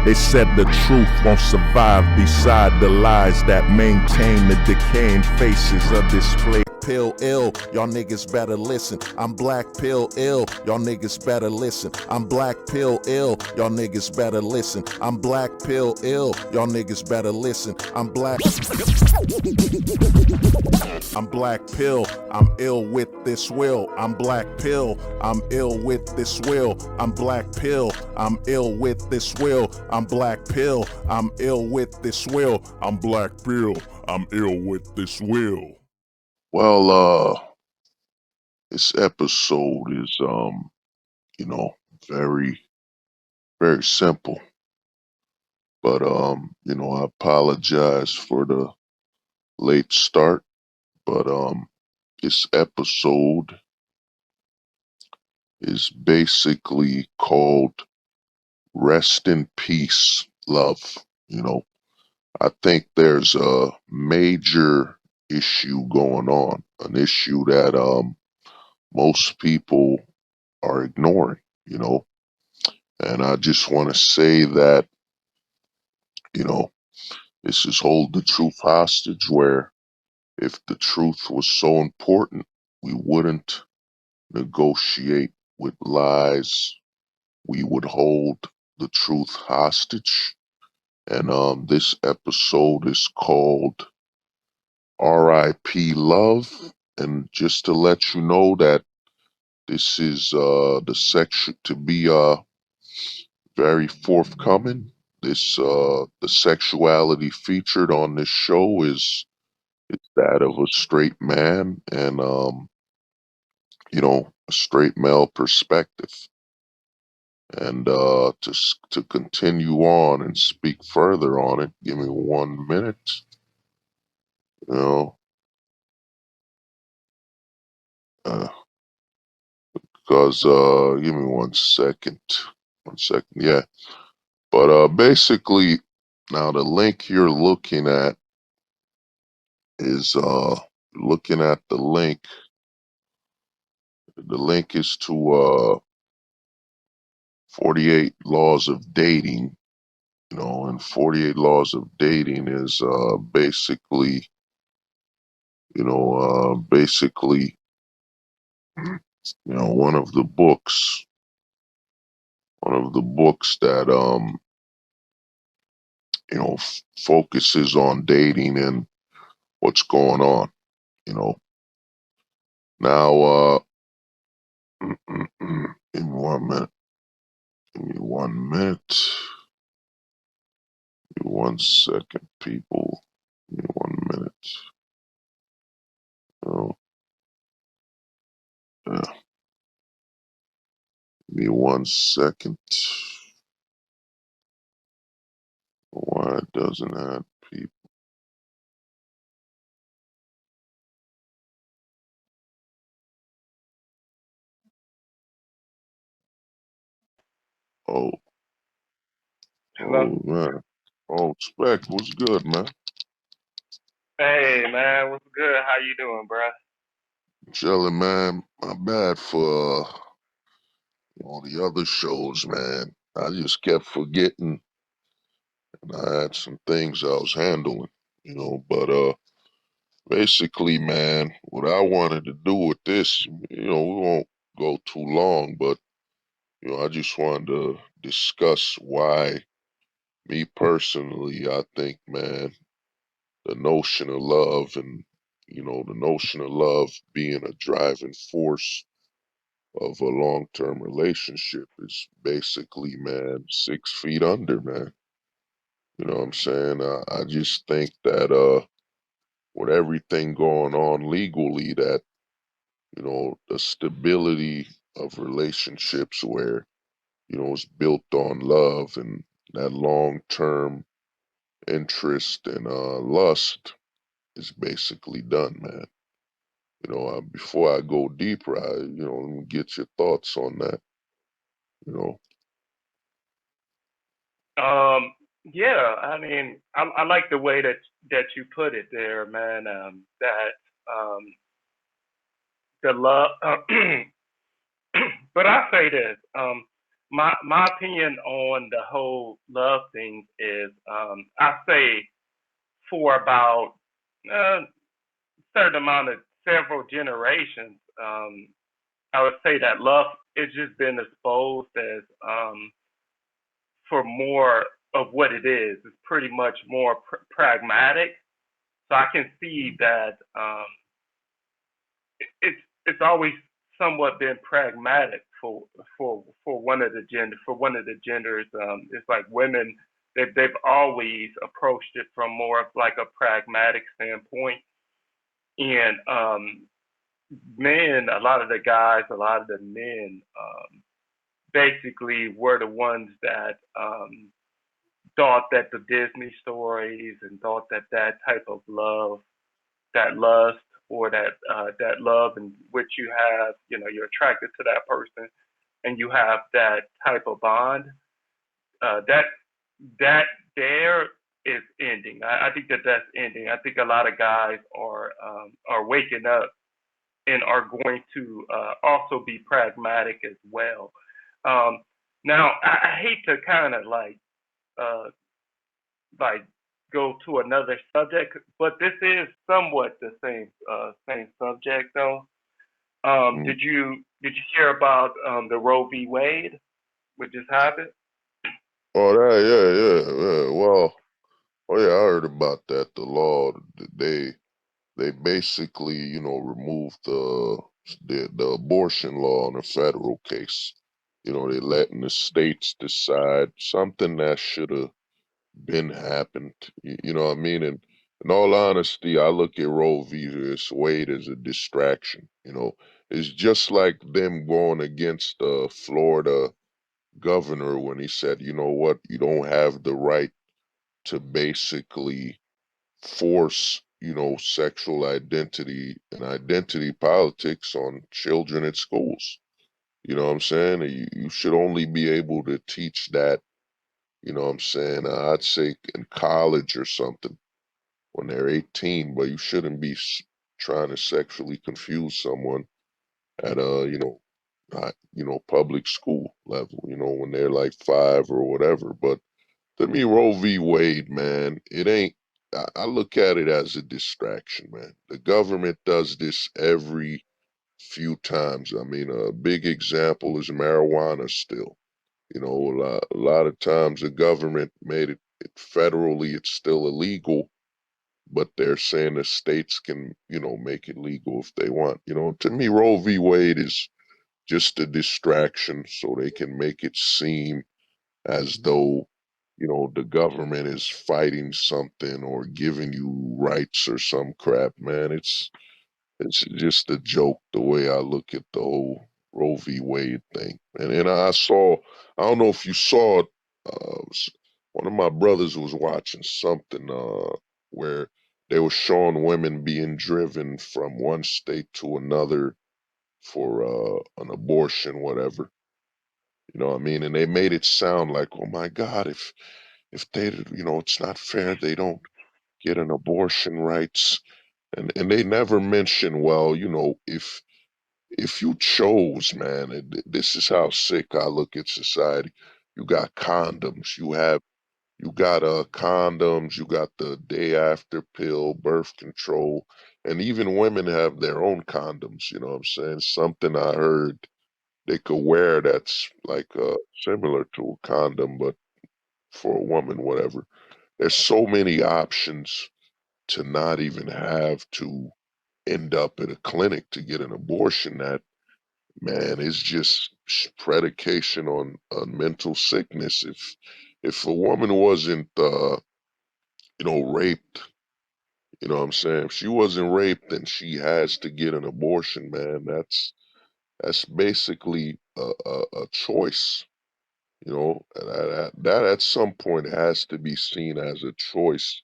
They said the truth won't survive beside the lies that maintain the decaying faces of display. Pill ill, y'all niggas better listen. I'm black pill ill, y'all niggas better listen. I'm black pill ill, y'all niggas better listen. I'm black pill ill, y'all niggas better listen. I'm black pill, I'm ill with this will. I'm black pill, I'm ill with this will. I'm black pill, I'm ill with this will. I'm black pill, I'm ill with this will. I'm black pill, I'm ill with this will. Well, this episode is, you know, very, very simple. But, I apologize for the late start. But, this episode is basically called Rest in Peace, Love. You know, I think there's a major issue going on, an issue that, most people are ignoring, and I just want to say that, you know, this is hold the truth hostage, where if the truth was so important, we wouldn't negotiate with lies. We would hold the truth hostage. And this episode is called R.I.P. Love. And just to let you know that this is the section to be very forthcoming. This the sexuality featured on this show is that of a straight man and a straight male perspective. And to continue on and speak further on it, give me 1 minute. You know, uh, because give me 1 second. 1 second, yeah. But basically, now the link you're looking at is looking at the link. The link is to 48 Laws of Dating. And 48 Laws of Dating is basically, one of the books that focuses on dating and what's going on. You know, now give me 1 minute. Give me 1 minute. Give me 1 second, people. Give me 1 minute. Oh, yeah. Give me 1 second. Why it doesn't add people? Oh, Hello. oh man. Oh, Spec, what's good, man? Hey man, what's good? How you doing, bruh? Chilling, man. My bad for all the other shows, man. I just kept forgetting, and I had some things I was handling, But basically, man, what I wanted to do with this, we won't go too long, but I just wanted to discuss why, me personally, I think, man, the notion of love and the notion of love being a driving force of a long-term relationship is basically, man, 6 feet under, man. You know what I'm saying? I just think that with everything going on legally, that the stability of relationships where it's built on love and that long-term interest and lust is basically done, man. Before I go deeper, let me get your thoughts on that. You know, Um, yeah, I mean, I like the way that you put it there, man. That um, the love, but I say this. my opinion on the whole love thing is, I say for about a certain amount of several generations, I would say that love has just been exposed as, for more of what it is. It's pretty much more pragmatic. So I can see that, it's always somewhat been pragmatic for one of the genders. It's like women, they've always approached it from more of like a pragmatic standpoint, and men, a lot of the guys, a lot of the men, basically were the ones that, thought that the Disney stories and thought that that type of love, that lust, or that love in which you have, you're attracted to that person and you have that type of bond, that that there is ending. I think that that's ending. I think a lot of guys are waking up and are going to, also be pragmatic as well. Um, Now, I hate to kind of uh, like go to another subject, but this is somewhat the same subject though. Mm. Did you hear about the Roe v. Wade, which just happened? Oh, that, yeah, yeah, yeah. Well, oh yeah, I heard about that. The law, they basically, removed the abortion law in a federal case. They letting the states decide something that should have been happened. You know what I mean? And in all honesty, I look at Roe v. Wade as a distraction. It's just like them going against the Florida governor when he said, you know what, you don't have the right to basically force, sexual identity and identity politics on children at schools. You know what I'm saying? You should only be able to teach that, what I'm saying, I'd say in college or something when they're 18, but you shouldn't be trying to sexually confuse someone at a, not, public school level, when they're like 5 or whatever. But to me, Roe v. Wade, man, it ain't. I look at it as a distraction, man. The government does this every few times. I mean, a big example is marijuana still. A lot of times the government made it federally, it's still illegal, but they're saying the states can, make it legal if they want. To me, Roe v. Wade is just a distraction so they can make it seem as though, the government is fighting something or giving you rights or some crap, man. It's just a joke the way I look at the whole Roe v. Wade thing. And I don't know if you saw it. One of my brothers was watching something where they were showing women being driven from one state to another for an abortion, whatever. You know what I mean? And they made it sound like, oh my God, if they, it's not fair. They don't get an abortion rights. And they never mention, well, if you chose, man, and this is how sick I look at society. You got condoms, you got condoms, you got the day after pill, birth control, and even women have their own condoms, you know what I'm saying? Something I heard they could wear that's like similar to a condom, but for a woman, whatever. There's so many options to not even have to end up at a clinic to get an abortion that, man, is just predication on mental sickness. If a woman wasn't raped, you know what I'm saying? If she wasn't raped, then she has to get an abortion, man. That's basically a choice. That at some point has to be seen as a choice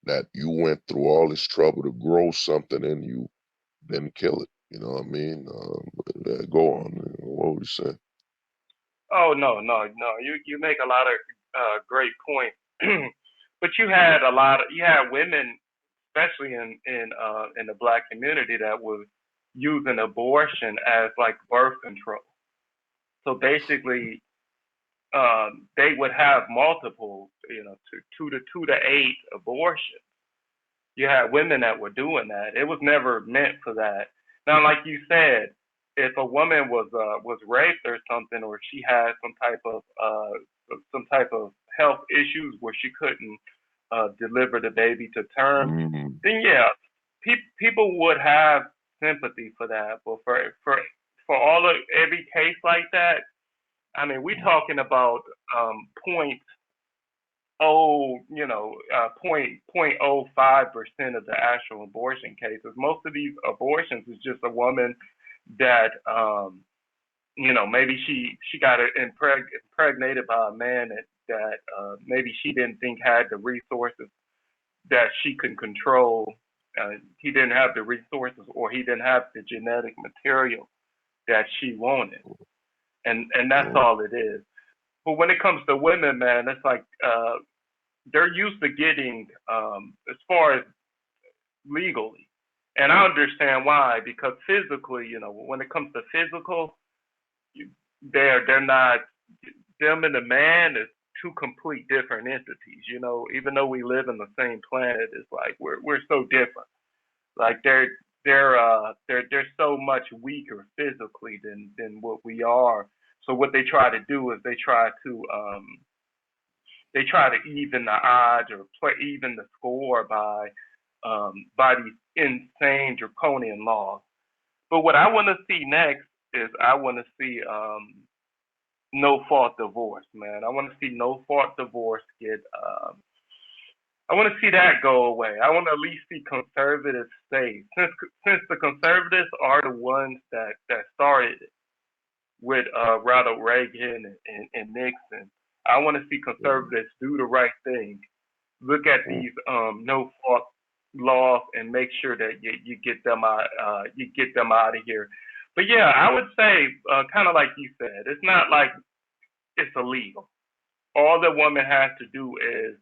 that you went through all this trouble to grow something in you, then kill it. You know what I mean? Go on. What would you say? Oh, no, no, no. You make a lot of great points. But you had women, especially in the black community, that was using abortion as like birth control. So basically, they would have multiple, two to eight abortions. You had women that were doing that. It was never meant for that. Now, like you said, if a woman was raped or something, or she had some type of health issues where she couldn't deliver the baby to term, Mm-hmm. then yeah, people would have sympathy for that. But for every case like that, I mean, we're talking about point point 0.05% of the actual abortion cases. Most of these abortions is just a woman that maybe she got impregnated by a man that maybe she didn't think had the resources that she could control. He didn't have the resources, or he didn't have the genetic material that she wanted, and that's Oh, all it is. But when it comes to women, man, it's like they're used to getting as far as legally, and I understand why, because physically, when it comes to physical, they're not, them and the man is two complete different entities. Even though we live in the same planet, it's like we're so different. Like they're so much weaker physically than what we are. So what they try to do is they try to even the odds, or even the score by these insane draconian laws. But what I want to see next is I want to see no fault divorce, man. I want to see no fault divorce get. I want to see that go away. I want to at least see conservatives stay, since the conservatives are the ones that started it with Ronald Reagan and Nixon. I want to see conservatives do the right thing. Look at oh, these no fault laws and make sure that you get them out. You get them out of here. But yeah, I would say, kind of like you said, it's not like it's illegal. All the woman has to do is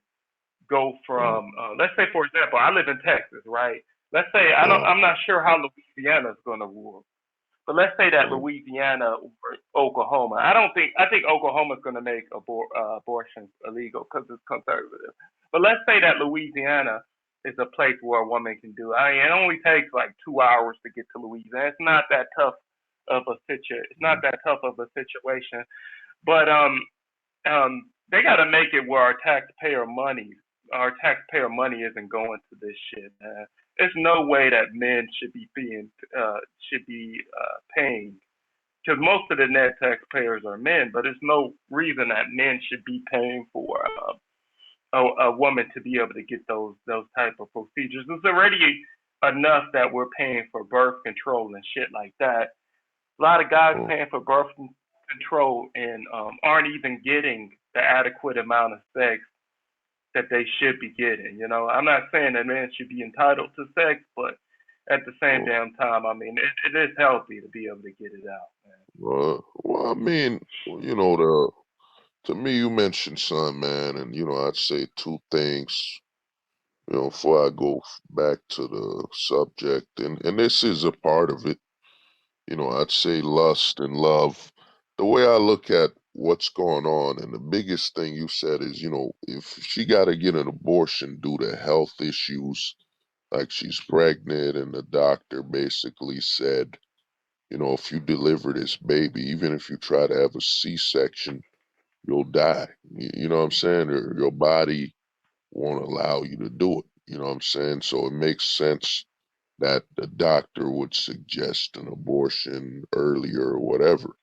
go oh, from, let's say, for example, I live in Texas, right? Let's say right, I'm not sure how Louisiana is going to rule. But let's say that right, Louisiana or Oklahoma. I think Oklahoma is going to make abortions illegal because it's conservative. But let's say that Louisiana is a place where a woman can do it. I mean, it only takes like 2 hours to get to Louisiana. It's not that tough of a It's not that tough of a situation. But they got to make it where our taxpayer money isn't going to this shit, man. There's no way that men should be paying, because most of the net taxpayers are men, but there's no reason that men should be paying for a woman to be able to get those type of procedures. It's already enough that we're paying for birth control and shit like that. A lot of guys oh, paying for birth control and aren't even getting the adequate amount of sex that they should be getting. I'm not saying that men should be entitled to sex, but at the same oh. damn time, I mean, it is healthy to be able to get it out, man. Well, I mean, the to me, you mentioned something, man, and I'd say two things, before I go back to the subject, and this is a part of it. I'd say lust and love. The way I look at what's going on, and the biggest thing you said is, if she got to get an abortion due to health issues, like she's pregnant, and the doctor basically said, if you deliver this baby, even if you try to have a C-section, you'll die. You know what I'm saying? Or your body won't allow you to do it. You know what I'm saying? So it makes sense that the doctor would suggest an abortion earlier or whatever.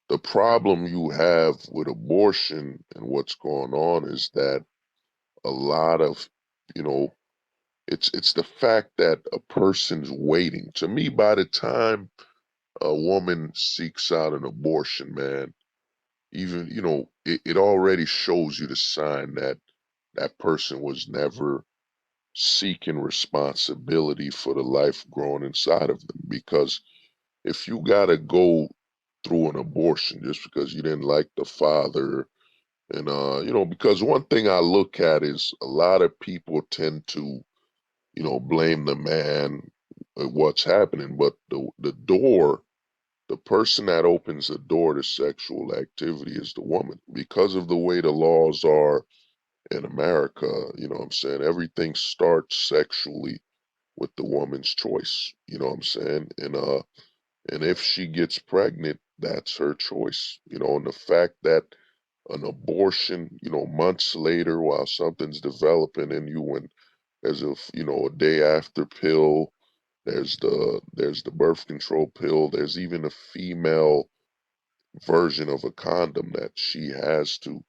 The problem you have with abortion and what's going on is that a lot of, you know, it's the fact that a person's waiting. To me, by the time a woman seeks out an abortion, man, even, it already shows you the sign that that person was never seeking responsibility for the life growing inside of them. Because if you gotta go through an abortion just because you didn't like the father, and because one thing I look at is a lot of people tend to, blame the man at what's happening, but the door the person that opens the door to sexual activity is the woman. Because of the way the laws are in America, you know what I'm saying? Everything starts sexually with the woman's choice. You know what I'm saying? And if she gets pregnant, that's her choice. You know, and the fact that an abortion, you know, months later while something's developing in you, and there's a day after pill, there's the birth control pill, there's even a female version of a condom that she has to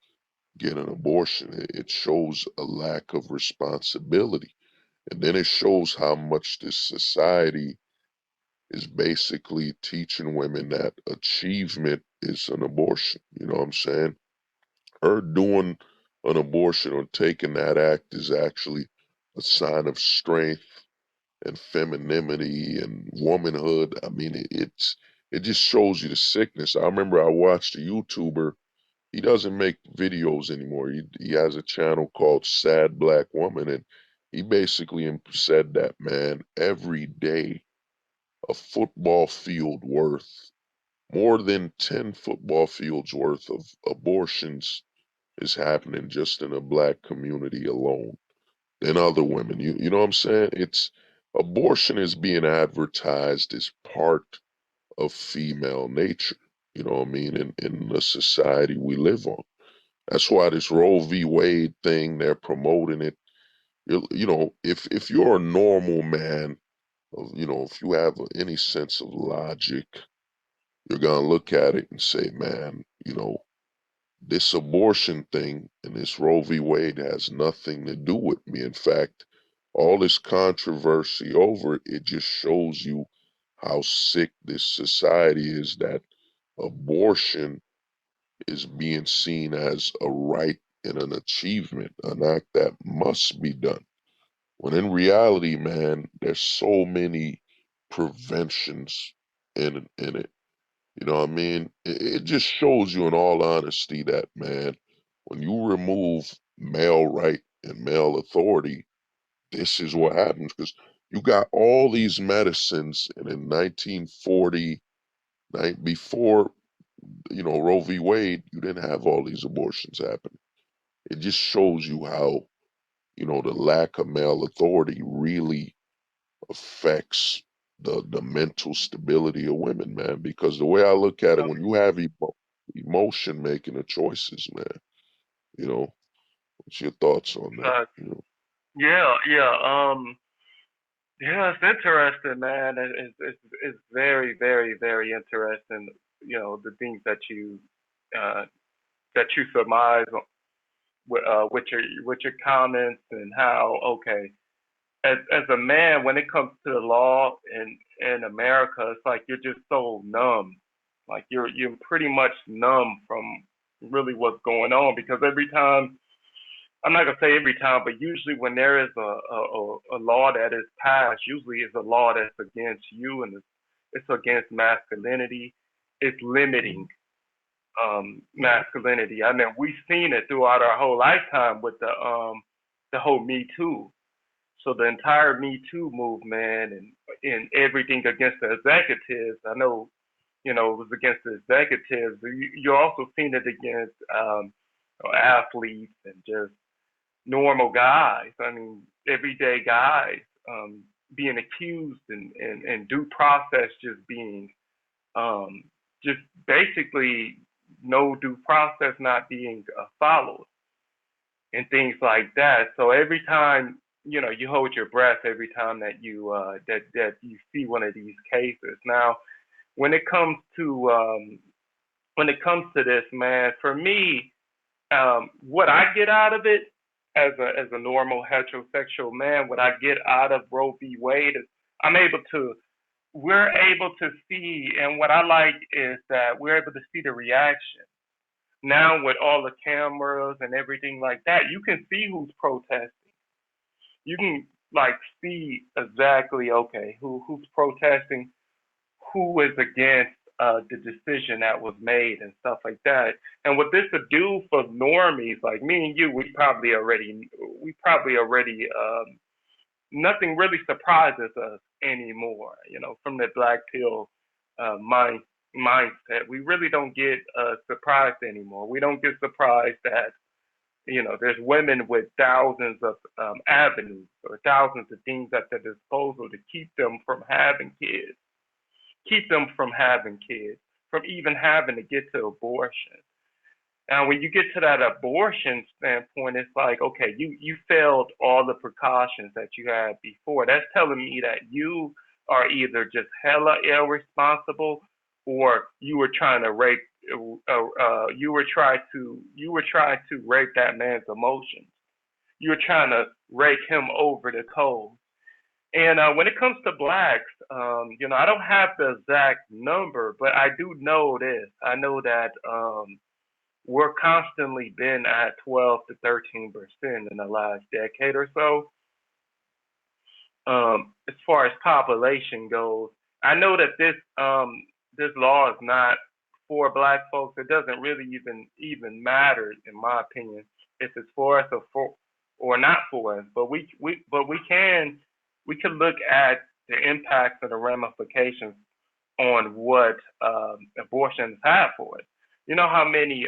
get an abortion. It shows a lack of responsibility. And then it shows how much this society is basically teaching women that achievement is an abortion. You know what I'm saying? Her doing an abortion or taking that act is actually a sign of strength and femininity and womanhood. I mean, it just shows you the sickness. I remember I watched a YouTuber. He doesn't make videos anymore. He has a channel called Sad Black Woman, and he basically said that, man, every day a football field worth, more than 10 football fields worth of abortions is happening just in a black community alone than other women. You know what I'm saying? It's abortion is being advertised as part of female nature. You know what I mean? In the society we live on. That's why this Roe v. Wade thing, they're promoting it. You know, if you're a normal man, you know, if you have any sense of logic, you're gonna look at it and say, man, you know, this abortion thing and this Roe v. Wade has nothing to do with me. In fact, all this controversy over it, it just shows you how sick this society is, that abortion is being seen as a right and an achievement, an act that must be done. When in reality, man, there's so many preventions in it. You know what I mean? It just shows you, in all honesty, that, man, when you remove male right and male authority, this is what happens. Because you got all these medicines, and in 1940, before, you know, Roe v. Wade, you didn't have all these abortions happening. It just shows you how, you know, the lack of male authority really affects the mental stability of women, man. Because the way I look at it, when you have emotion making the choices, man, you know, what's your thoughts on that? Uh, You know, yeah, yeah. Yeah, it's interesting, man. It's very, very, very interesting. You know, the things uh, that you surmise with your comments, and how, okay, as a man, when it comes to the law in America, it's like you're just so numb. Like you're pretty much numb from really what's going on, because every time, I'm not gonna say every time, but usually when there is a law that is passed, usually it's a law that's against you, and it's against masculinity. It's limiting masculinity. I mean, we've seen it throughout our whole lifetime with the whole Me Too. So the entire Me Too movement, and everything against the executives. I know, you know, it was against the executives. You also seen it against athletes and just normal guys. I mean, everyday guys being accused, and due process just being um, just basically no due process not being followed, and things like that. So every time, you know, you hold your breath every time that that you see one of these cases. Now, when it comes to this, man, for me, what I get out of it as a normal heterosexual man, what I get out of Roe v. Wade is I'm able to we're able to see, and what I like is that we're able to see the reaction. Now with all the cameras and everything like that, you can see who's protesting. You can like see exactly, okay, who's protesting, who is against the decision that was made, and stuff like that. And what this would do for normies like me and you, we probably already nothing really surprises us anymore. You know, from the black pill mind. mindset. We really don't get surprised anymore. We don't get surprised that there's women with thousands of avenues or thousands of things at their disposal to keep them from having kids, from even having to get to abortion. Now, when you get to that abortion standpoint, it's like, okay, you failed all the precautions that you had before. That's telling me that you are either just hella irresponsible, or you were trying to rape, you were trying to rape that man's emotions. You were trying to rake him over the coals. And when it comes to blacks, I don't have the exact number, but I do know this. I know that we're constantly been at 12 to 13% in the last decade or so. As far as population goes, I know that this law is not for black folks. It doesn't really even matter, in my opinion, if it's for us or not for us. But we can look at the impacts and the ramifications on what abortions have for us. You know how many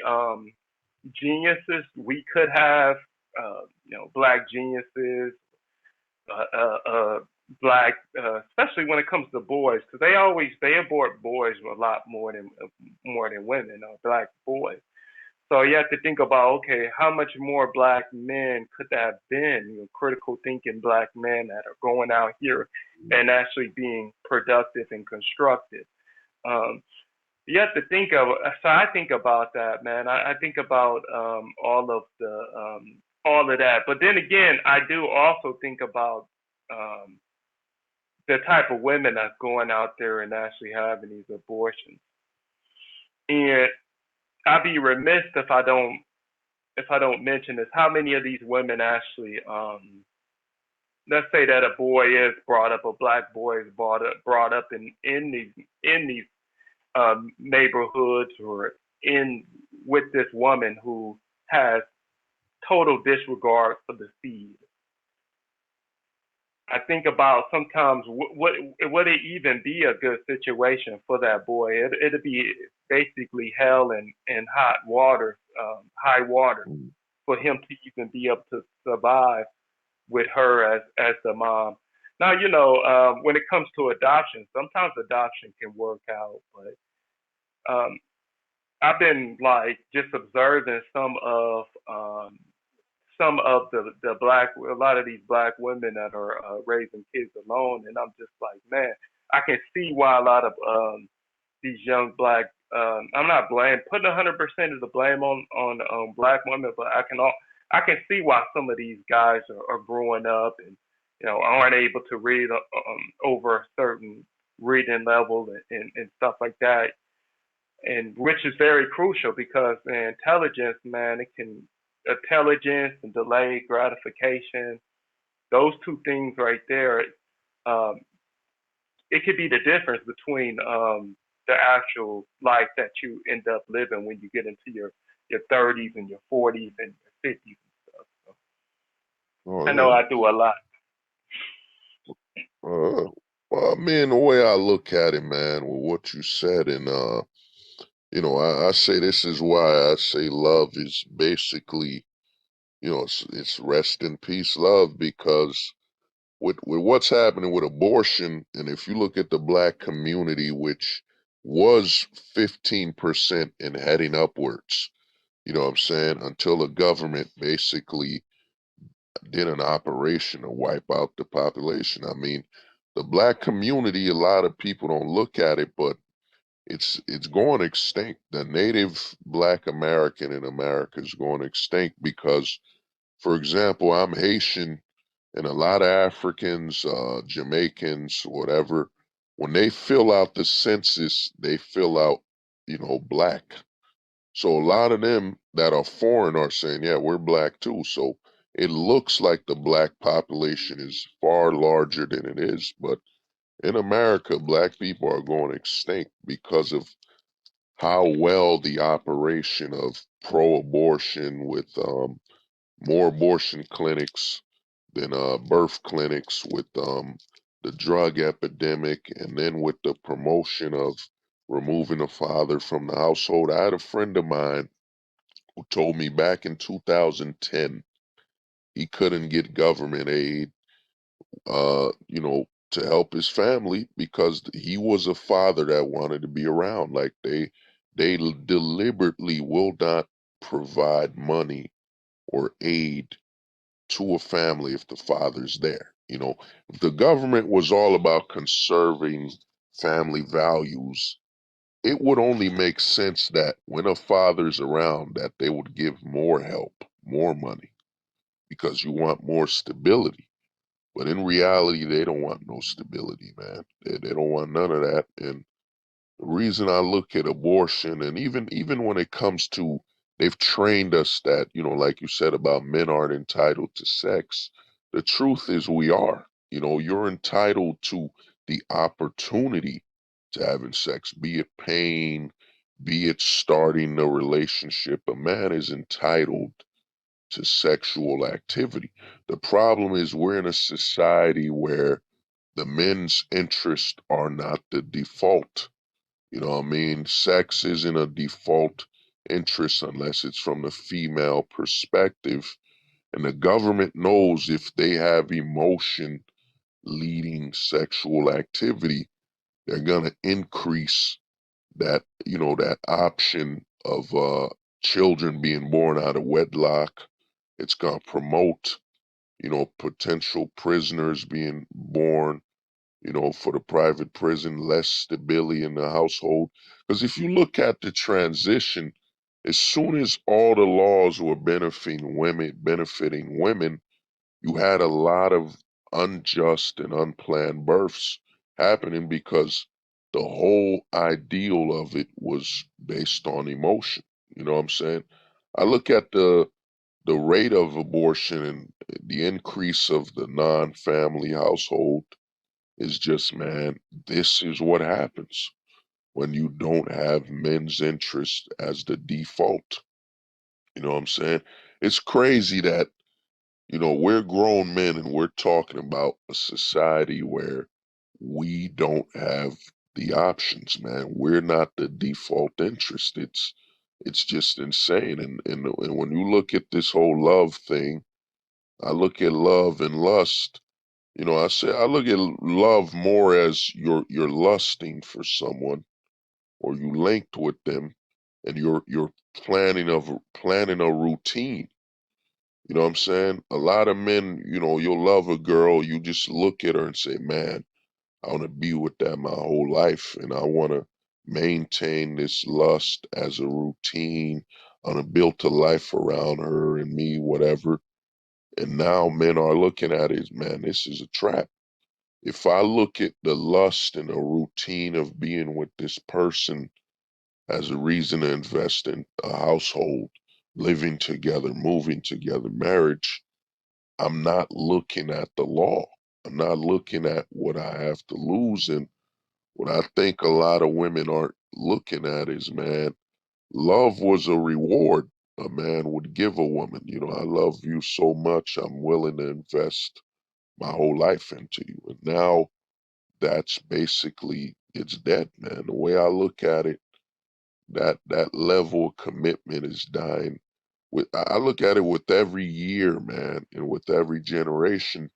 geniuses we could have, black geniuses, black, especially when it comes to boys, because they abort boys a lot more than women or black boys. So you have to think about, okay, how much more black men could that have been? Critical thinking black men that are going out here and actually being productive and constructive. You have to think of. So I think about that, man. I think about all of that. But then again, I do also think about um, the type of women that's going out there and actually having these abortions. And I'd be remiss if I don't mention this. How many of these women actually, let's say that a boy is brought up, a black boy is brought up in these neighborhoods or in with this woman who has total disregard for the seed. I think about sometimes what would it even be a good situation for that boy? It'd be basically hell and high water for him to even be able to survive with her as the mom. Now, when it comes to adoption, sometimes adoption can work out, but I've been like just observing some of the black a lot of these black women that are raising kids alone, and I'm just like, man, I can see why a lot of these young black I'm not putting 100% of the blame on black women, but I can see why some of these guys are growing up and aren't able to read over a certain reading level and stuff like that, and which is very crucial because intelligence, man, intelligence and delayed gratification, those two things right there, um, it could be the difference between the actual life that you end up living when you get into your 30s and your 40s and your 50s and stuff. So Oh I know yeah. I do a lot. Well, I mean, the way I look at it, man, with what you said, and I say this is why I say love is basically, it's rest in peace love, because with what's happening with abortion, and if you look at the black community, which was 15% and heading upwards, you know what I'm saying, until the government basically did an operation to wipe out the population. I mean, the black community, a lot of people don't look at it, but it's going extinct. The native black American in America is going extinct because, for example, I'm Haitian, and a lot of Africans, Jamaicans, whatever, when they fill out the census, they fill out, black. So a lot of them that are foreign are saying, yeah, we're black too. So it looks like the black population is far larger than it is. But in America, black people are going extinct because of how well the operation of pro-abortion with more abortion clinics than birth clinics, with the drug epidemic, and then with the promotion of removing a father from the household. I had a friend of mine who told me back in 2010 he couldn't get government aid, to help his family because he was a father that wanted to be around. Like they deliberately will not provide money or aid to a family if the father's there. If the government was all about conserving family values, it would only make sense that when a father's around that they would give more help, more money, because you want more stability. But in reality, they don't want no stability, man. They don't want none of that. And the reason I look at abortion, and even when it comes to, they've trained us that, like you said about men aren't entitled to sex. The truth is we are. You're entitled to the opportunity to having sex, be it pain, be it starting a relationship. A man is entitled to sexual activity. The problem is we're in a society where the men's interests are not the default. You know what I mean? Sex isn't a default interest unless it's from the female perspective. And the government knows if they have emotion leading sexual activity, they're going to increase that option of children being born out of wedlock. It's going to promote, potential prisoners being born, for the private prison, less stability in the household. Because if you look at the transition, as soon as all the laws were benefiting women, you had a lot of unjust and unplanned births happening because the whole ideal of it was based on emotion. You know what I'm saying? I look at the rate of abortion and the increase of the non-family household is just, man, this is what happens when you don't have men's interest as the default. You know what I'm saying? It's crazy that, we're grown men and we're talking about a society where we don't have the options, man. We're not the default interest. It's just insane. And when you look at this whole love thing, I look at love and lust. I look at love more as you're lusting for someone or you linked with them and you're planning a routine. You know what I'm saying? A lot of men, you'll love a girl, you just look at her and say, man, I want to be with that my whole life and I want to maintain this lust as a routine. I want to build a life around her and me, whatever. And now men are looking at it, man, this is a trap. If I look at the lust and the routine of being with this person as a reason to invest in a household, living together, moving together, marriage, I'm not looking at the law. I'm not looking at what I have to lose. And what I think a lot of women aren't looking at is, man, love was a reward a man would give a woman. I love you so much, I'm willing to invest my whole life into you. And now that's basically it's dead, man. The way I look at it, that level of commitment is dying. I look at it with every year, man, and with every generation,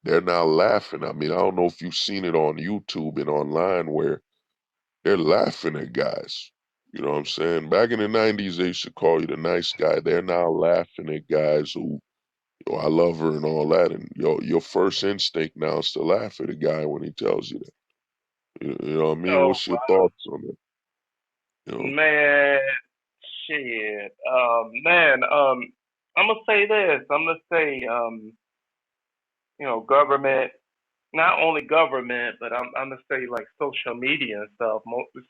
they're now laughing. I mean, I don't know if you've seen it on YouTube and online where they're laughing at guys. You know what I'm saying? Back in the 90s, they used to call you the nice guy. They're now laughing at guys who, I love her and all that. And your first instinct now is to laugh at a guy when he tells you that. You know what I mean? Oh, What's your thoughts on it? You know? man, shit. Man, I'm gonna say this. I'm gonna say, government, not only government, but I'm gonna say like social media and stuff.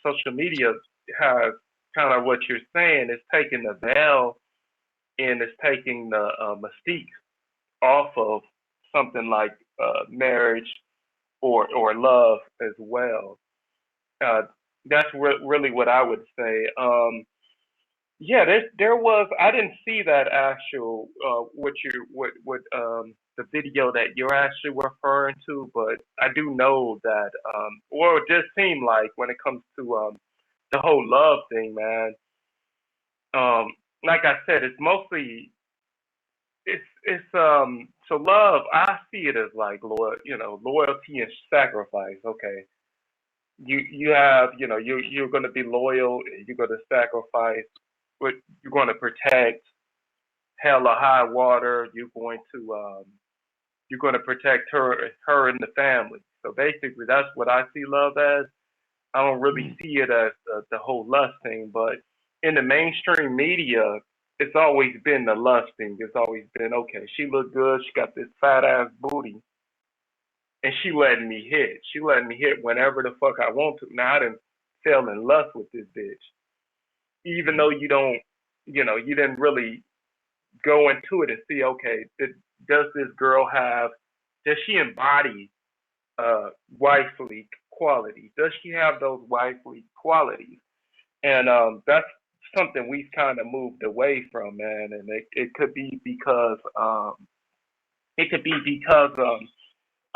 Social media has kind of what you're saying. It's taking the veil and it's taking the mystique off of something like marriage or love as well. Uh, that's really what I would say. Yeah, there was. I didn't see that actual what the video that you're actually referring to, but I do know that, or it just seemed like when it comes to the whole love thing, man. Um, like I said, it's mostly it's so love. I see it as like loyalty and sacrifice. Okay, you have you're going to be loyal, you're going to sacrifice, but you're going to protect hell or high water. You're going to protect her and the family. So basically, that's what I see love as. I don't really Mm. see it as the whole lust thing, but in the mainstream media, it's always been the lust thing. It's always been okay. She look good. She got this fat ass booty, and she letting me hit. She letting me hit whenever the fuck I want to. Now I done fell in lust with this bitch, even though Mm. you didn't really go into it and see okay, does this girl have, does she embody wifely qualities? Does she have those wifely qualities? And that's something we've kind of moved away from, man. And it could be because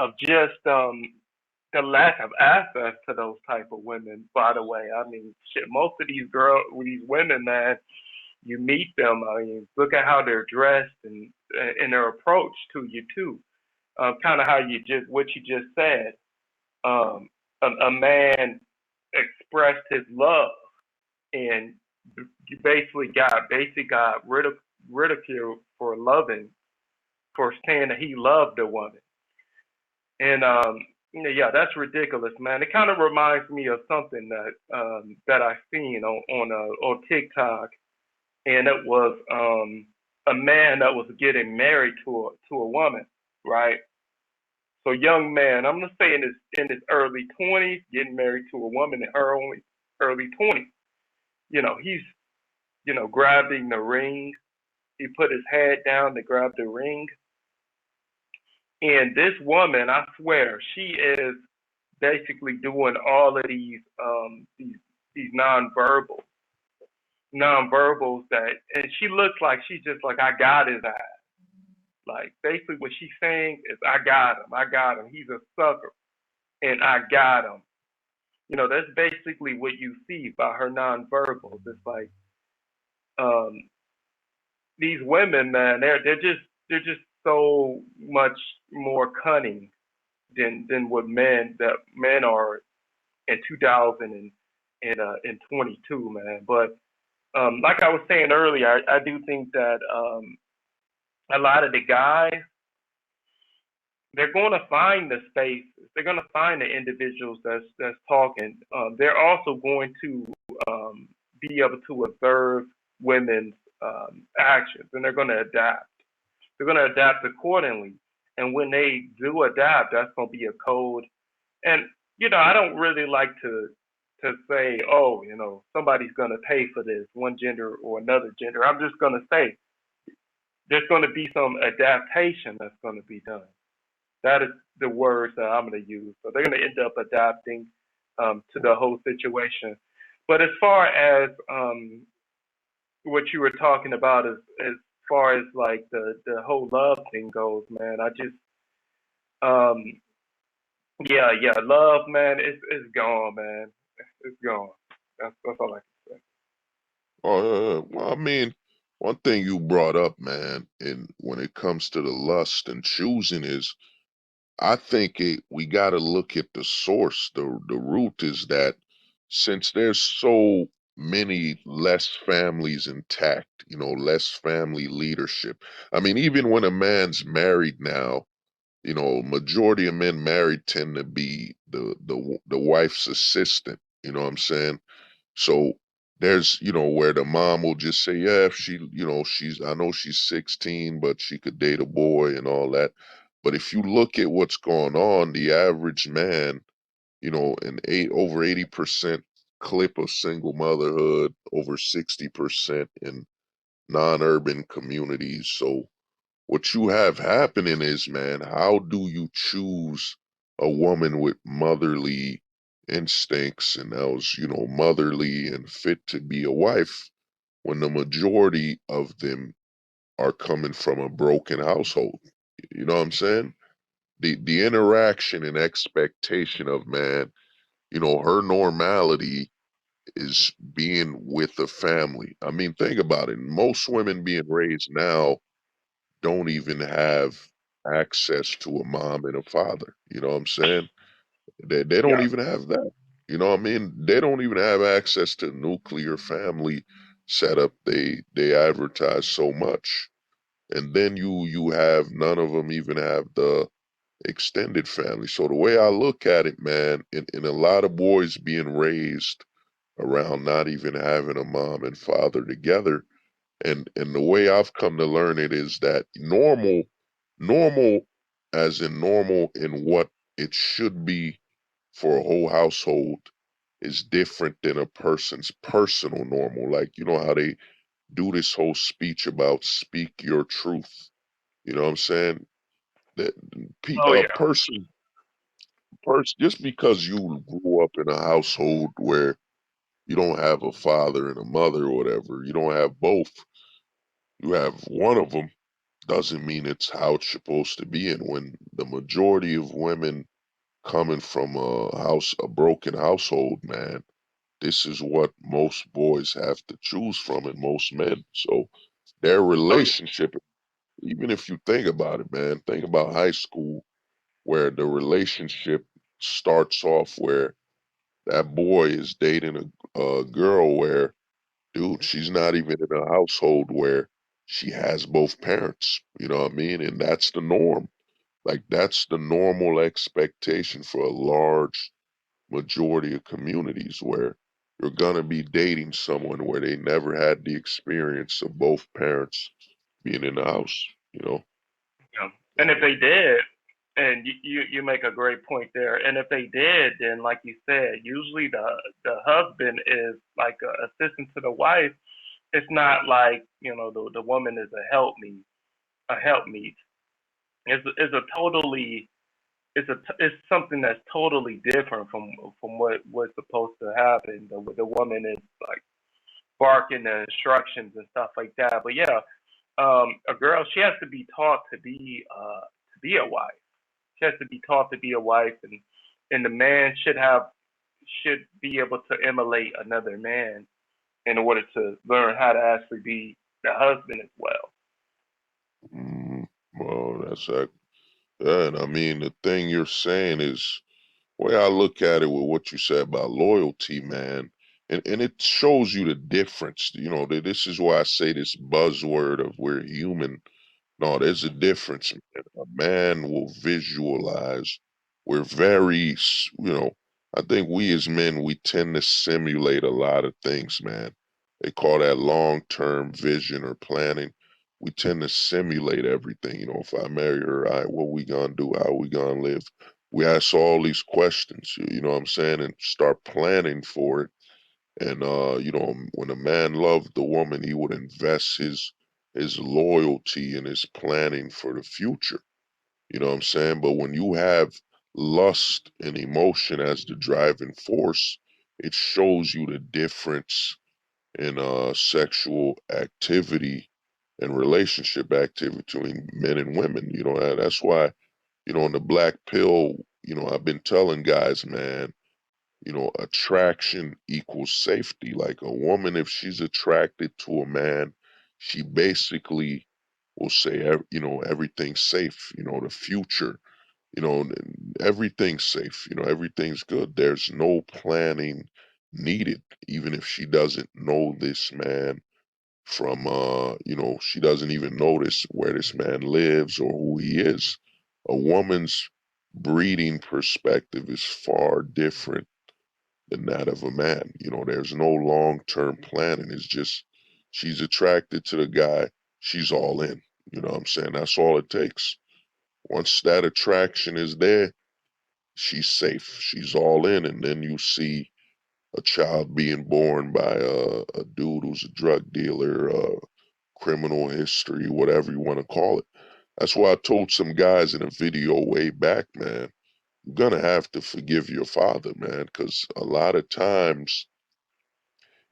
of just the lack of access to those type of women. By the way, I mean, shit, most of these women, man, you meet them. I mean, look at how they're dressed and their approach to you too. Kind of how what you just said. Um, a man expressed his love, and you basically got ridiculed for loving, for saying that he loved a woman. And yeah, that's ridiculous, man. It kind of reminds me of something that I seen on TikTok, and it was a man that was getting married to a woman, right? So young man, I'm gonna say in his early 20s, getting married to a woman in her only early 20s. He's grabbing the ring. He put his head down to grab the ring, and this woman, I swear, she is basically doing all of these nonverbals that, and she looks like she's just like, I got his ass. Like basically what she's saying is, I got him. He's a sucker, and I got him. That's basically what you see by her nonverbals. It's like um, these women, man, they're just so much more cunning than what men are in 2022, man. But like I was saying earlier, I do think that a lot of the guys, they're going to find the spaces. They're going to find the individuals that's talking. They're also going to be able to observe women's actions, and they're going to adapt. They're going to adapt accordingly. And when they do adapt, that's going to be a code. And I don't really like to say, oh, somebody's going to pay for this, one gender or another gender. I'm just going to say there's going to be some adaptation that's going to be done. That is the words that I'm going to use. So they're going to end up adapting to the whole situation. But as far as what you were talking about, as far as like the whole love thing goes, man, I just um, yeah, love, man, it's gone, man. It's gone. That's all I can say. Well, I mean, one thing you brought up, man, and when it comes to the lust and choosing is, I think we got to look at the source. The root is that since there's so many less families intact, less family leadership. I mean, even when a man's married now, majority of men married tend to be the wife's assistant. You know what I'm saying? So there's, where the mom will just say, yeah, if she, I know she's 16, but she could date a boy and all that. But if you look at what's going on, the average man, over 80% clip of single motherhood, over 60% in non-urban communities. So what you have happening is, man, how do you choose a woman with motherly instincts and that was, motherly and fit to be a wife when the majority of them are coming from a broken household? You know what I'm saying? The interaction and expectation of, man, her normality is being with a family. I mean, think about it. Most women being raised now don't even have access to a mom and a father. You know what I'm saying? They don't Yeah. even have that. You know what I mean? They don't even have access to nuclear family setup. They advertise so much. And then you have none of them even have the extended family. So the way I look at it, man, in a lot of boys being raised around not even having a mom and father together, and the way I've come to learn it is that normal as in normal in what it should be for a whole household is different than a person's personal normal. Like, you know how they do this whole speech about speak your truth. You know what I'm saying? That Oh a yeah. person, just because you grew up in a household where you don't have a father and a mother or whatever, you don't have both, you have one of them, doesn't mean it's how it's supposed to be. And when the majority of women coming from a broken household, man, this is what most boys have to choose from and most men. So their Oh yeah. relationship, even if you think about it, man, think about high school where the relationship starts off where that boy is dating a girl where, dude, she's not even in a household where she has both parents. You know what I mean? And that's the norm. Like that's the normal expectation for a large majority of communities where you're gonna be dating someone where they never had the experience of both parents being in the house, you know? Yeah. And if they did, and you make a great point there. And if they did, then like you said, usually the husband is like a assistant to the wife. It's not like the woman is a helpmeet. It's a totally it's something that's totally different from what was supposed to happen. The woman is like barking the instructions and stuff like that. But yeah, a girl, she has to be taught to be a wife. She has to be taught to be a wife, and the man should be able to emulate another man in order to learn how to actually be the husband as well. Mm, well, that's that. Yeah, and I mean, the thing you're saying is, way I look at it with what you said about loyalty, man, and it shows you the difference. You know, this is why I say this buzzword of we're human. No, there's a difference, man. A man will visualize. We're very, I think we as men, we tend to simulate a lot of things, man. They call that long-term vision or planning. We tend to simulate everything. You know, if I marry her, all right, what we gonna do? How we gonna live? We ask all these questions, you know what I'm saying, and start planning for it. And when a man loved the woman, he would invest his loyalty and his planning for the future. You know what I'm saying? But when you have lust and emotion as the driving force, it shows you the difference in sexual activity and relationship activity between men and women. You know, and that's why, in the black pill, I've been telling guys, man, attraction equals safety. Like a woman, if she's attracted to a man, she basically will say, everything's safe, the future, everything's safe, everything's good. There's no planning needed, even if she doesn't know this man from, she doesn't even notice where this man lives or who he is. A woman's breeding perspective is far different than that of a man. There's no long-term planning. It's just she's attracted to the guy, she's all in. You know what I'm saying? That's all it takes. Once that attraction is there, she's safe. She's all in, and then you see a child being born by a dude who's a drug dealer, criminal history, whatever you want to call it. That's why I told some guys in a video way back, man, you're gonna have to forgive your father, man, because a lot of times,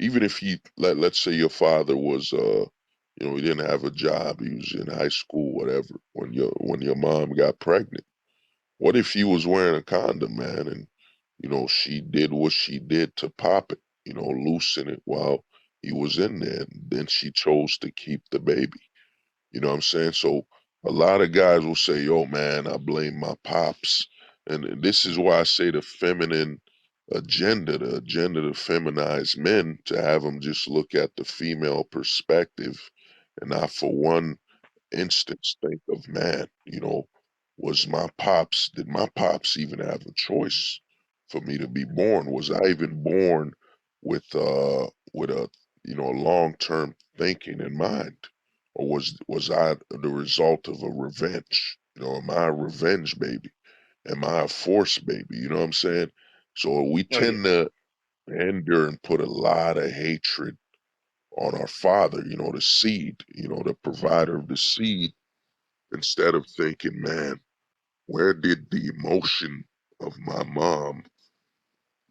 even if let's say your father was he didn't have a job, he was in high school, whatever, when your mom got pregnant. What if he was wearing a condom, man, and she did what she did to pop it? loosen it while he was in there. And then she chose to keep the baby. You know what I'm saying? So a lot of guys will say, yo, man, I blame my pops. And this is why I say the feminine agenda, the agenda to feminize men, to have them just look at the female perspective and not for one instance think of, man, was my pops, did my pops even have a choice for me to be born? Was I even born with a long-term thinking in mind? Or was I the result of a revenge? Am I a revenge baby? Am I a force baby? You know what I'm saying? So we Oh yeah. tend to endure and put a lot of hatred on our father, the seed, the provider of the seed, instead of thinking, man, where did the emotion of my mom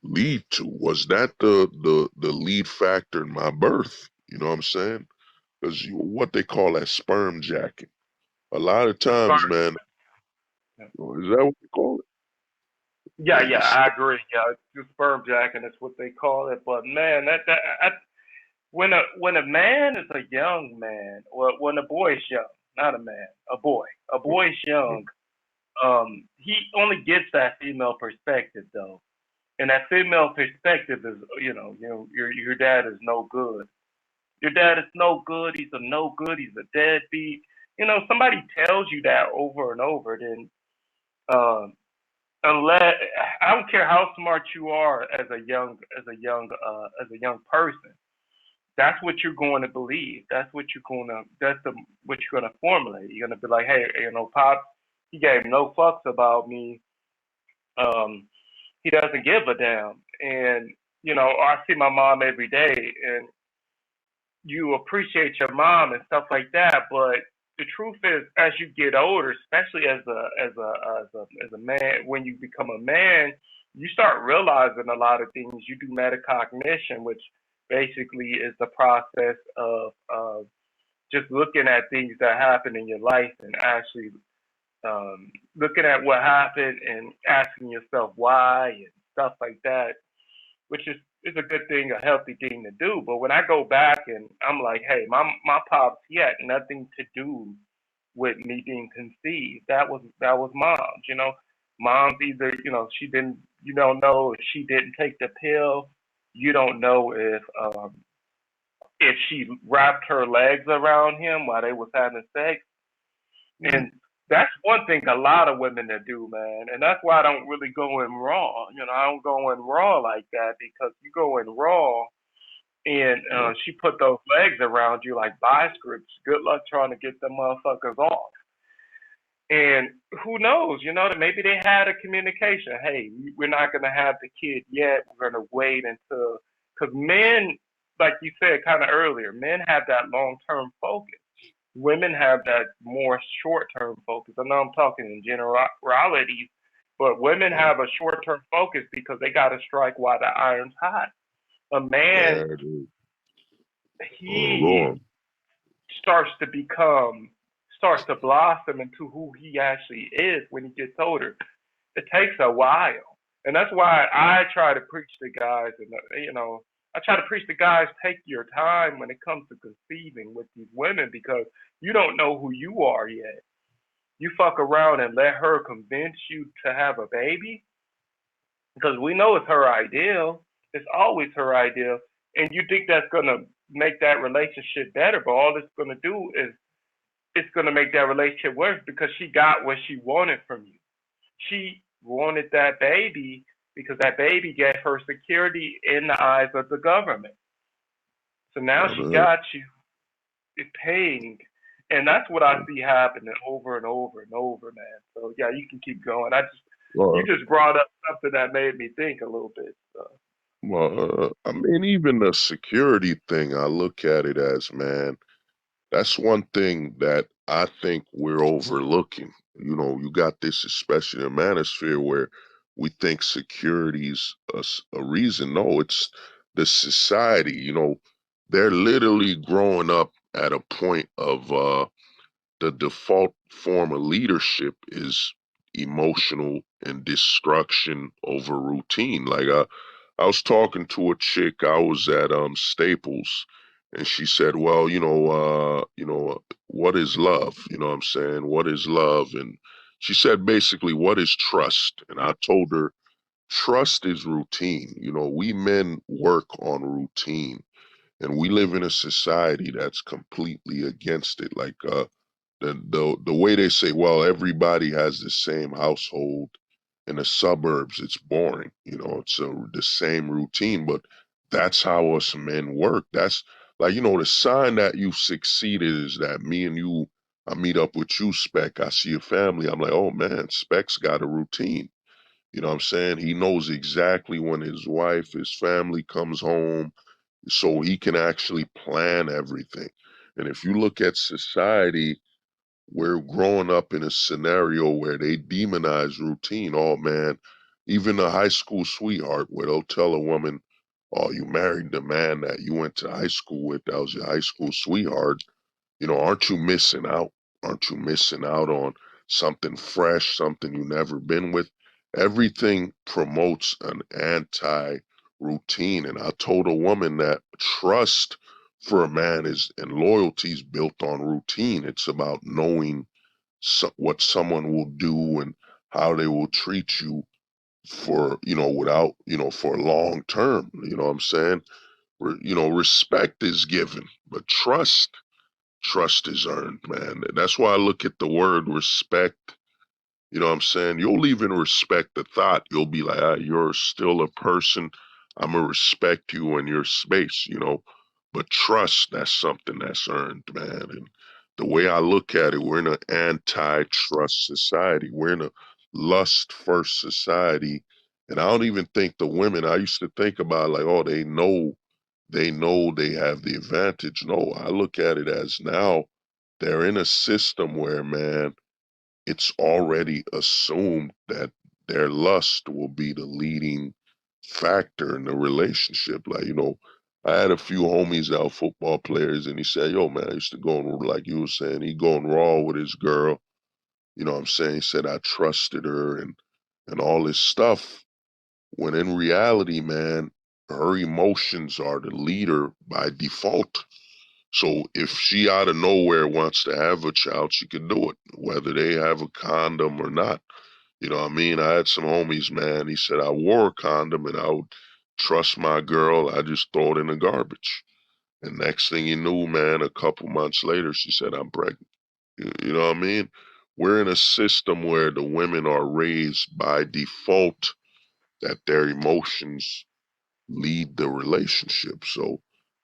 lead to? Was that the lead factor in my birth? You know what I'm saying? Because what they call that sperm jacking. A lot of Sperm. times, man, is that what they call it? Yeah, The yeah, I agree. Yeah, it's sperm jacking is what they call it. But man, when a man is a young man, or when a boy is young, not a man, a boy is young. He only gets that female perspective though, and that female perspective is, your dad is no good. Your dad is no good. He's a no good. He's a deadbeat. Somebody tells you that over and over, then um, unless I don't care how smart you are as a young person, that's what you're going to believe. What you're gonna formulate. You're gonna be like, hey, Pop, he gave no fucks about me. Um, he doesn't give a damn. And I see my mom every day, and you appreciate your mom and stuff like that. But the truth is, as you get older, especially as a man, when you become a man, you start realizing a lot of things. You do metacognition, which basically is the process of just looking at things that happen in your life and actually looking at what happened and asking yourself why and stuff like that, which is a good thing, a healthy thing to do. But when I go back and I'm like, hey, my pops, he had nothing to do with me being conceived. That was mom's. Mom's either she didn't. You don't know if she didn't take the pill. You don't know if she wrapped her legs around him while they was having sex. Mm, And that's one thing a lot of women that do, man. And that's why I don't really go in raw. I don't go in raw like that, because you go in raw and yeah, she put those legs around you like biscripts. Good luck trying to get them motherfuckers off. And who knows, that maybe they had a communication. Hey, we're not going to have the kid yet. We're going to wait until, because men, like you said kind of earlier, men have that long term focus. Women have that more short term focus. I know I'm talking in generalities, but women yeah, have a short term focus because they got to strike while the iron's hot. A man, there it is. Go he on. starts to blossom into who he actually is when he gets older. It takes a while, and that's why I try to preach to guys, and I try to preach to guys, take your time when it comes to conceiving with these women, because you don't know who you are yet. You fuck around and let her convince you to have a baby, because we know it's her ideal. It's always her ideal, and you think that's gonna make that relationship better, but all it's gonna do is it's gonna make that relationship worse, because she got what she wanted from you. She wanted that baby because that baby gave her security in the eyes of the government. So now she Uh, got you paying. And that's what I see happening over and over and over, man. So yeah, you can keep going. You well, just brought up something that made me think a little bit. So. I mean, even the security thing, I look at it as, man, that's one thing that I think we're overlooking. You got this, especially in the manosphere, where we think security's a reason. No, it's the society. They're literally growing up at a point of the default form of leadership is emotional and destruction over routine. Like I was talking to a chick. I was at Staples, and she said, "Well, what is love? You know what I'm saying? What is love?" And she said basically, "What is trust?" And I told her, "Trust is routine. You know, we men work on routine, and we live in a society that's completely against it. Like the way they say, well, everybody has the same household in the suburbs. It's boring, it's the same routine, but that's how us men work. That's like, the sign that you've succeeded is that me and you, I meet up with you, Spec. I see your family. I'm like, oh man, Spec's got a routine. You know what I'm saying? He knows exactly when his wife, his family comes home, so he can actually plan everything. And if you look at society, we're growing up in a scenario where they demonize routine. Oh man, even a high school sweetheart where they'll tell a woman, oh, you married the man that you went to high school with, that was your high school sweetheart. Aren't you missing out? Aren't you missing out on something fresh, something you never been with? Everything promotes an anti-routine. And I told a woman that trust for a man is and loyalty is built on routine. It's about knowing what someone will do and how they will treat you for, without, for long term. You know what I'm saying? Respect is given, but trust is earned, man. That's why I look at the word respect. You know what I'm saying? You'll even respect the thought. You'll be like, you're still a person. I'm going to respect you in your space, But trust, that's something that's earned, man. And the way I look at it, we're in an anti-trust society. We're in a lust-first society. And I don't even think the women, I used to think about like, oh, they know they have the advantage. No, I look at it as now they're in a system where, man, it's already assumed that their lust will be the leading factor in the relationship. Like, I had a few homies out, football players, and he said, yo, man, I used to go and, like you were saying, he going raw with his girl. You know what I'm saying? He said, I trusted her and all this stuff. When in reality, man, her emotions are the leader by default. So if she out of nowhere wants to have a child, she can do it, whether they have a condom or not. You know what I mean? I had some homies, man. He said I wore a condom and I would trust my girl. I just throw it in the garbage. And next thing you knew, man, a couple months later, she said I'm pregnant. You know what I mean? We're in a system where the women are raised by default that their emotions lead the relationship. So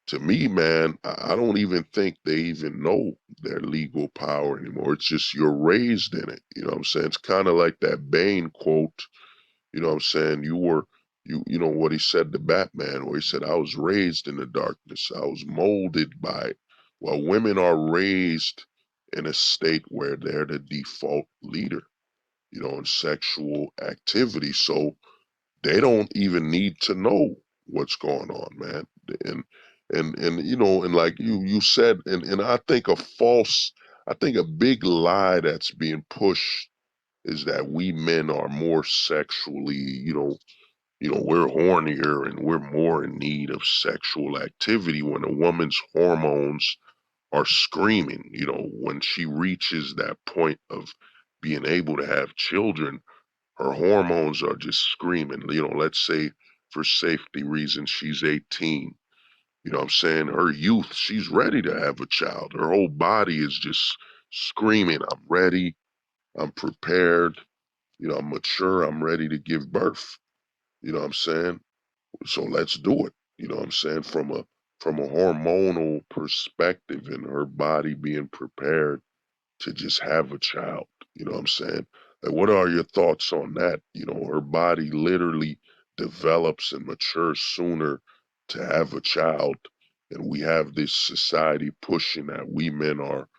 to me, man, I don't even think they even know their legal power anymore. It's just you're raised in it. You know what I'm saying? It's kind of like that Bane quote, you know what I'm saying? You know what he said to Batman, where he said, I was raised in the darkness. I was molded by it. Well, women are raised in a state where they're the default leader, in sexual activity. So they don't even need to know what's going on, man. And and like you said, and I think a big lie that's being pushed is that we men are more sexually, we're hornier and we're more in need of sexual activity when a woman's hormones are screaming, when she reaches that point of being able to have children, her hormones are just screaming. Let's say for safety reasons, she's 18. You know what I'm saying? Her youth, she's ready to have a child. Her whole body is just screaming, I'm ready, I'm prepared, I'm mature, I'm ready to give birth. You know what I'm saying? So let's do it. You know what I'm saying? From a hormonal perspective and her body being prepared to just have a child. You know what I'm saying? Like, what are your thoughts on that? Her body literally develops and matures sooner to have a child. And we have this society pushing that we men are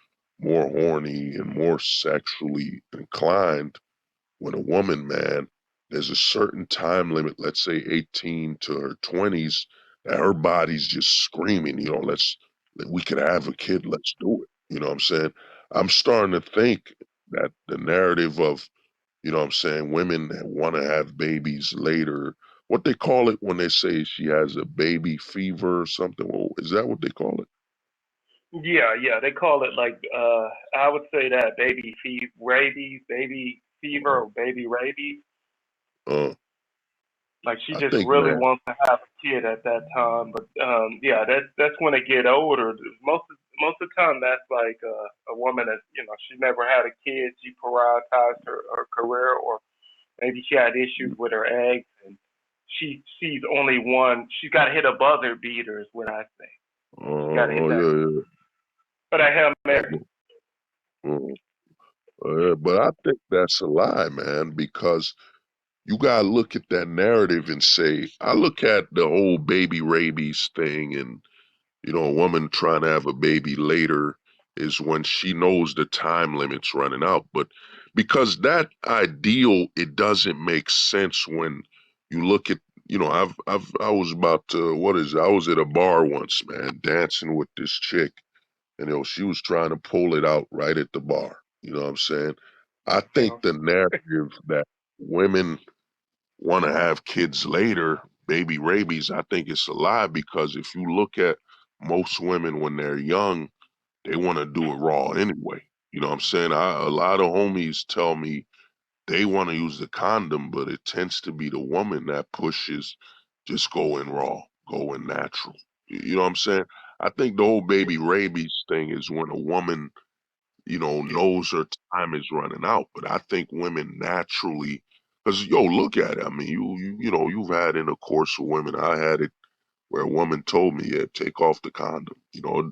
more horny and more sexually inclined when a woman, man, there's a certain time limit, let's say 18 to her 20s, that her body's just screaming, we could have a kid, let's do it. You know what I'm saying? I'm starting to think that the narrative of, women that want to have babies later, what they call it when they say she has a baby fever or something. Well, is that what they call it? Yeah, yeah, they call it like I would say that rabies, baby fever, Uh, or baby rabies. uh, Like she I just think, really man. wants to have a kid at that time. But yeah, that's when they get older. Most of the time, that's like a woman that she never had a kid. She prioritized her career, or maybe she had issues with her eggs, and she sees only one. She's got to hit a buzzer beater, is what I say. She got to hit Oh that. yeah, But I have Mary. yeah. Uh, but I think that's a lie, man, because you gotta look at that narrative and say, I look at the whole baby rabies thing, and a woman trying to have a baby later is when she knows the time limit's running out. But because that ideal, it doesn't make sense when you look at, I was about to, what is it? I was at a bar once, man, dancing with this chick, and she was trying to pull it out right at the bar. You know what I'm saying? I think Oh, the narrative that women want to have kids later, baby rabies, I think it's a lie because if you look at most women when they're young, they want to do it raw anyway. You know what I'm saying? A lot of homies tell me they want to use the condom, but it tends to be the woman that pushes just going raw, going natural. You know what I'm saying? I think the whole baby rabies thing is when a woman knows her time is running out. But I think women naturally, because look at it. I mean, you've had intercourse with women. I had it where a woman told me, "Yeah, take off the condom.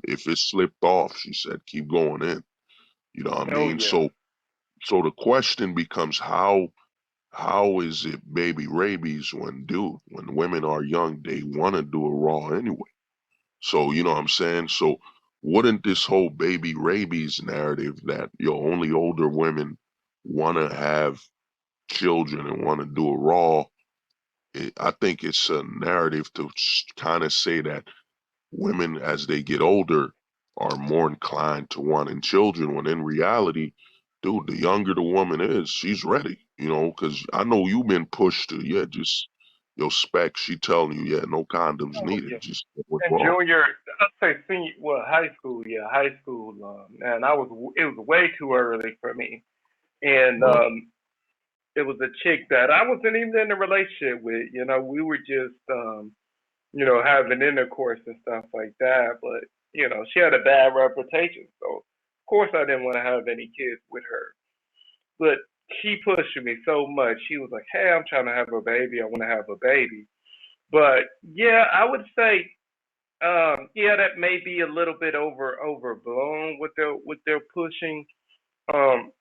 If it slipped off," she said, "keep going in." You know what I oh mean? yeah. So the question becomes how is it baby rabies when when women are young, they want to do it raw anyway. So, you know what I'm saying? So, wouldn't this whole baby rabies narrative that only older women want to have children and want to do it raw, I think it's a narrative to kind of say that women, as they get older, are more inclined to wanting children, when in reality, dude, the younger the woman is, she's ready, because I know you've been pushed to, yeah, just, Spec, she telling you, yeah, no condoms Oh needed, yeah. just go And raw. junior, I'd say senior, well, high school, yeah, high school. And it was way too early for me. And Uh, it was a chick that I wasn't even in a relationship with. We were just, having intercourse and stuff like that. But she had a bad reputation, so of course I didn't want to have any kids with her. But she pushed me so much. She was like, "Hey, I'm trying to have a baby. I want to have a baby." But yeah, I would say yeah, that may be a little bit overblown with their pushing. Um,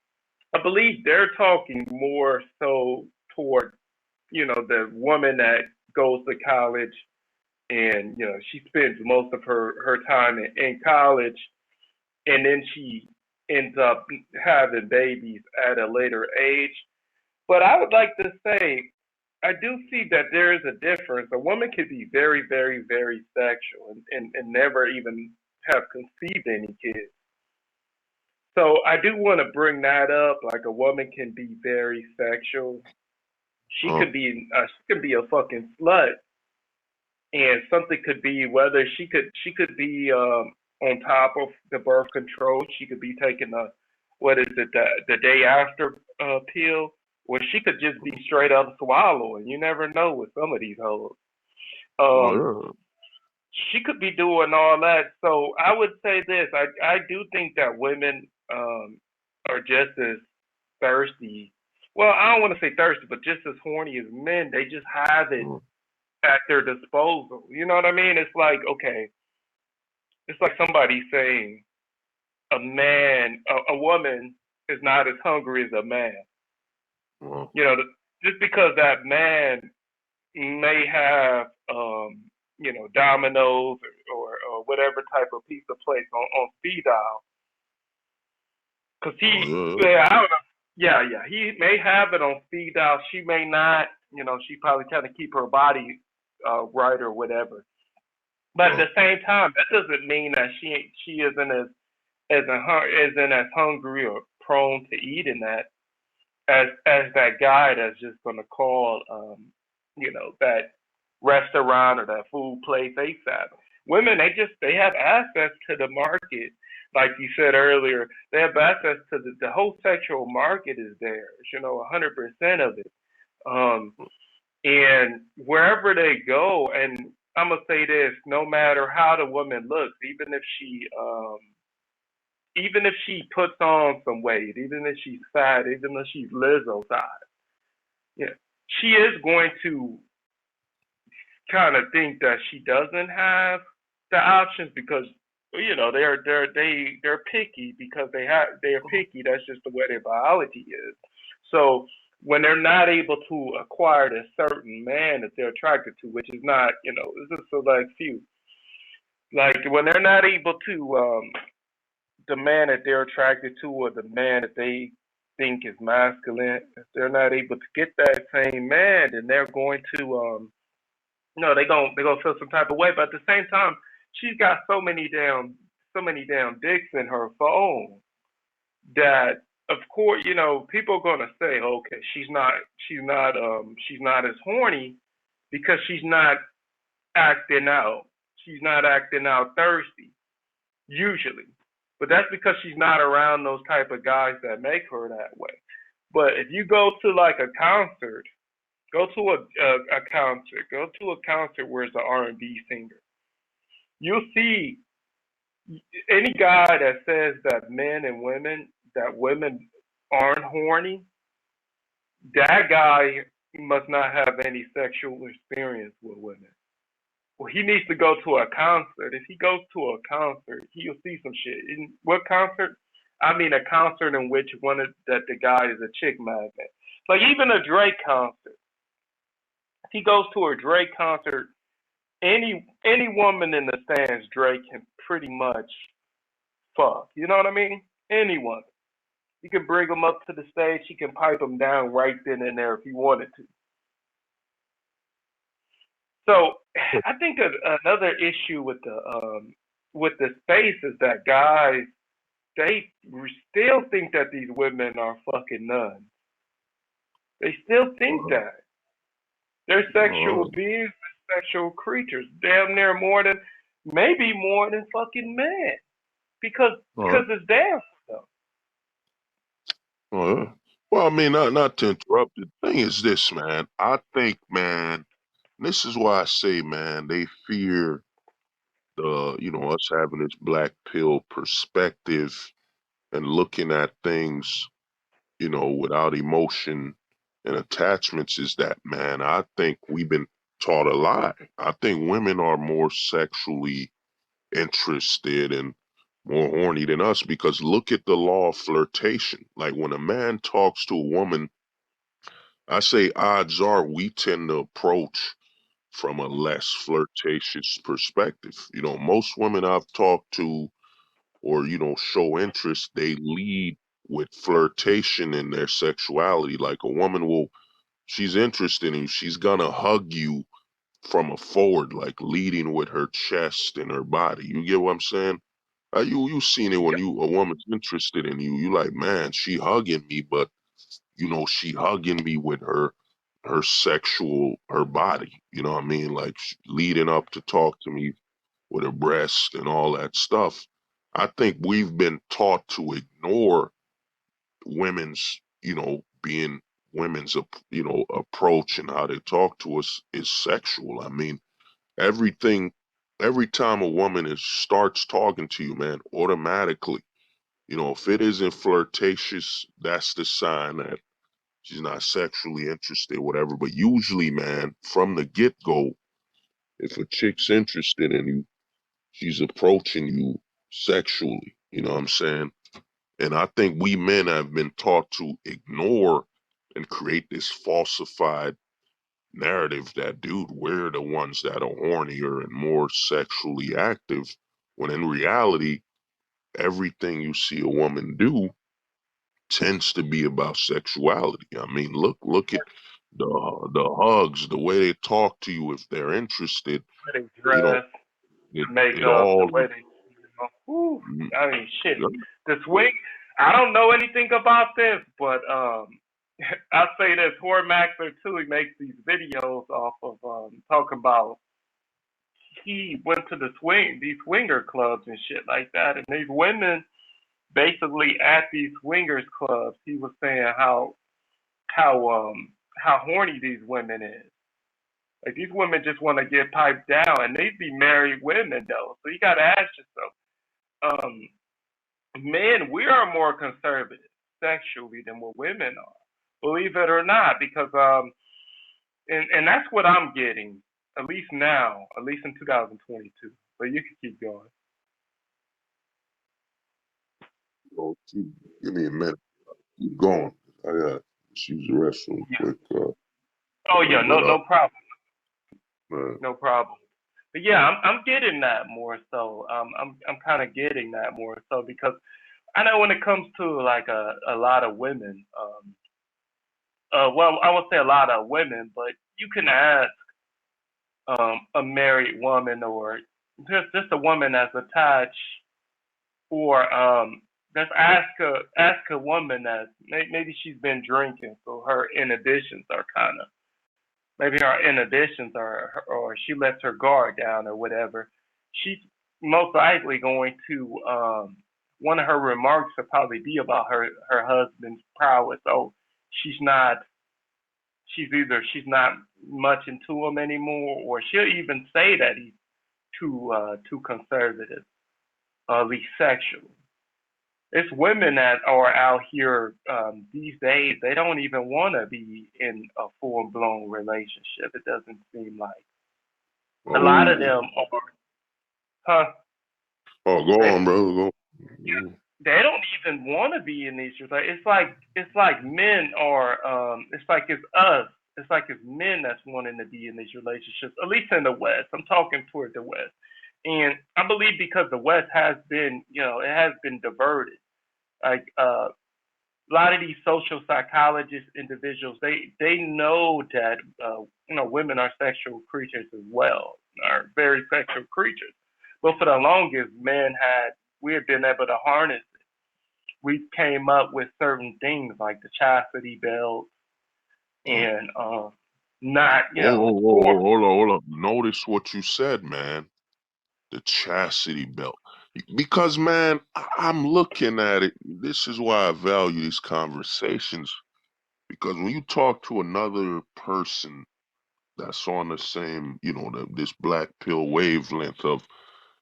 I believe they're talking more so toward the woman that goes to college, and she spends most of her time in college, and then she ends up having babies at a later age. But I would like to say I do see that there is a difference. A woman can be very, very, very sexual, and never even have conceived any kids. So I do want to bring that up. Like, a woman can be very sexual. uh, She could be a fucking slut, and something could be whether she could be on top of the birth control. She could be taking what is it, the day after pill, or she could just be straight up swallowing. You never know with some of these hoes. Um, oh, she could be doing all that. So I would say this: I do think that women are just as thirsty. Well, I don't want to say thirsty, but just as horny as men. They just have it yeah. at their disposal. You know what I mean? It's like, okay, it's like somebody saying a woman is not as hungry as a man. Well, You know, just because that man may have, dominoes, or whatever type of piece of place on speed dial, because yeah, yeah, I don't know. Yeah, yeah, he may have it on speed dial. She may not. She probably trying to keep her body right or whatever. But at well, the same time, that doesn't mean that she isn't isn't as hungry or prone to eating that as that guy that's just gonna call that restaurant or that food place ASAP. Women, they have access to the market, like you said earlier. They have access to the whole sexual market is theirs. 100% of it. Um, and wherever they go, and I'm gonna say this: no matter how the woman looks, even if she puts on some weight, even if she's fat, even if she's Lizzo size, yeah, she is going to kind of think that she doesn't have the options because they're picky because they're picky. That's just the way their biology is. So when they're not able to acquire a certain man that they're attracted to, which is not, it's a select few. Like when they're not able to the man that they're attracted to or the man that they think is masculine, if they're not able to get that same man, then they're going to no, they gonna feel some type of way. But at the same time, she's got so many damn dicks in her phone that of course, people are gonna say, okay, she's not as horny because she's not acting out. She's not acting out thirsty, usually. But that's because she's not around those type of guys that make her that way. But if you go to like a concert, go to a concert where it's an R&B singer. You'll see any guy that says that women aren't horny, that guy must not have any sexual experience with women. Well, he needs to go to a concert. If he goes to a concert, he'll see some shit. In what concert? I mean, a concert in which that the guy is a chick magnet. Like even a Drake concert. If he goes to a Drake concert, any woman in the stands, Drake can pretty much fuck. You know what I mean? Anyone. You can bring them up to the stage. He can pipe them down right then and there if he wanted to. So I think another issue with the space is that guys they still think that these women are fucking nuns. They still think that they're sexual beings, sexual creatures, damn near maybe more than fucking men, because it's there for them. Well, I mean, not to interrupt. The thing is this, man. I think, man, this is why I say, man, they fear us having this black pill perspective and looking at things, without emotion and attachments is that, man, I think we've been taught a lie. I think women are more sexually interested and more horny than us because look at the law of flirtation. Like when a man talks to a woman, I say odds are we tend to approach from a less flirtatious perspective. Most women I've talked to or, show interest, they lead with flirtation in their sexuality. Like a woman she's interested in you, she's gonna hug you from a forward, like leading with her chest and her body. You get what I'm saying? You seen it when a woman's interested in you. You like, man, she hugging me, but she hugging me with her body. You know what I mean? Like leading up to talk to me with her breast and all that stuff. I think we've been taught to ignore women's, being women's, approach and how they talk to us is sexual. I mean, everything, every time a woman starts talking to you, man, automatically, if it isn't flirtatious, that's the sign that she's not sexually interested, whatever. But usually, man, from the get go, if a chick's interested in you, she's approaching you sexually. You know what I'm saying? And I think we men have been taught to ignore and create this falsified narrative that, dude, we're the ones that are hornier and more sexually active, when in reality, everything you see a woman do tends to be about sexuality. I mean, look at the hugs, the way they talk to you if they're interested. The way they You know, dress, the it makeup, the all. way they, whew, Mm, I mean, shit. yeah. The swing. I don't know anything about this, but I say this, Horror Maxer too. He makes these videos off of talking about he went to these swinger clubs and shit like that, and these women basically at these swingers clubs, he was saying how horny these women is. Like these women just want to get piped down, and these be married women though. So you got to ask yourself, men, we are more conservative sexually than what women are. Believe it or not, because and that's what I'm getting, at least now, at least in 2022. But you can keep going. Bro, give me a minute. Keep going. I got to use the restroom Yeah. quick. Oh yeah, But no problem, man, no problem. But yeah, I'm getting that more so. I'm kind of getting that more so because I know when it comes to like a lot of women, well, I won't say a lot of women, but you can ask a married woman or just a woman that's attached, or just ask a woman that maybe she's been drinking, so her inhibitions are kind of maybe her inhibitions or she lets her guard down or whatever. She's most likely going to one of her remarks will probably be about her husband's prowess. So she's not she's not much into him anymore, or she'll even say that he's too conservative, at least sexually. It's women that are out here these days. They don't even want to be in a full blown relationship. It doesn't seem like a lot of oh, them are, huh? oh, go They on, brother. Go. Mm. they don't even want to be in these relationships. It's like men are. It's like it's us. It's like it's men that's wanting to be in these relationships. At least in the West. I'm talking toward the West, and I believe because the West has been, it has been diverted. Like a lot of these social psychologist individuals, they know that women are sexual creatures as well, are very sexual creatures. But for the longest, we have been able to harness it. We came up with certain things like the chastity belt and not, Oh, or hold on. Notice what you said, man. The chastity belt. Because, man, I'm looking at it. This is why I value these conversations. Because when you talk to another person that's on the same, this black pill wavelength of,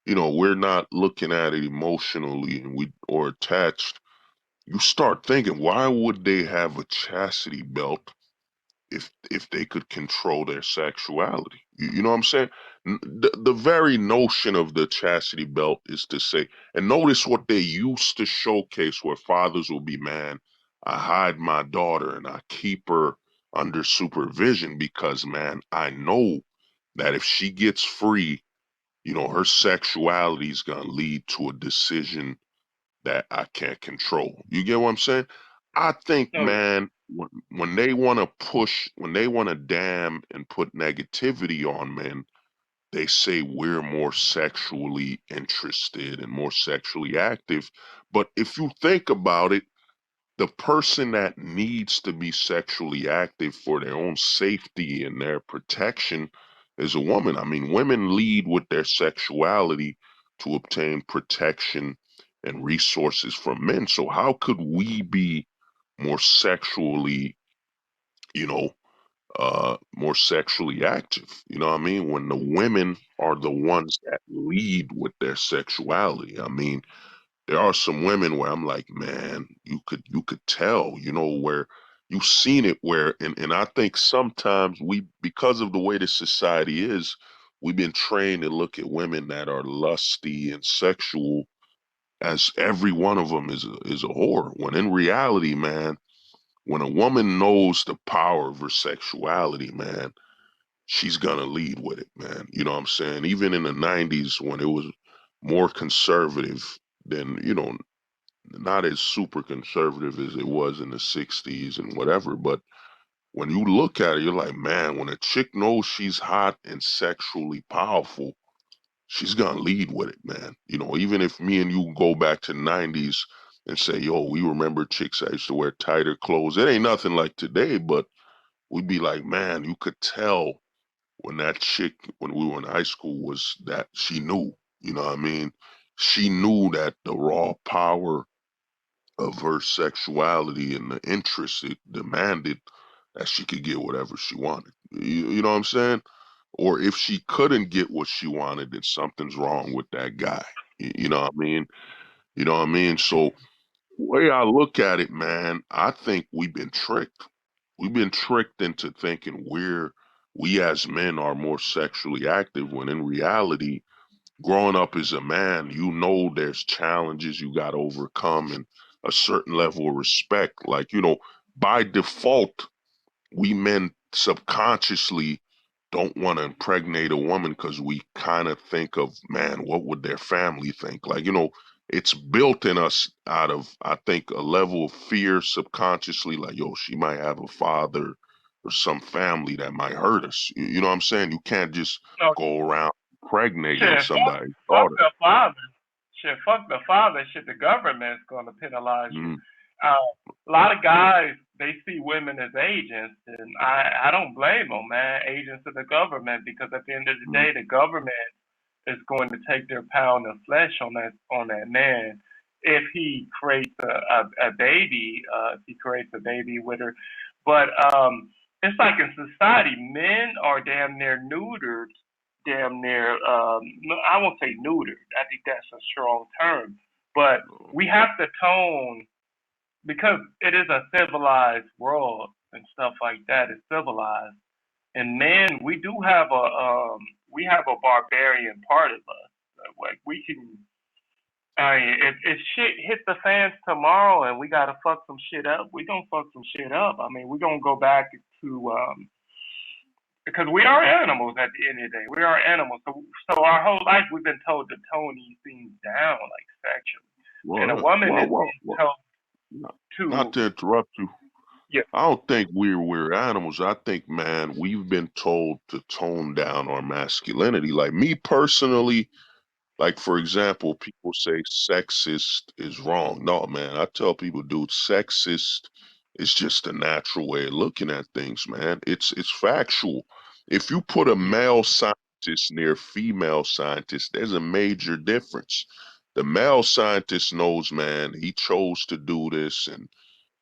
we're not looking at it emotionally and or attached. You start thinking, why would they have a chastity belt if they could control their sexuality? You know what I'm saying? The very notion of the chastity belt is to say, and notice what they used to showcase where fathers will be, man, I hide my daughter and I keep her under supervision because, man, I know that if she gets free, her sexuality is going to lead to a decision that I can't control. You get what I'm saying? I think, no, man, when they want to push, when they want to damn and put negativity on men, they say we're more sexually interested and more sexually active. But if you think about it, the person that needs to be sexually active for their own safety and their protection is a woman. I mean, women lead with their sexuality to obtain protection and resources from men. So how could we be more sexually, you know, more sexually active? You know what I mean? When the women are the ones that lead with their sexuality. I mean, there are some women where I'm like, man, you could tell, where you've seen it where and I think sometimes because of the way the society is, we've been trained to look at women that are lusty and sexual as every one of them is a whore. When in reality, man, when a woman knows the power of her sexuality, man, she's gonna lead with it, man. You know what I'm saying? Even in the 90s when it was more conservative than, not as super conservative as it was in the 60s and whatever, but when you look at it, you're like, man, when a chick knows she's hot and sexually powerful, she's gonna lead with it, man. Even if me and you go back to 90s and say, yo, we remember chicks that used to wear tighter clothes. It ain't nothing like today, but we'd be like, man, you could tell when that chick, when we were in high school, was that she knew, you know what I mean? She knew that the raw power of her sexuality and the interest it demanded that she could get whatever she wanted. You know what I'm saying? Or if she couldn't get what she wanted, then something's wrong with that guy. You know what I mean? You know what I mean? So the way I look at it, man, I think we've been tricked. We've been tricked into thinking we as men are more sexually active when in reality, growing up as a man, you know there's challenges you got to overcome and a certain level of respect. Like, by default, we men subconsciously don't want to impregnate a woman because we kind of think of, man, what would their family think? Like, it's built in us out of, I think, a level of fear subconsciously, like, yo, she might have a father or some family that might hurt us. You know what I'm saying? You can't just No, go around impregnating shit, somebody's fuck daughter. the father. Shit, fuck the father. Shit, the government's gonna penalize you. Mm, A lot of guys they see women as agents, and I don't blame them, man. Agents of the government, because at the end of the mm, day, the government is going to take their pound of flesh on that man if he creates a baby, if he creates a baby with her. But it's like in society, men are damn near neutered, damn near. No, I won't say neutered. I think that's a strong term, but we have to tone because it is a civilized world and stuff like that. It's civilized, and men, we have a barbarian part of us. Like we can, I mean, if shit hit the fans tomorrow and we gotta fuck some shit up, we gonna fuck some shit up. I mean, we gonna go back to because we are animals at the end of the day. We are animals. So our whole life we've been told to tone these things down, like sexually, and a woman is being told not, not to, to interrupt you. yeah, I don't think we're animals. I think, man, we've been told to tone down our masculinity. Like me personally, like for example, people say sexist is wrong. No, man, I tell people, dude, sexist is just a natural way of looking at things, man. It's factual. If you put a male scientist near female scientist, there's a major difference. The male scientist knows, man, he chose to do this and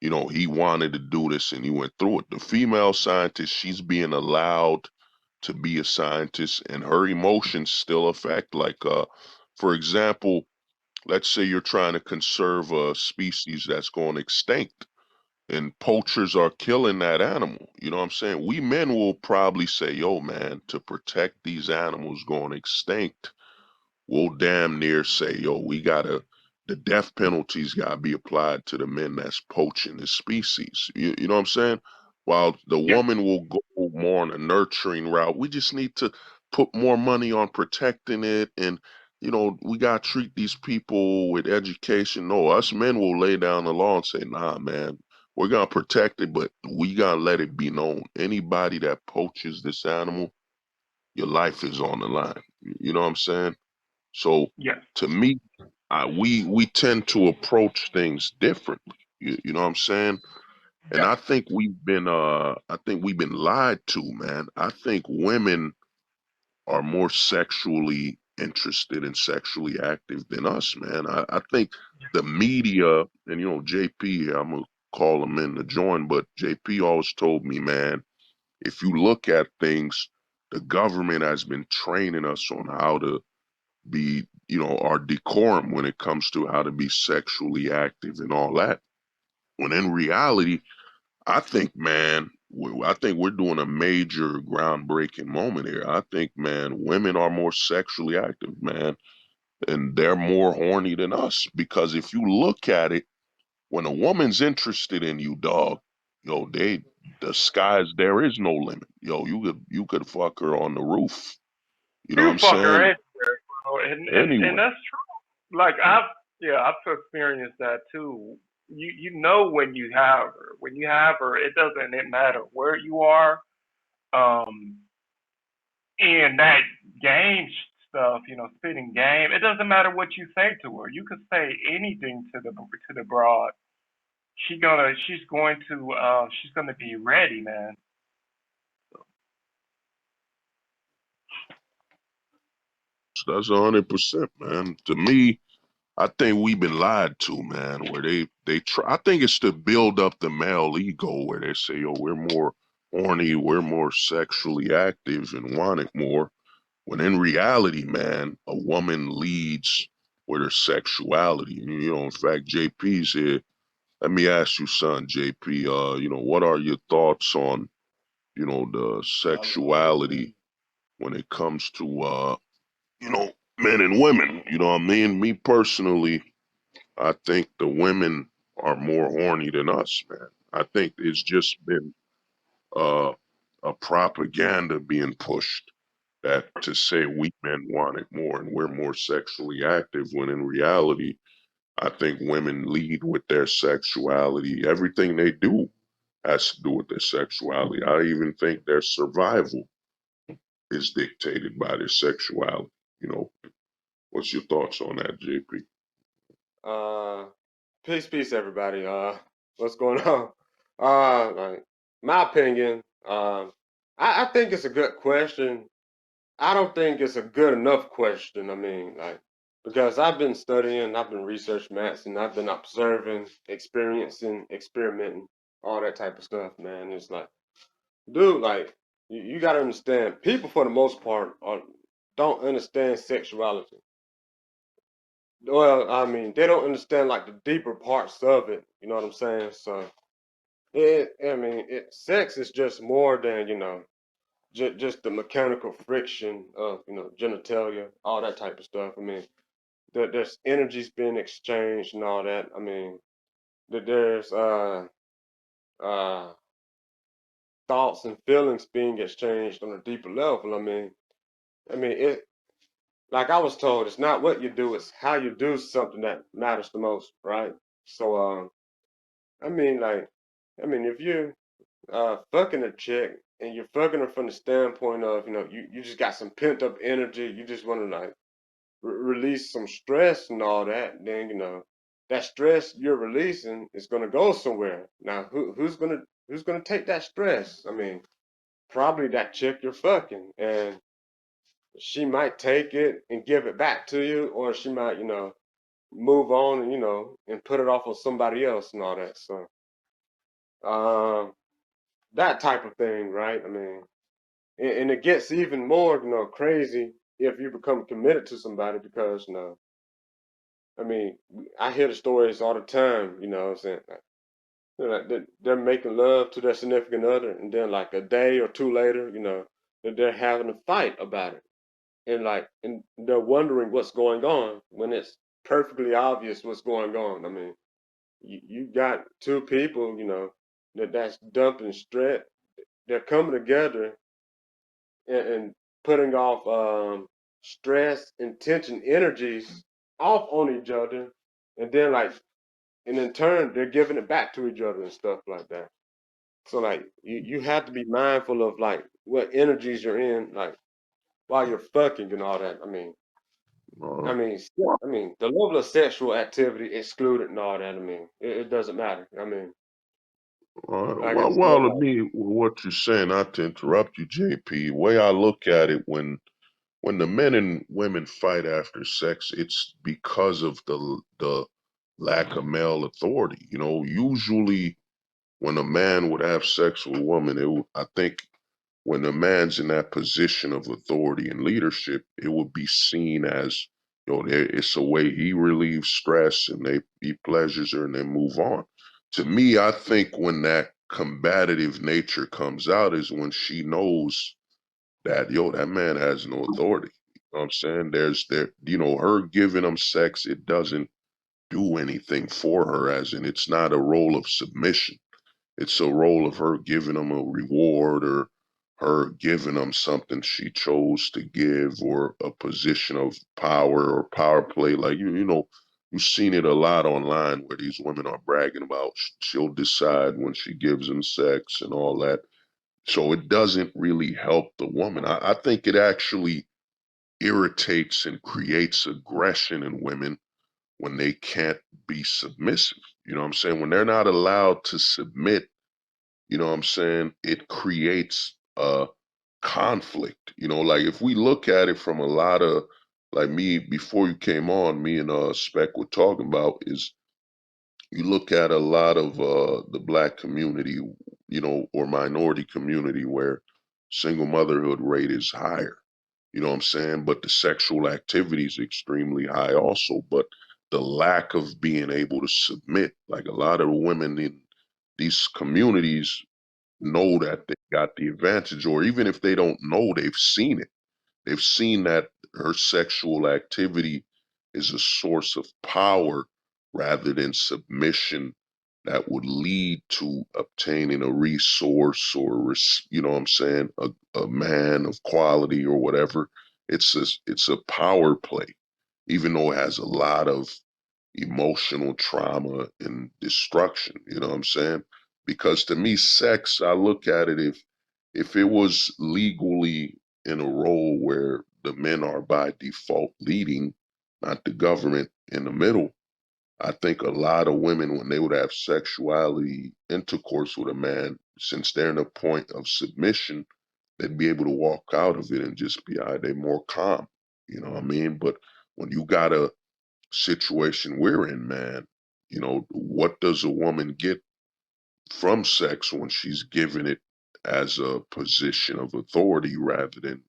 he wanted to do this and he went through it. The female scientist, she's being allowed to be a scientist and her emotions still affect. Like, for example, let's say you're trying to conserve a species that's going extinct and poachers are killing that animal. You know what I'm saying? We men will probably say, yo, man, to protect these animals going extinct, we'll damn near say, yo, the death penalty's gotta be applied to the men that's poaching the species. You know what I'm saying? While the yeah, woman will go more on a nurturing route, we just need to put more money on protecting it and we gotta treat these people with education. No, us men will lay down the law and say, nah, man, we're gonna protect it, but we gotta let it be known. Anybody that poaches this animal, your life is on the line. You know what I'm saying? So yes, to me, we tend to approach things differently. You know what I'm saying? And yes, I think we've been lied to, man. I think women are more sexually interested and sexually active than us, man. I think the media and JP, I'm gonna call him in to join, but JP always told me, man, if you look at things, the government has been training us on how to be, our decorum when it comes to how to be sexually active and all that. When in reality, I think, man, I think we're doing a major groundbreaking moment here. I think, man, women are more sexually active, man, and they're more horny than us. Because if you look at it, when a woman's interested in you, dog, yo, the skies, there is no limit. Yo, you could fuck her on the roof. You know what you I'm fucker saying? anywhere, bro, and Anyway. that's true. Like I've experienced that too. You know when you have her. When you have her, it matter where you are. Um, and that game stuff, spitting game. It doesn't matter what you say to her. You could say anything to the broad. She's gonna be ready, man. So that's 100%, man. To me, I think we've been lied to, man. Where they try. I think it's to build up the male ego, where they say, "Yo, we're more horny, we're more sexually active, and want it more." When in reality, man, a woman leads with her sexuality. In fact, JP's here. Let me ask you, son, JP. What are your thoughts on, the sexuality when it comes to, men and women? You know what I mean? Me personally, I think the women are more horny than us, man. I think it's just been uh, a propaganda being pushed that to say we men want it more and we're more sexually active, when in reality, I think women lead with their sexuality. Everything they do has to do with their sexuality. I even think their survival is dictated by their sexuality. You know, what's your thoughts on that, JP? Uh, peace, everybody. What's going on? Like, my opinion. I think it's a good question. I don't think it's a good enough question. I mean, like, because I've been studying, I've been researching maths, and I've been observing, experiencing, experimenting, all that type of stuff, man. It's like, dude, like, you got to understand, people for the most part don't understand sexuality. Well, I mean, they don't understand like the deeper parts of it. You know what I'm saying? So, sex is just more than just the mechanical friction of genitalia, all that type of stuff. I mean, there's energies being exchanged and all that. I mean, there's uh thoughts and feelings being exchanged on a deeper level. I mean, it like I was told, it's not what you do, it's how you do something that matters the most, right? So, I mean, like, if you're fucking a chick and you're fucking her from the standpoint of, you just got some pent up energy, you just want to like release some stress and all that, then that stress you're releasing is gonna go somewhere. Now, who's gonna take that stress? I mean, probably that chick you're fucking, and she might take it and give it back to you, or she might, move on and and put it off on somebody else and all that. So, um, that type of thing, right? I mean, and it gets even more, crazy if you become committed to somebody because, I mean, I hear the stories all the time, what I'm saying? Like, like they're making love to their significant other, and then like a day or two later, that they're having a fight about it, and they're wondering what's going on when it's perfectly obvious what's going on. I mean, you got two people, that's dumping stress. They're coming together and putting off stress and tension energies off on each other, and then like, and in turn they're giving it back to each other and stuff like that. So like, you have to be mindful of like what energies you're in, like while you're fucking and all that. Uh, I mean, the level of sexual activity excluded and all that. I mean, it doesn't matter. I mean, like I said, to me, what you're saying, not to interrupt you, JP, way I look at it, when the men and women fight after sex, it's because of the lack of male authority. Usually when a man would have sex with a woman, I think when a man's in that position of authority and leadership, it would be seen as, it's a way he relieves stress and he pleasures her and they move on. To me, I think when that combative nature comes out is when she knows that, that man has no authority. You know what I'm saying? Her giving him sex, it doesn't do anything for her, as in it's not a role of submission. It's a role of her giving him a reward, or her giving him something she chose to give, or a position of power or power play. Like, you've seen it a lot online where these women are bragging about she'll decide when she gives him sex and all that. So it doesn't really help the woman. I think it actually irritates and creates aggression in women when they can't be submissive. You know what I'm saying? When they're not allowed to submit, you know what I'm saying? It creates a conflict. You know, like if we look at it from a lot of, like me, before you came on, me and Spec were talking about is you look at a lot of the black community, you know, or minority community where single motherhood rate is higher. You know what I'm saying? But the sexual activity is extremely high also. But the lack of being able to submit, like a lot of women in these communities know that they got the advantage, or even if they don't know, they've seen it. They've seen that her sexual activity is a source of power rather than submission that would lead to obtaining a resource or, you know what I'm saying, a man of quality or whatever. It's a power play, even though it has a lot of emotional trauma and destruction. You know what I'm saying? Because to me, sex, I look at it, if it was legally in a role where the men are by default leading, not the government in the middle, I think a lot of women, when they would have sexuality intercourse with a man, since they're in a point of submission, they'd be able to walk out of it and just be, all right, they're more calm. You know what I mean? But when you got a situation we're in, man, you know, what does a woman get from sex when she's given it as a position of authority rather than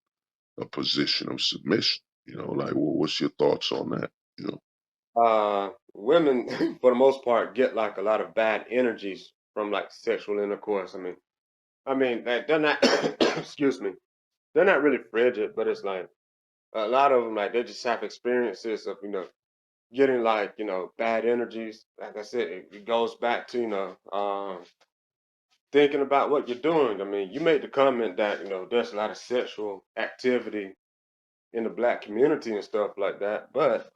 a position of submission? You know, like, what's your thoughts on that? You know, Women, for the most part, get like a lot of bad energies from like sexual intercourse. I mean, like they're not, excuse me, they're not really frigid, but it's like a lot of them, like they just have experiences of, getting like, bad energies. Like I said, it goes back to, thinking about what you're doing. I mean, you made the comment that, there's a lot of sexual activity in the black community and stuff like that, but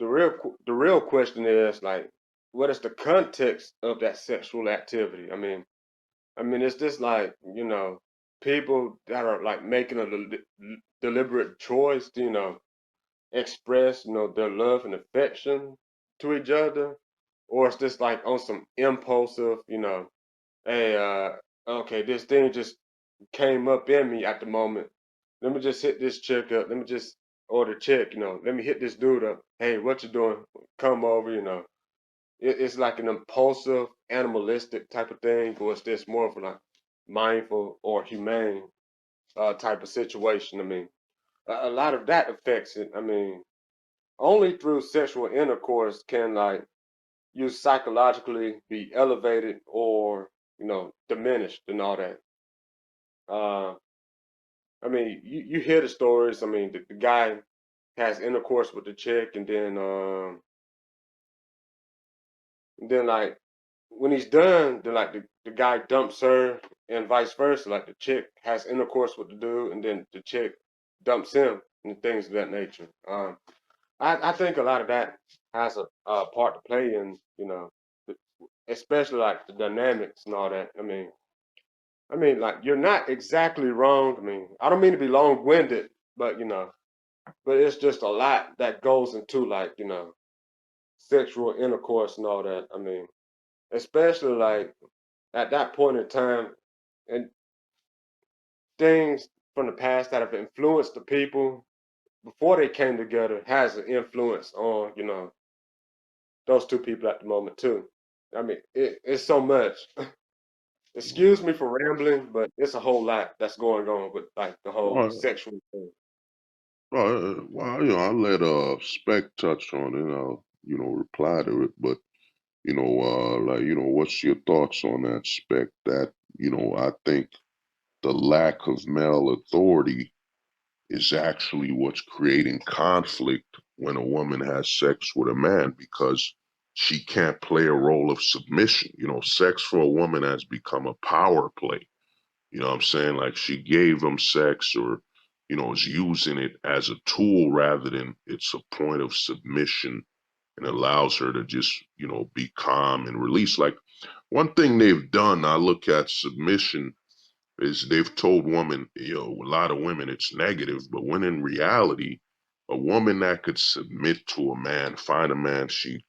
the real question is like, what is the context of that sexual activity? I mean, it's just like, people that are like making a deliberate choice to, express, their love and affection to each other, or it's just like on some impulsive, hey, okay, this thing just came up in me at the moment. Let me just hit this chick up. Let me just, or the chick, let me hit this dude up. Hey, what you doing? Come over, it's like an impulsive, animalistic type of thing, or it's just more of a like mindful or humane type of situation. I mean, a lot of that affects it. I mean, only through sexual intercourse can like you psychologically be elevated or diminished and all that. Uh, I mean, you hear the stories. I mean, the guy has intercourse with the chick, and then like when he's done, then like the guy dumps her, and vice versa. Like the chick has intercourse with the dude, and then the chick dumps him, and things of that nature. I think a lot of that has a part to play in, especially like the dynamics and all that. I mean, like you're not exactly wrong. I mean, I don't mean to be long-winded, but but it's just a lot that goes into like sexual intercourse and all that. I mean, especially like at that point in time, and things from the past that have influenced the people before they came together has an influence on those two people at the moment too. I mean, it's so much. Excuse me for rambling, but it's a whole lot that's going on with like the whole well, sexual thing. well, you know, I'll let Spec touch on it. I'll, you know, reply to it, but you know, like, you know, what's your thoughts on that, Spec? That, you know, I think the lack of male authority is actually what's creating conflict when a woman has sex with a man because she can't play a role of submission. You know, sex for a woman has become a power play. You know what I'm saying? Like she gave him sex or, you know, is using it as a tool rather than it's a point of submission and allows her to just, you know, be calm and release. Like one thing they've done, I look at submission is they've told women, a lot of women it's negative, but when in reality, a woman that could submit to a man, find a man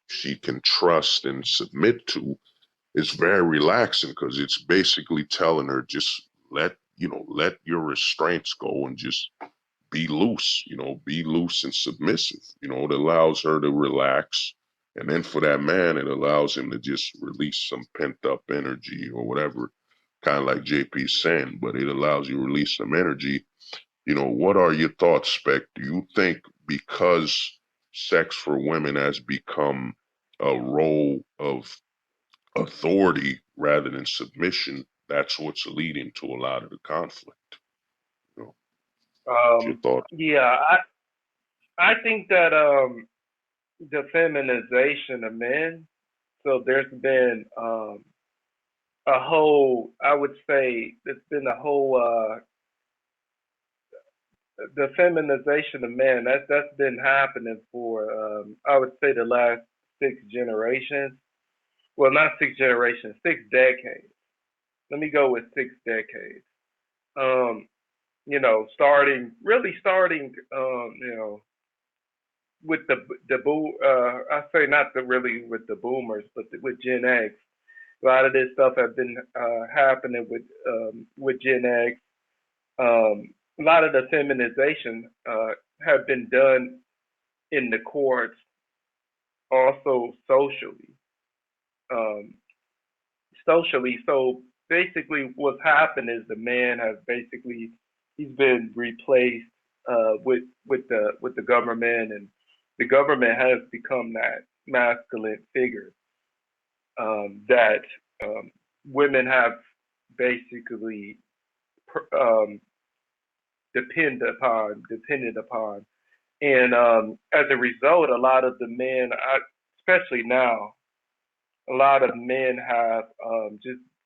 she can trust and submit to, is very relaxing because it's basically telling her just let your restraints go and just be loose, be loose and submissive. It allows her to relax. And then for that man, it allows him to just release some pent up energy or whatever, kind of like JP's saying, but it allows you to release some energy. What are your thoughts, Spec? Do you think because sex for women has become a role of authority rather than submission, that's what's leading to a lot of the conflict? What's your Um, thoughts? yeah, I think that the feminization of men. So there's been a whole. I would say there's been a whole the feminization of men. That's been happening for I would say the last 6 generations. Well, not 6 generations, 6 decades. Let me go with 6 decades. Um, starting with I say not the really with the boomers, but with Gen X. A lot of this stuff has been happening with Gen X. A lot of the feminization have been done in the courts, also socially. Um, so basically, what's happened is the man has basically he's been replaced with the government, and the government has become that masculine figure that women have basically um, depended upon, and as a result, a lot of the men, especially now, a lot of men have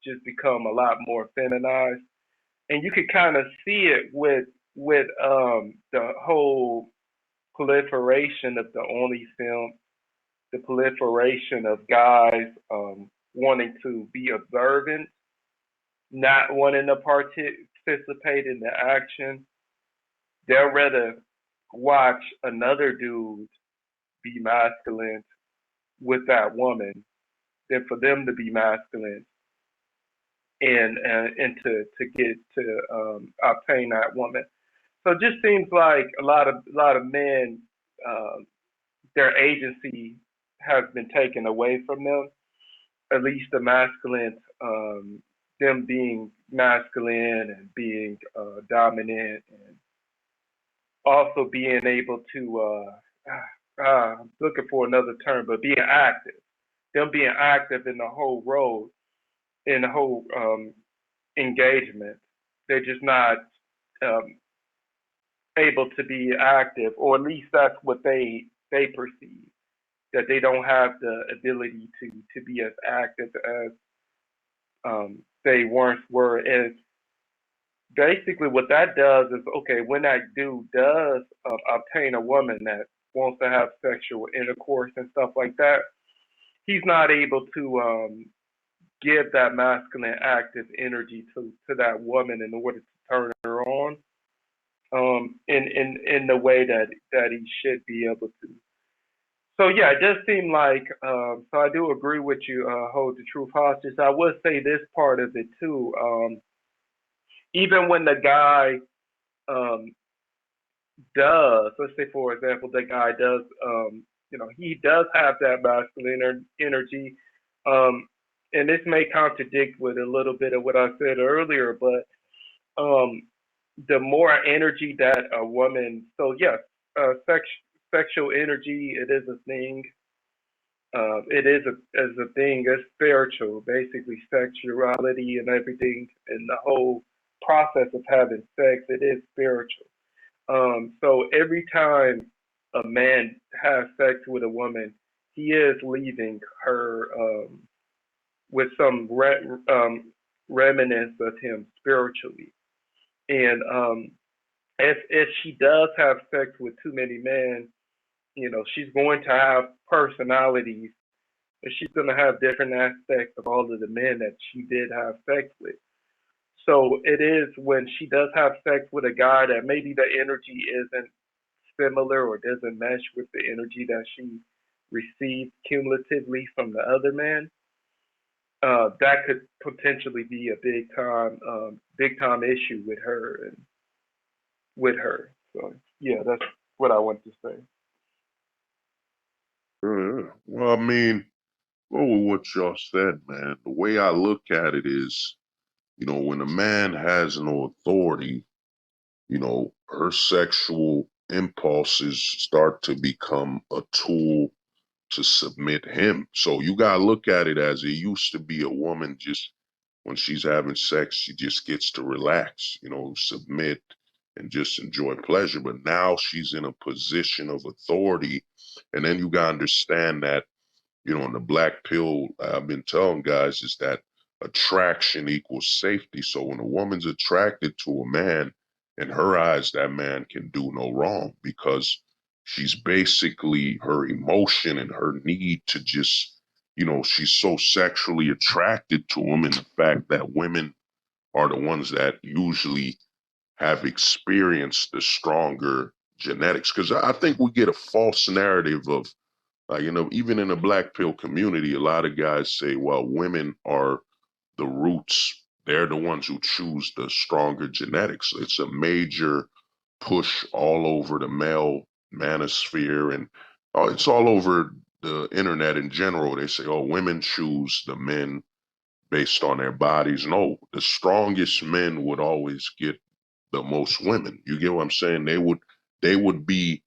just become a lot more feminized, and you can kind of see it with the whole proliferation of the only film, the proliferation of guys wanting to be observant, not wanting to participate in the action. They'll rather watch another dude be masculine with that woman than for them to be masculine and to get to obtain that woman. So it just seems like a lot of men, uh, their agency has been taken away from them. At least the masculine, them being masculine and being dominant, and also being able to I'm looking for another term, but being active. Them being active in the whole role, in the whole engagement. They're just not um, able to be active, or at least that's what they perceive. That they don't have the ability to be as active as they once were. And basically, what that does is, okay, when that dude does obtain a woman that wants to have sexual intercourse and stuff like that, he's not able to give that masculine active energy to that woman in order to turn her on in the way that he should be able to. So yeah, it does seem like so I do agree with you, hold the truth hostage. I would say this part of it too. Even when the guy um, does, let's say for example, the guy does, he does have that masculine energy, um, and this may contradict with a little bit of what I said earlier, but um, the more energy that a woman, so yes, sexual energy, it is a thing. It is as a thing, it's spiritual, basically sexuality and everything, and the whole process of having sex, it is spiritual. So every time a man has sex with a woman, he is leaving her with some remnants of him spiritually. And if she does have sex with too many men, she's going to have personalities, and she's going to have different aspects of all of the men that she did have sex with. So it is when she does have sex with a guy that maybe the energy isn't similar or doesn't mesh with the energy that she received cumulatively from the other man, that could potentially be a big time issue with her and with her. So yeah, that's what I want to say. Yeah. Well, I mean, well, with what y'all said, man, the way I look at it is, when a man has no authority, her sexual impulses start to become a tool to submit him. So you gotta look at it as it used to be a woman just when she's having sex, she just gets to relax, submit and just enjoy pleasure. But now she's in a position of authority. And then you gotta understand that in the black pill, I've been telling guys is that attraction equals safety. So when a woman's attracted to a man, in her eyes, that man can do no wrong because she's basically her emotion and her need to just, she's so sexually attracted to him. And the fact that women are the ones that usually have experienced the stronger genetics. Because I think we get a false narrative of even in the black pill community, a lot of guys say, well, women are the roots. They're the ones who choose the stronger genetics. It's a major push all over the male manosphere and it's all over the internet in general. They say, oh, women choose the men based on their bodies. No, the strongest men would always get the most women. You get what I'm saying? They would be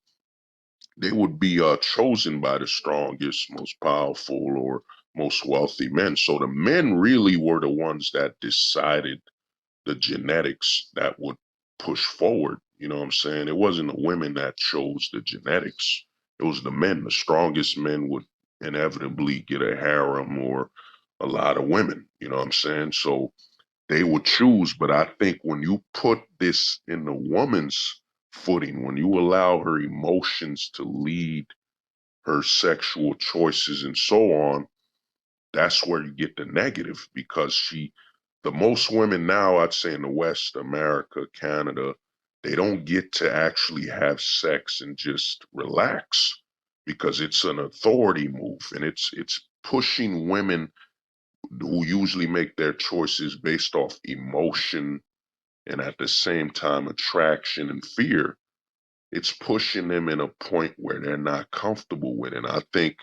chosen by the strongest, most powerful, or most wealthy men. So the men really were the ones that decided the genetics that would push forward. You know what I'm saying? It wasn't the women that chose the genetics. It was the men. The strongest men would inevitably get a harem or a lot of women. You know what I'm saying? So they would choose. But I think when you put this in the woman's footing, when you allow her emotions to lead her sexual choices and so on, that's where you get the negative because the most women now, I'd say in the West, America, Canada, they don't get to actually have sex and just relax because it's an authority move and it's pushing women who usually make their choices based off emotion and at the same time attraction and fear. It's pushing them in a point where they're not comfortable with it. And I think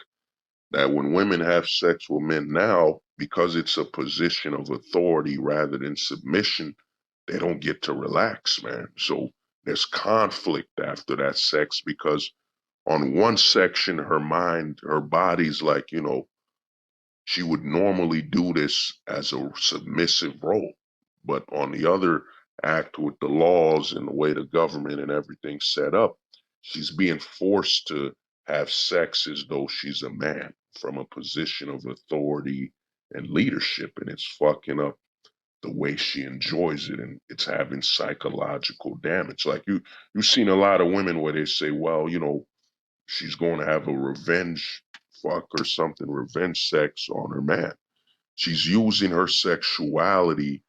that when women have sex with men now, because it's a position of authority rather than submission, they don't get to relax, man. So there's conflict after that sex because on one section, her mind, her body's like, she would normally do this as a submissive role. But on the other act with the laws and the way the government and everything's set up, she's being forced to have sex as though she's a man from a position of authority and leadership. And it's fucking up the way she enjoys it and it's having psychological damage. Like you've seen a lot of women where they say, well, she's going to have a revenge fuck or something, revenge sex on her man. She's using her sexuality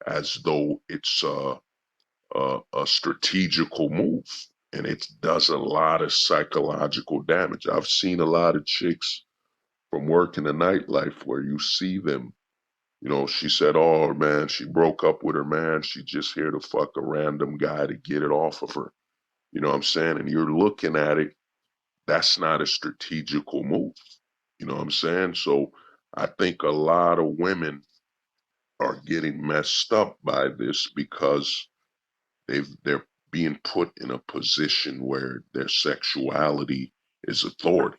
as though it's a strategical move, and it does a lot of psychological damage. I've seen a lot of chicks from working the nightlife where you see them. She said, "Oh man, she broke up with her man. She just here to fuck a random guy to get it off of her." You know what I'm saying? And you're looking at it, that's not a strategical move. You know what I'm saying? So I think a lot of women are getting messed up by this because they're being put in a position where their sexuality is authority.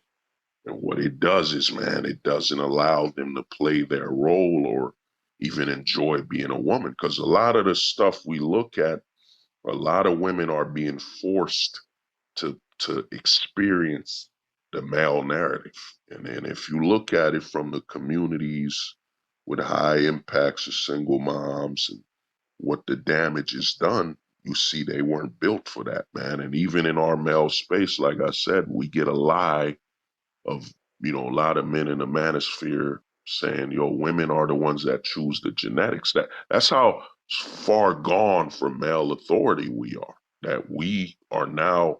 And what it does is, man, it doesn't allow them to play their role or even enjoy being a woman. Because a lot of the stuff we look at, a lot of women are being forced to experience the male narrative. And then if you look at it from the communities with high impacts of single moms and what the damage is done, you see they weren't built for that, man. And even in our male space, like I said, we get a lie of, a lot of men in the manosphere saying, women are the ones that choose the genetics. That's how far gone from male authority we are. That we are now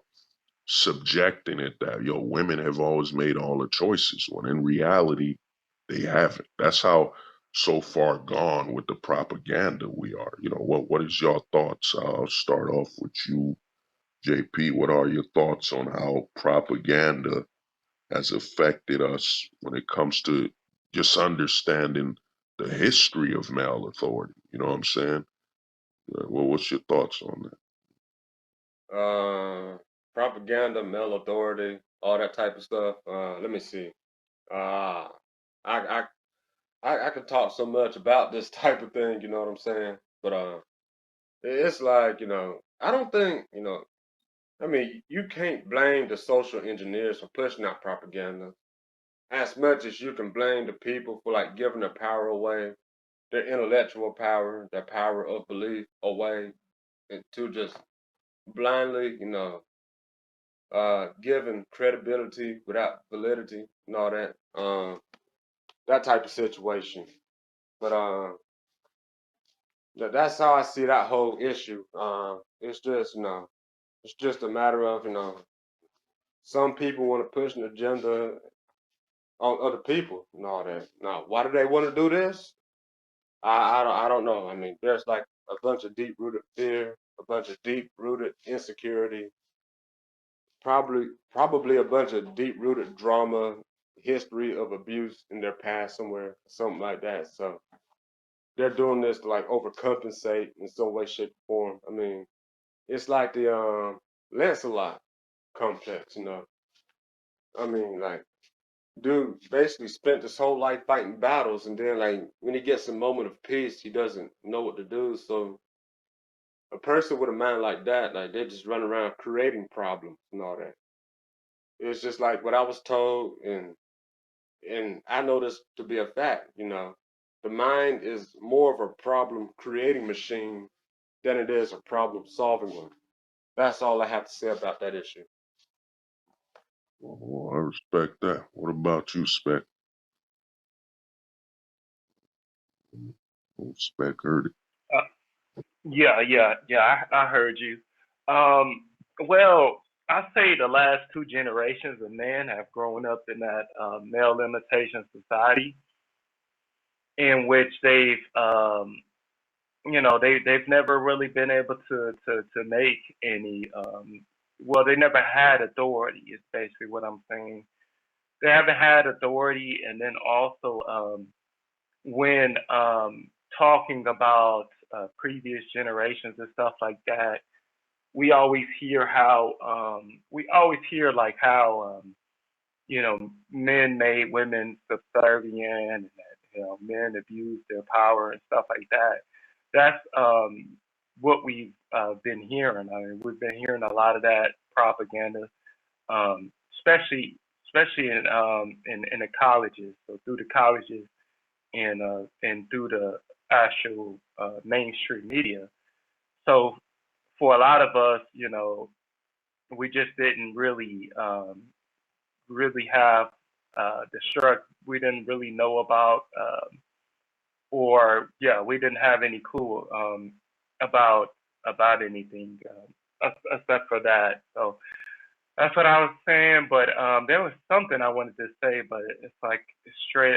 subjecting it that, yo, women have always made all the choices, when in reality, they haven't. That's how so far gone with the propaganda we are. You know, what is your thoughts? I'll start off with you, JP. What are your thoughts on how propaganda has affected us when it comes to just understanding the history of male authority? You know what I'm saying? Well, what's your thoughts on Propaganda, male authority, all that type of stuff. Let me see. Uh, I, I could talk so much about this type of thing, you know what I'm saying? But it's like, I don't think, I mean, you can't blame the social engineers for pushing out propaganda as much as you can blame the people for like giving their power away, their intellectual power, their power of belief away, and to just blindly, giving credibility without validity and all that. That type of situation. But that's how I see that whole issue. It's just, it's just a matter of, some people want to push an agenda on other people and all that. Now, why do they want to do this? I don't know. I mean, there's like a bunch of deep rooted fear, a bunch of deep rooted insecurity, probably a bunch of deep rooted drama, history of abuse in their past somewhere, something like that. So they're doing this to like overcompensate in some way, shape, or form. I mean, it's like the Lancelot complex, I mean, like, dude basically spent his whole life fighting battles, and then like when he gets a moment of peace, he doesn't know what to do. So a person with a mind like that, like they just run around creating problems and all that. It's just like what I was told, and I know this to be a fact. The mind is more of a problem creating machine than it is a problem solving one. That's all I have to say about that issue. Well, I respect that. What about you, Spec? Well, Spec heard it. Uh, yeah. I heard you. Um, well, I say the last two generations of men have grown up in that male limitation society in which they've never really been able to make any well, they never had authority is basically what I'm saying. They haven't had authority, and then also when talking about previous generations and stuff like that, we always hear like how men made women subservient, and that men abused their power and stuff like that. That's what we've been hearing. I mean, we've been hearing a lot of that propaganda, especially in the colleges. So through the colleges and through the actual mainstream media. So for a lot of us, we just didn't really have the struct. We didn't really know about, or yeah, we didn't have any clue about anything except for that. So that's what I was saying. But there was something I wanted to say, but it's like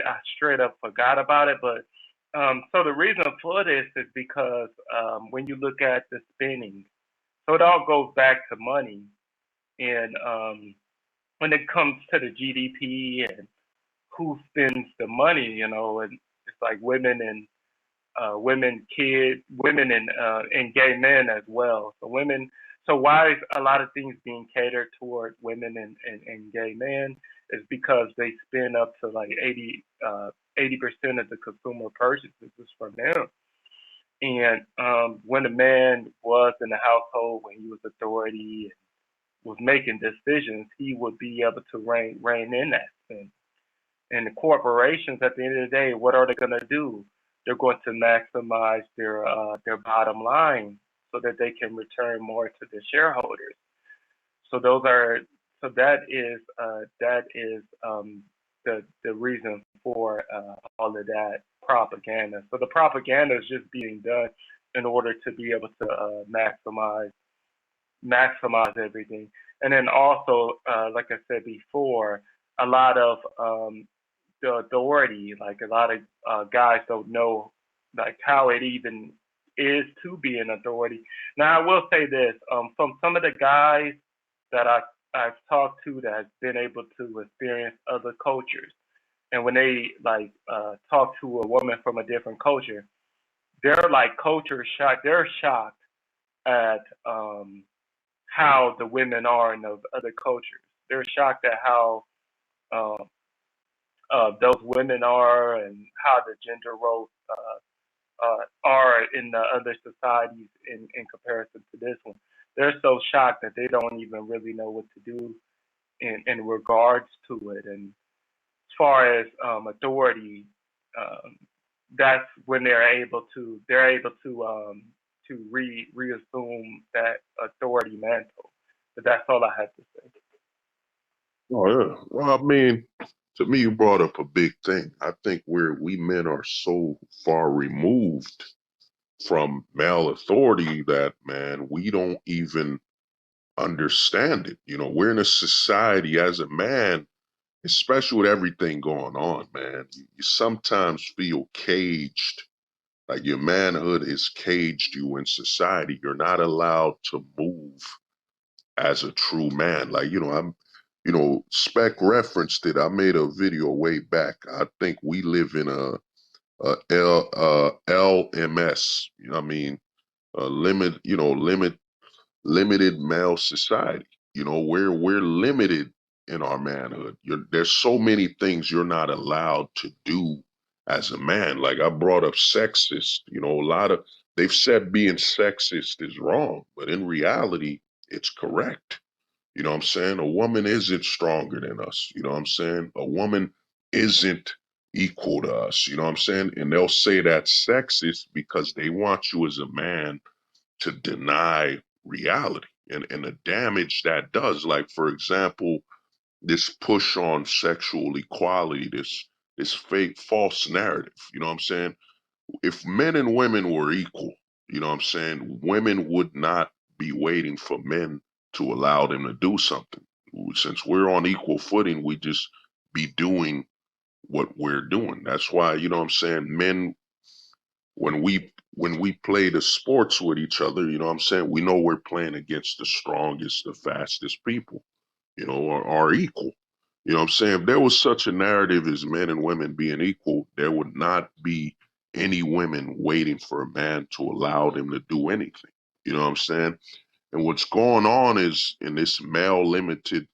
I straight up forgot about it. But so the reason for this is because when you look at the spending, so it all goes back to money, and when it comes to the GDP and who spends the money, and it's like women and gay men as well. So women, so why is a lot of things being catered toward women and gay men is because they spend up to like 80% of the consumer purchases is from them. And when a man was in the household, when he was authority, was making decisions, he would be able to rein in that spending. And the corporations, at the end of the day, what are they going to do? They're going to maximize their bottom line so that they can return more to the shareholders. So those are that is the reason for all of that propaganda. So the propaganda is just being done in order to be able to maximize everything. And then also, like I said before, a lot of the authority, like a lot of guys don't know like how it even is to be an authority. Now I will say this, from some of the guys that I've talked to that have been able to experience other cultures, and when they like talk to a woman from a different culture, they're like culture shocked. They're shocked at how the women are in those other cultures. They're shocked at how uh, those women are and how the gender roles are in the other societies in comparison to this one. They're so shocked that they don't even really know what to do in regards to it. And as far as authority, um, that's when they're able to reassume that authority mantle. But that's all I have to say. Oh yeah. Well, I mean, to me, you brought up a big thing. I think we men are so far removed from male authority that, man, we don't even understand it. You know, we're in a society as a man, especially with everything going on, man. You sometimes feel caged, like your manhood is caged you in society. You're not allowed to move as a true man. Like, Spec referenced it. I made a video way back. I think we live in a LMS, I mean, limited male society. We're limited in our manhood. There's so many things you're not allowed to do as a man. Like I brought up sexist, they've said being sexist is wrong, but in reality, it's correct. You know what I'm saying? A woman isn't stronger than us. You know what I'm saying? A woman isn't equal to us. You know what I'm saying? And they'll say that's sexist because they want you as a man to deny reality and the damage that does. Like, for example, this push on sexual equality, this fake false narrative. You know what I'm saying? If men and women were equal, you know what I'm saying, women would not be waiting for men to allow them to do something. Since we're on equal footing, we just be doing what we're doing. That's why, you know what I'm saying, men, when we play the sports with each other, you know what I'm saying, we know we're playing against the strongest, the fastest people, are equal. You know what I'm saying? If there was such a narrative as men and women being equal, there would not be any women waiting for a man to allow them to do anything. You know what I'm saying? And what's going on is in this male limitation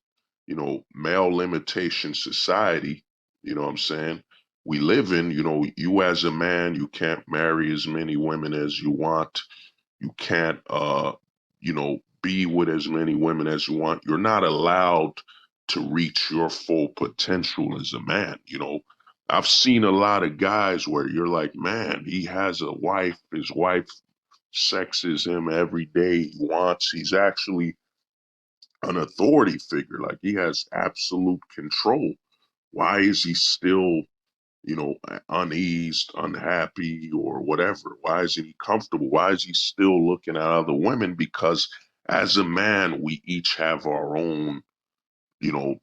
society, you know what I'm saying? We live in, you as a man, you can't marry as many women as you want. You can't, be with as many women as you want. You're not allowed to reach your full potential as a man. I've seen a lot of guys where you're like, man, he has a wife. His wife sexes him every day he wants. He's actually an authority figure. Like he has absolute control. Why is he still, uneased, unhappy, or whatever? Why isn't he comfortable? Why is he still looking at other women? Because as a man, we each have our own,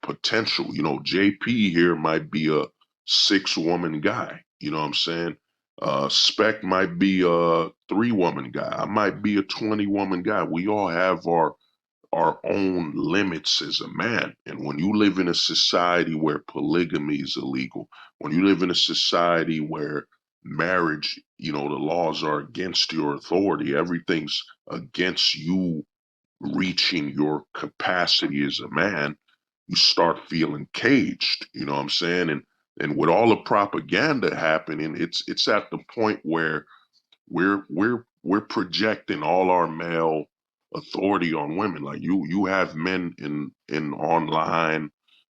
potential. JP here might be a 6-woman guy. You know what I'm saying? Spec might be a 3-woman guy. I might be a 20-woman guy. We all have our own limits as a man. And when you live in a society where polygamy is illegal, when you live in a society where marriage, the laws are against your authority, everything's against you reaching your capacity as a man, you start feeling caged, you know what I'm saying? And with all the propaganda happening, it's at the point where we're projecting all our male authority on women. Like you have men in online,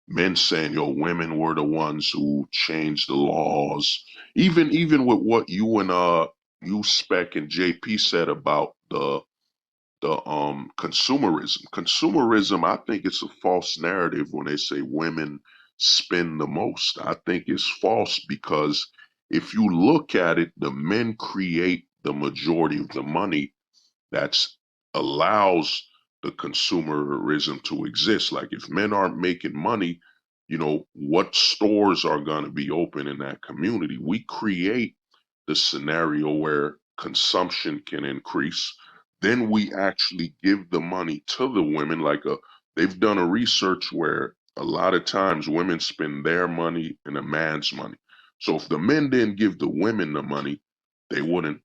men saying, yo, women were the ones who changed the laws. Even with what you Spec and JP said about the consumerism. Consumerism, I think it's a false narrative when they say women spend the most. I think it's false because if you look at it, the men create the majority of the money that's allows the consumerism to exist. Like if men aren't making money, what stores are going to be open in that community? We create the scenario where consumption can increase. Then we actually give the money to the women. They've done a research where a lot of times women spend their money and a man's money. So if the men didn't give the women the money, they wouldn't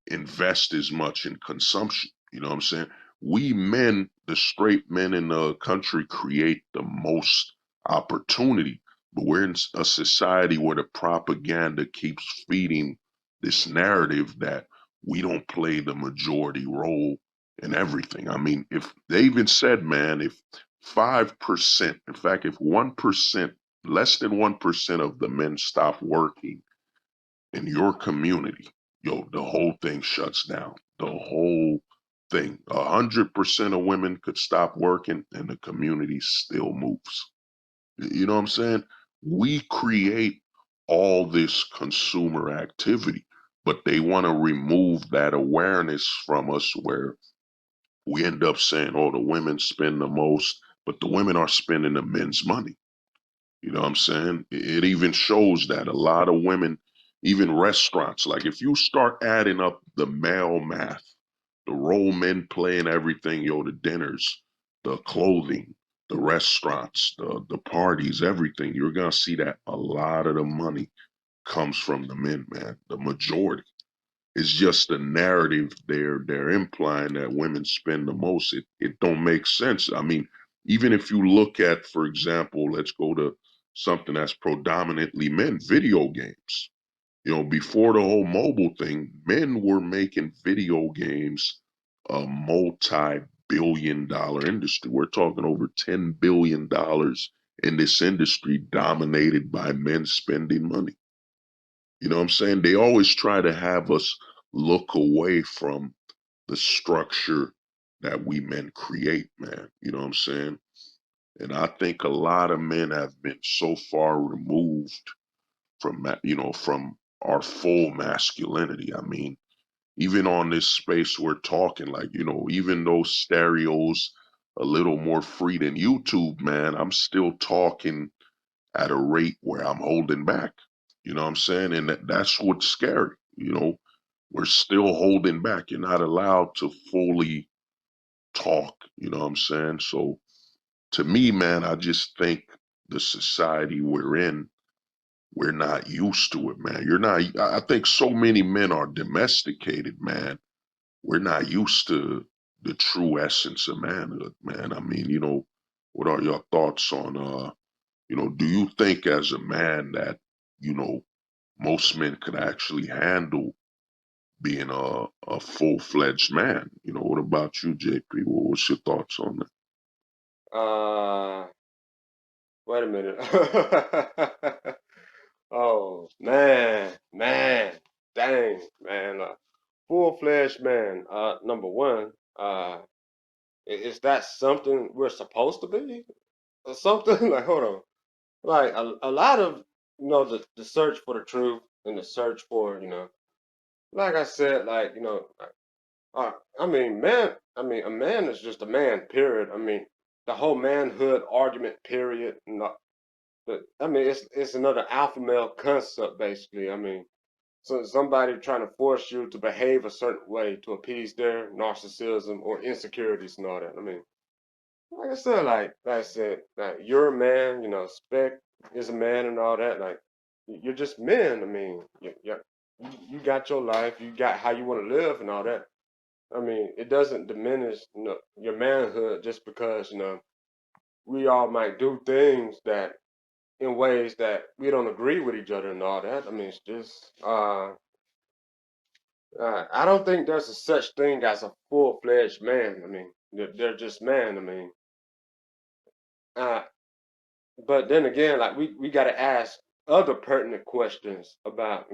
invest as much in consumption. You know what I'm saying? We men, the straight men in the country, create the most opportunity, but we're in a society where the propaganda keeps feeding this narrative that we don't play the majority role in everything. I mean, if they even said, man, if 5%, in fact, if 1%, less than 1% of the men stop working in your community, yo, the whole thing shuts down. The whole thing. 100% of women could stop working and the community still moves. You know what I'm saying? We create all this consumer activity, but they want to remove that awareness from us where we end up saying, oh, the women spend the most, but the women are spending the men's money. You know what I'm saying? It even shows that a lot of women, even restaurants, like if you start adding up the male math, the role men play in everything, the dinners, the clothing, the restaurants, the parties, everything, you're gonna see that a lot of the money comes from the men, man. The majority. It's just the narrative they're implying that women spend the most. It don't make sense. I mean, even if you look at, for example, let's go to something that's predominantly men, video games. Before the whole mobile thing, men were making video games a multi-billion-dollar industry. We're talking over $10 billion in this industry dominated by men spending money. You know what I'm saying? They always try to have us look away from the structure that we men create, man. You know what I'm saying? And I think a lot of men have been so far removed from, from our full masculinity. I mean, even on this space we're talking, like, even though stereo's a little more free than YouTube, man, I'm still talking at a rate where I'm holding back. You know what I'm saying? And that's what's scary. We're still holding back. You're not allowed to fully talk. You know what I'm saying? So to me, man, I just think the society we're in, we're not used to it, man. You're not, I think so many men are domesticated, man. We're not used to the true essence of manhood, man. I mean, what are your thoughts on, do you think as a man that, you know, most men could actually handle being a full-fledged man? What about you, JP? What's your thoughts on that? Uh, Wait a minute. Oh man, dang, man. Full-fledged man. Number one. Is that something we're supposed to be, or something? Like, hold on. Like a lot of the search for the truth and the search for like I said, like I mean, man. I mean, a man is just a man. Period. I mean, the whole manhood argument. Period. But I mean, it's another alpha male concept, basically. I mean, so somebody trying to force you to behave a certain way to appease their narcissism or insecurities and all that. I mean, like I said, like you're a man. Spec is a man and all that. Like, you're just men. I mean, you got your life. You got how you want to live and all that. I mean, it doesn't diminish your manhood just because we all might do things that in ways that we don't agree with each other and all that. I mean, it's just I don't think there's a such thing as a full-fledged man. I mean, they're just man. I mean, uh, but then again, like we got to ask other pertinent questions about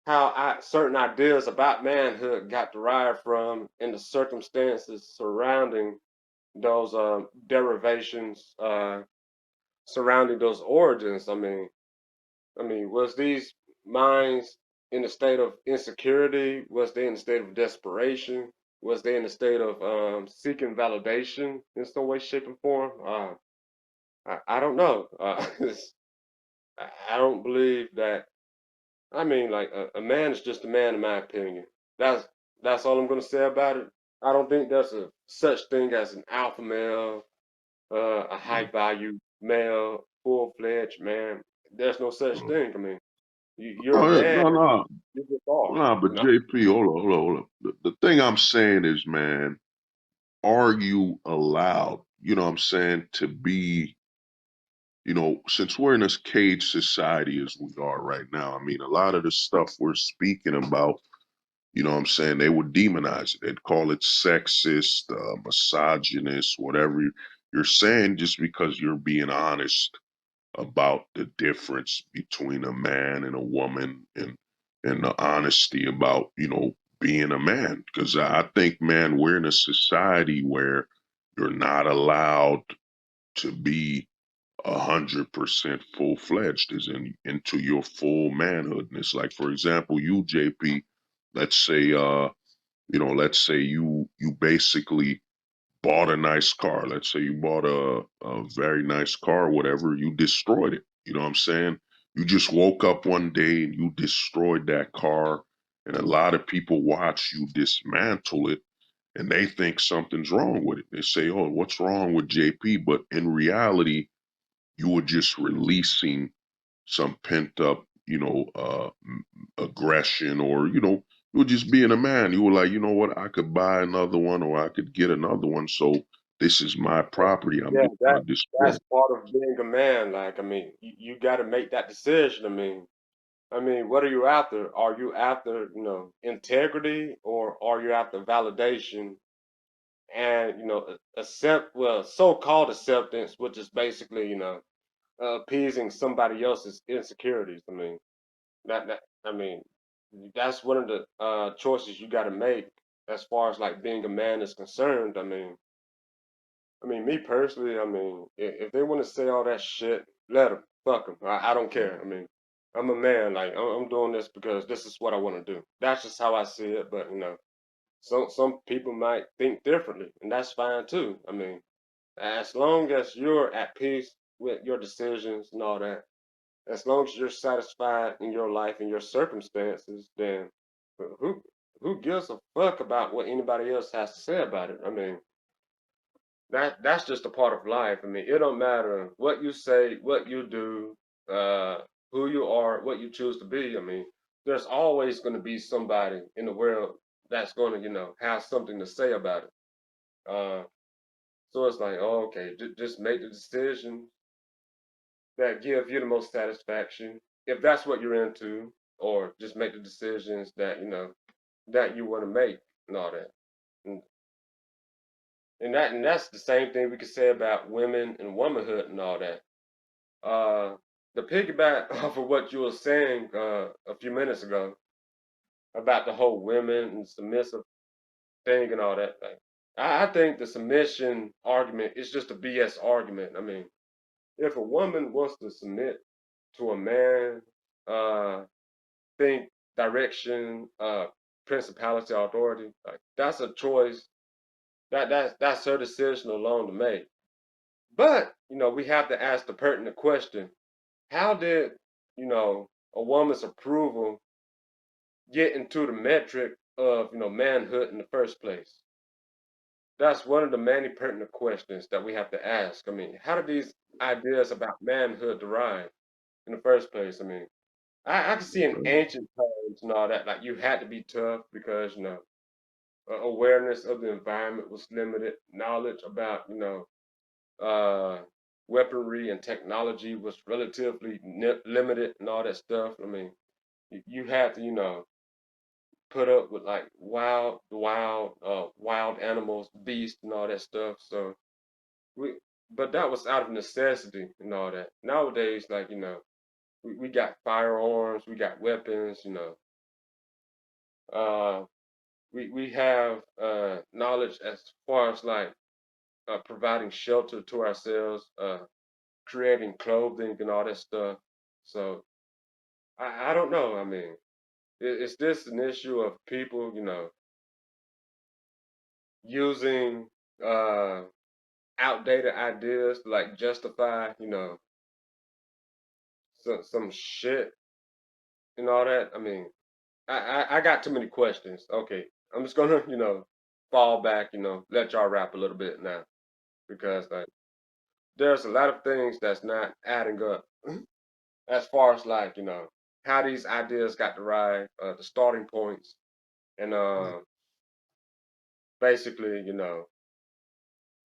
how certain ideas about manhood got derived from and the circumstances surrounding those derivations, surrounding those origins. I mean, was these minds in a state of insecurity? Was they in a state of desperation? Was they in a state of seeking validation in some way, shape, or form? I don't know. I don't believe that. I mean, like a man is just a man, in my opinion. That's that's all I'm gonna say about it. I don't think there's a such thing as an alpha male, a high value male, full fledged man. There's no such thing. I mean, you're a Oh, man. no, no, You just are. no, but You know. JP, hold on. The thing I'm saying is, man, are you allowed, you know what I'm saying, to be, since we're in this cage society as we are right now, I mean, a lot of the stuff we're speaking about, you know what I'm saying, they would demonize it. They'd call it sexist, misogynist, whatever you're saying, just because you're being honest about the difference between a man and a woman, and the honesty about, being a man. Because I think, man, we're in a society where you're not allowed to be 100% full fledged, is into your full manhoodness. Like, for example, you, JP, let's say, let's say you basically bought a nice car. Let's say you bought a very nice car, whatever, you destroyed it. You know what I'm saying? You just woke up one day and you destroyed that car. And a lot of people watch you dismantle it and they think something's wrong with it. They say, oh, what's wrong with JP? But in reality, you were just releasing some pent up, aggression, or, you were just being a man. You were like, you know what, I could buy another one or I could get another one. So this is my property. I'm Yeah, just going to destroy that's it. part of being a man. Like, I mean, you got to make that decision. I mean, what are you after? Are you after, integrity, or are you after validation and, so-called acceptance, which is basically, appeasing somebody else's insecurities. I mean, that's one of the choices you got to make as far as like being a man is concerned. Me personally, if they want to say all that shit, let them. Fuck them. I don't care. I'm a man. Like I'm doing this because this is what I want to do. That's just how I see it. But some people might think differently, and that's fine too. As long as you're at peace with your decisions and all that, as long as you're satisfied in your life and your circumstances, then who gives a fuck about what anybody else has to say about it? That's just a part of life. It don't matter what you say, what you do, who you are, what you choose to be. There's always going to be somebody in the world that's going to, have something to say about it. Uh, so it's like, oh, okay, just make the decision that give you the most satisfaction, if that's what you're into, or just make the decisions that that you want to make and all that. And, that's the same thing we could say about women and womanhood and all that. Uh, the piggyback off of what you were saying a few minutes ago about the whole women and submissive thing and all that. Like, I think the submission argument is just a BS argument. If a woman wants to submit to a man, uh, think direction, principality, authority, like that's a choice. That's her decision alone to make. But we have to ask the pertinent question: how did a woman's approval get into the metric of manhood in the first place? That's one of the many pertinent questions that we have to ask. How did these ideas about manhood derive in the first place? I can see in ancient times and all that, like you had to be tough because awareness of the environment was limited, knowledge about uh, weaponry and technology was relatively limited and all that stuff. You had to put up with like wild animals, beasts, and all that stuff. So we, but that was out of necessity and all that. Nowadays, like we got firearms, we got weapons, uh, we have knowledge as far as like providing shelter to ourselves, creating clothing and all that stuff. So I don't know. Is this an issue of people, using uh, outdated ideas to like justify, some shit and all that? I mean, I got too many questions. Okay, I'm just gonna, fall back, let y'all rap a little bit now because like there's a lot of things that's not adding up as far as like, how these ideas got derived, the starting points, and basically,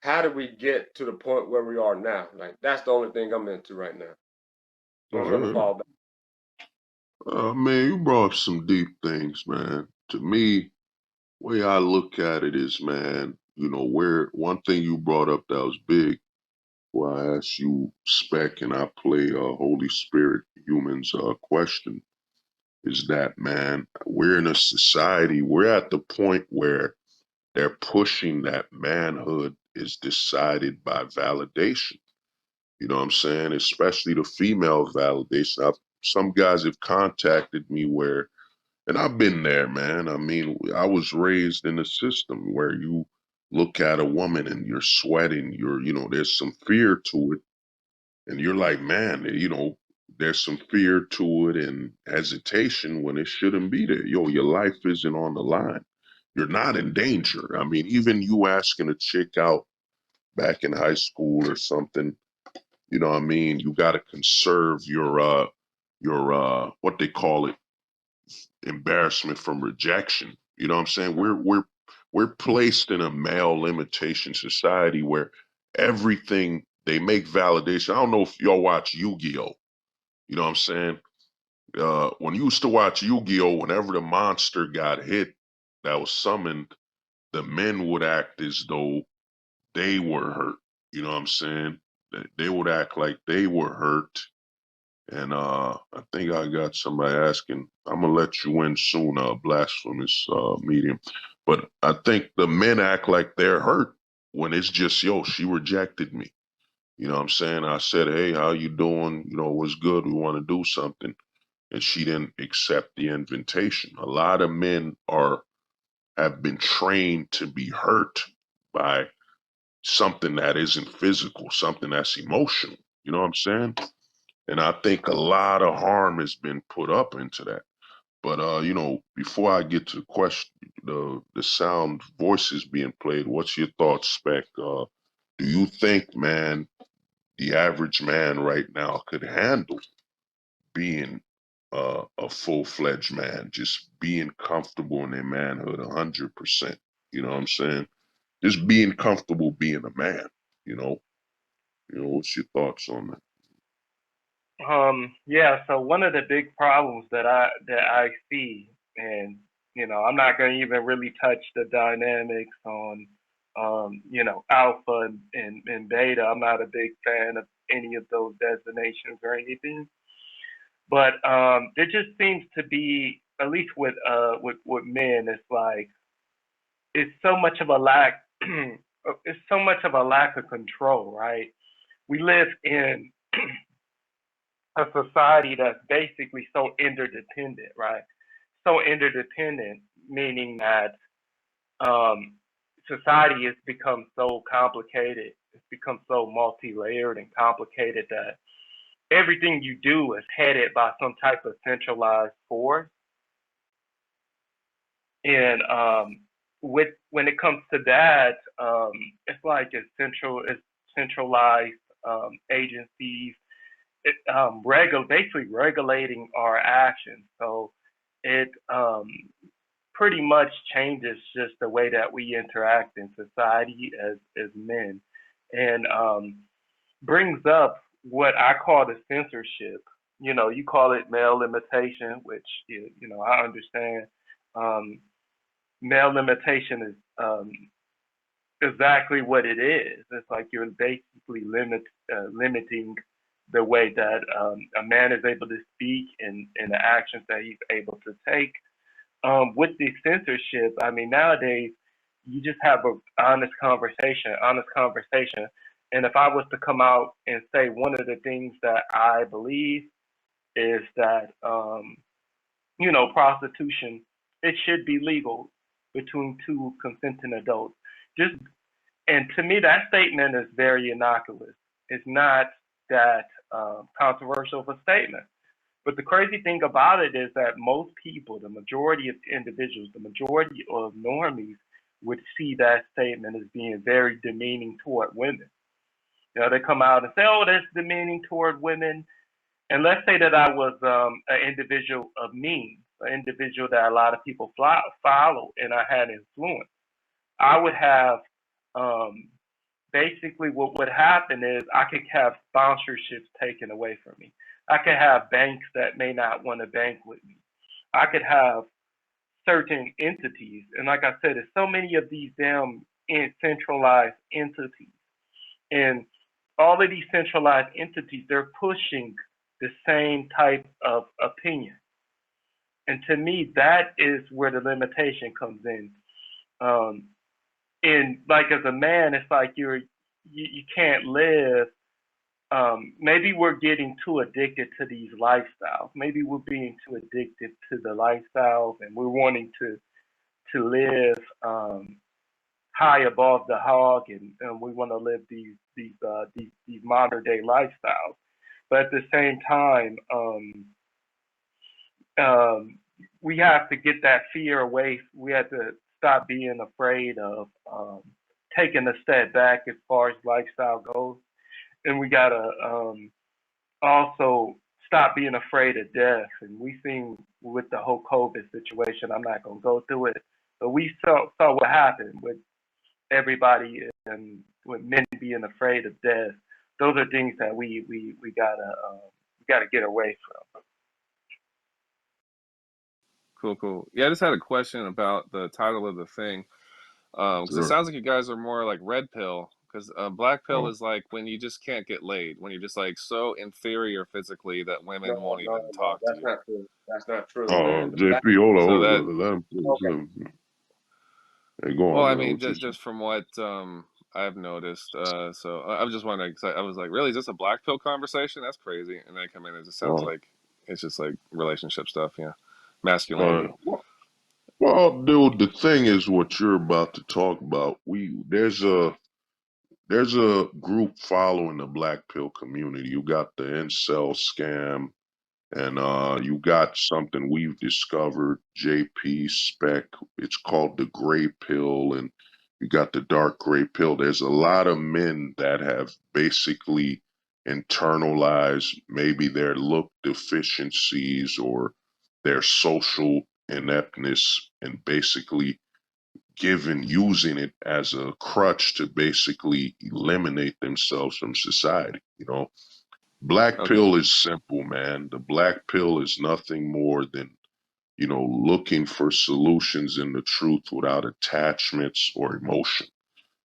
how did we get to the point where we are now? Like that's the only thing I'm into right now. So I'm gonna Oh, fall back. yeah. Man, you brought up some deep things, man. To me, way I look at it is, man, where one thing you brought up that was big, where I asked you, Spec, and I play Holy Spirit humans question, is that, man, we're in a society, we're at the point where they're pushing that manhood is decided by validation. You know what I'm saying? Especially the female validation. Some guys have contacted me where, and I've been there, man. I mean, I was raised in a system where you look at a woman and you're sweating, there's some fear to it. And you're like, man, there's some fear to it and hesitation when it shouldn't be there. Yo, your life isn't on the line. You're not in danger. I mean, even you asking a chick out back in high school or something, you know what I mean? You got to conserve your what they call it, embarrassment from rejection. You know what I'm saying? We're placed in a male limitation society where everything they make validation. I don't know if y'all watch Yu-Gi-Oh. You know what I'm saying? When you used to watch Yu-Gi-Oh, whenever the monster got hit that was summoned, the men would act as though they were hurt. You know what I'm saying? They would act like they were hurt. And I think I got somebody asking, I'm gonna let you in soon, blasphemous medium. But I think the men act like they're hurt when it's just, yo, she rejected me. You know what I'm saying? I said, hey, how you doing? What's good? We want to do something. And she didn't accept the invitation. A lot of men have been trained to be hurt by something that isn't physical, something that's emotional. You know what I'm saying? And I think a lot of harm has been put up into that. But before I get to the question, the sound voices being played, what's your thoughts, Spec? Do you think, man, the average man right now could handle being a full-fledged man, just being comfortable in their manhood 100%? You know what I'm saying? Just being comfortable being a man. You know, what's your thoughts on that? Yeah, so one of the big problems that I see, and I'm not going to even really touch the dynamics on alpha and beta. I'm not a big fan of any of those designations or anything. But there just seems to be, at least with men, it's like it's so much of a lack it's so much of a lack of control, right? We live in a society that's basically so interdependent, right? So interdependent, meaning that um, society has become so complicated. It's become so multi-layered and complicated that everything you do is headed by some type of centralized force. And with when it comes to that, it's like it's centralized agencies basically regulating our actions. So it pretty much changes just the way that we interact in society as men, and brings up what I call the censorship. You call it male limitation, which I understand. Um, Male limitation is exactly what it is. It's like you're basically limiting the way that a man is able to speak and the actions that he's able to take. With the censorship, I mean, nowadays you just have an honest conversation. And if I was to come out and say one of the things that I believe is that prostitution, it should be legal between two consenting adults. Just and to me, that statement is very innocuous. It's not that controversial of a statement. But the crazy thing about it is that most people, the majority of individuals, the majority of normies would see that statement as being very demeaning toward women. They come out and say, "Oh, that's demeaning toward women." And let's say that I was an individual of means, an individual that a lot of people follow, and I had influence. I would have um, basically what would happen is I could have sponsorships taken away from me. I could have banks that may not want to bank with me. I could have certain entities, and like I said, there's so many of these damn centralized entities, and all of these centralized entities, they're pushing the same type of opinion. And to me, that is where the limitation comes in. Um, and like as a man, it's like you can't live. Maybe we're getting too addicted to these lifestyles. Maybe we're being too addicted to the lifestyles, and we're wanting to live high above the hog, and we want to live these modern day lifestyles. But at the same time, we have to get that fear away. We have to stop being afraid of taking a step back as far as lifestyle goes, and we gotta also stop being afraid of death. And we seen with the whole COVID situation, I'm not gonna go through it, but we saw what happened with everybody and with men being afraid of death. Those are things that we gotta get away from. Cool. Yeah, I just had a question about the title of the thing. Because it Sure. sounds like you guys are more like red pill. Because black pill Oh, is like when you just can't get laid, when you're just like so inferior physically that No, women won't even no, talk to that's you. not true. That's not true, oh, man. The black, JP, hold So on. that, Let him, okay, let him. Hey, go well, on, I man. mean, What you say? just from what I've noticed. So I was just wondering, 'cause I was like, really, is this a black pill conversation? That's crazy. And then I come in, it just sounds Uh, like it's just like relationship stuff, yeah, uh, masculinity. well, dude, the thing is, what you're about to talk about. There's a group following the black pill community. You got the incel scam. And you got something we've discovered, JP Spec. It's called the gray pill, and you got the dark gray pill. There's a lot of men that have basically internalized maybe their look deficiencies or their social ineptness and basically using it as a crutch to basically eliminate themselves from society. Black Okay, pill is simple, man. The black pill is nothing more than, looking for solutions in the truth without attachments or emotion.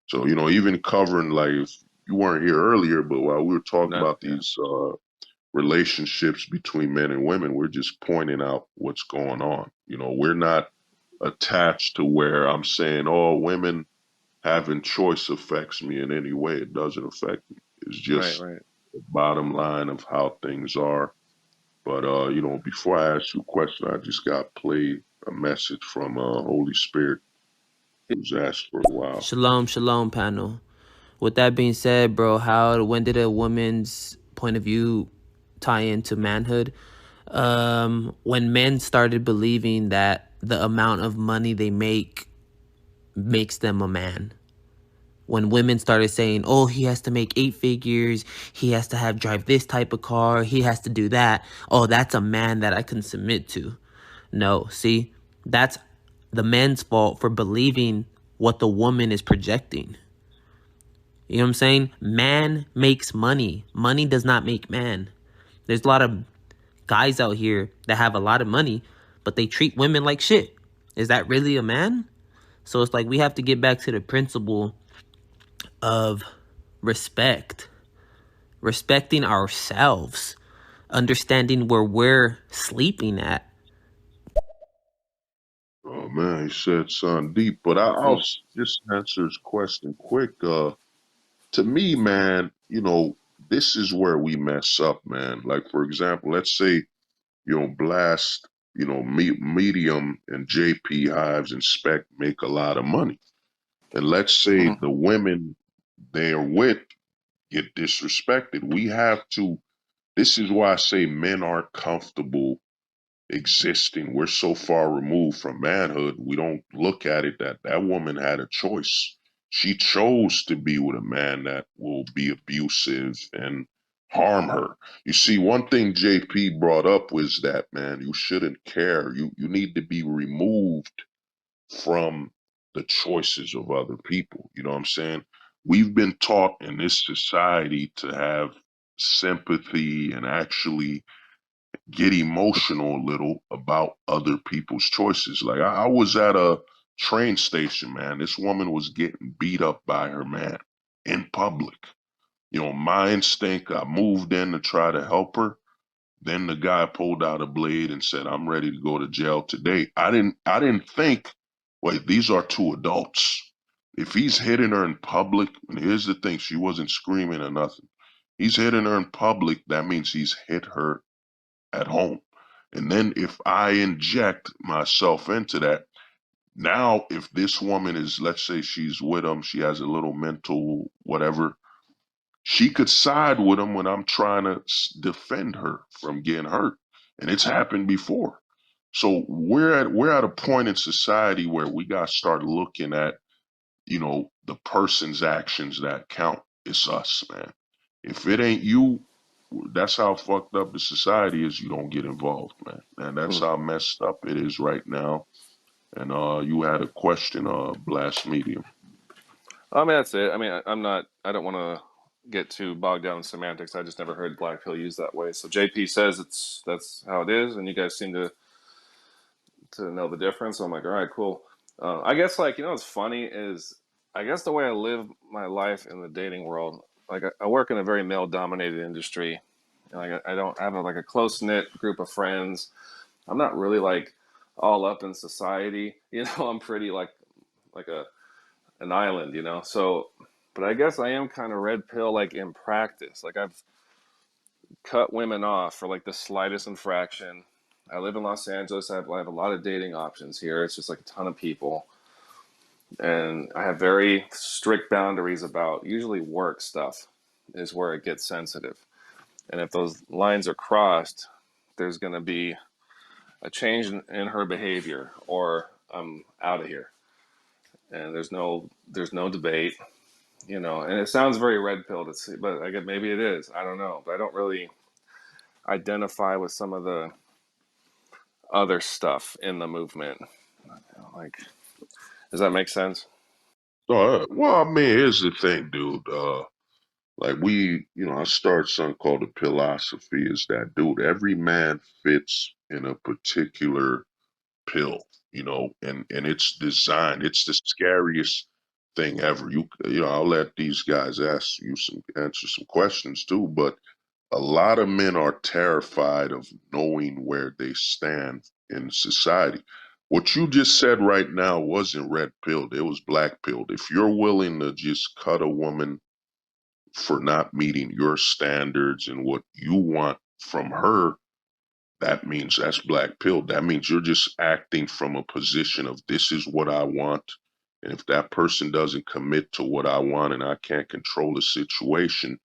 So, even covering like if you weren't here earlier, but while we were talking no, about yeah, these relationships between men and women, we're just pointing out what's going on. We're not attached to where I'm saying, oh, women having choice affects me in any way. It doesn't affect me. It's right, just right. the bottom line of how things are. But before I ask you a question, I just got played a message from Holy Spirit who's asked for a while. Shalom, shalom, panel. With that being said, bro, when did a woman's point of view tie into manhood? When men started believing that the amount of money they make makes them a man. When women started saying, oh, he has to make 8 figures, he has to drive this type of car, he has to do that. Oh, that's a man that I can submit to. No, see, that's the man's fault for believing what the woman is projecting. You know what I'm saying? Man makes money. Money does not make man. There's a lot of guys out here that have a lot of money, but they treat women like shit. Is that really a man? So it's like we have to get back to the principle of respect. Respecting ourselves. Understanding where we're sleeping at. Oh man, he said something deep, but I'll just answer his question quick. To me, man, this is where we mess up, man. Like for example, let's say Blast. Medium and JP Hives and Spec make a lot of money. And let's say Mhm. the women they're with get disrespected. We have to, this is why I say men aren't comfortable existing. We're so far removed from manhood, we don't look at it that that woman had a choice. She chose to be with a man that will be abusive and harm her. You see, one thing JP brought up was that, man, you shouldn't care. You need to be removed from the choices of other people. You know what I'm saying? We've been taught in this society to have sympathy and actually get emotional a little about other people's choices. Like I was at a train station, man. This woman was getting beat up by her man in public. My instinct, I moved in to try to help her. Then the guy pulled out a blade and said, "I'm ready to go to jail today." I didn't think, wait, these are two adults. If he's hitting her in public, and here's the thing, she wasn't screaming or nothing. He's hitting her in public, that means he's hit her at home. And then if I inject myself into that, now if this woman is, let's say she's with him, she has a little mental whatever, she could side with him when I'm trying to defend her from getting hurt. And it's happened before. So we're at a point in society where we got to start looking at, the person's actions that count. It's us, man. If it ain't you, that's how fucked up the society is. You don't get involved, man. And that's Mm. how messed up it is right now. And you had a question, Blast Medium. I mean, that's it. I mean, I'm not. I don't want to get too bogged down in semantics. I just never heard black pill used that way. So JP says that's how it is, and you guys seem to know the difference. So I'm like, all right, cool. I guess like what's funny is I guess the way I live my life in the dating world, like I work in a very male dominated industry. Like I don't have like a close knit group of friends. I'm not really like all up in society. I'm pretty like an island. So, but I guess I am kind of red pill like in practice. Like I've cut women off for like the slightest infraction. I live in Los Angeles. I have a lot of dating options here. It's just like a ton of people. And I have very strict boundaries about usually work stuff is where it gets sensitive. And if those lines are crossed, there's going to be a change in her behavior or I'm out of here. And there's no debate, and it sounds very red pill to see, but I guess maybe it is. I don't know. But I don't really identify with some of the other stuff in the movement. Like, does that make sense? Well, I mean, here's the thing, dude. Like I started something called the philosophy is that, dude, every man fits in a particular pill, and it's designed. It's the scariest thing ever. I'll let these guys answer some questions too, but a lot of men are terrified of knowing where they stand in society. What you just said right now wasn't red pilled, it was black pilled. If you're willing to just cut a woman for not meeting your standards and what you want from her, that means that's black pill. That means you're just acting from a position of this is what I want. And if that person doesn't commit to what I want and I can't control the situation,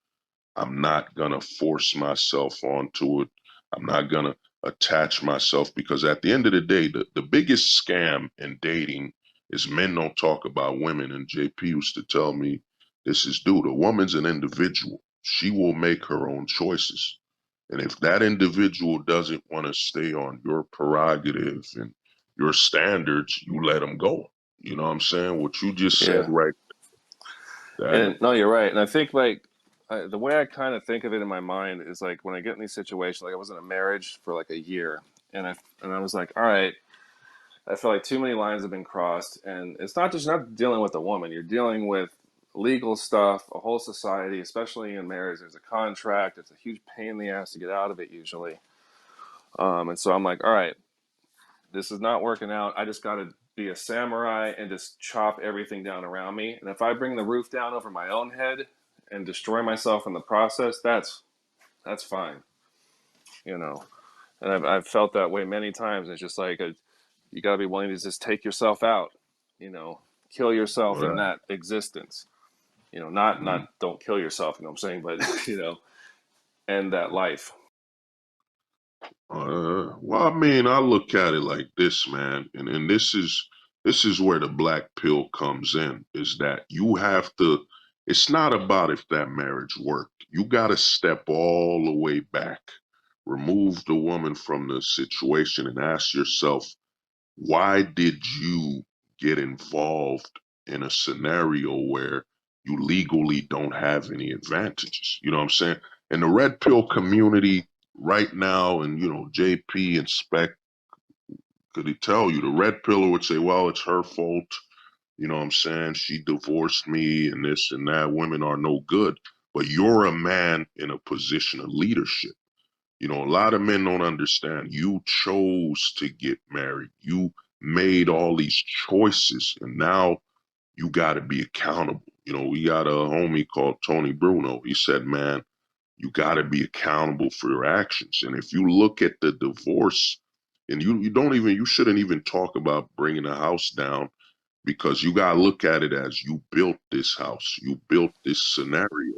I'm not going to force myself onto it. I'm not going to attach myself because at the end of the day, the biggest scam in dating is men don't talk about women. And JP used to tell me, this is, dude, a woman's an individual. She will make her own choices. And if that individual doesn't want to stay on your prerogative and your standards, you let them go. You know what I'm saying? What you just said, Yeah. right? That And no, you're right. And I think like the way I kind of think of it in my mind is like when I get in these situations, like I was in a marriage for like a year, and I was like, all right, I feel like too many lines have been crossed, and it's not just not dealing with a woman. You're dealing with legal stuff, a whole society, especially in marriage. There's a contract. It's a huge pain in the ass to get out of it usually. And so I'm like, all right, this is not working out. I just got to be a samurai and just chop everything down around me. And if I bring the roof down over my own head and destroy myself in the process, that's fine, you know. And I've felt that way many times. It's just like you got to be willing to just take yourself out, you know, kill yourself in Right. that existence. You know, not don't kill yourself. You know what I'm saying? But you know, end that life. Well, I mean, I look at it like this, man, and this is where the black pill comes in, is that you have to. It's not about if that marriage worked. You got to step all the way back, remove the woman from the situation, and ask yourself, why did you get involved in a scenario where you legally don't have any advantages? You know what I'm saying? In the red pill community right now, and JP and Spec, could he tell you the red pillar would say, well, it's her fault. You know what I'm saying? She divorced me and this and that. Women are no good. But you're a man in a position of leadership. A lot of men don't understand. You chose to get married. You made all these choices, and now you got to be accountable. We got a homie called Tony Bruno. He said, man, you got to be accountable for your actions. And if you look at the divorce, and you shouldn't even talk about bringing a house down, because you got to look at it as you built this house, you built this scenario.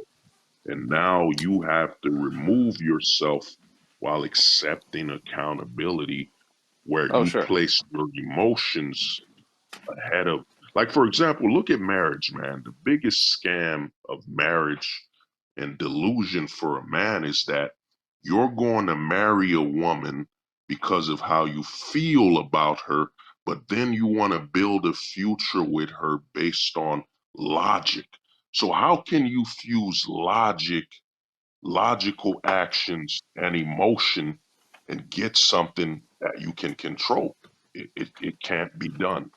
And now you have to remove yourself while accepting accountability, where Oh, you sure. place your emotions ahead of, like, for example, look at marriage, man. The biggest scam of marriage and delusion for a man is that you're going to marry a woman because of how you feel about her, but then you want to build a future with her based on logic. So how can you fuse logical actions and emotion and get something that you can control? It can't be done.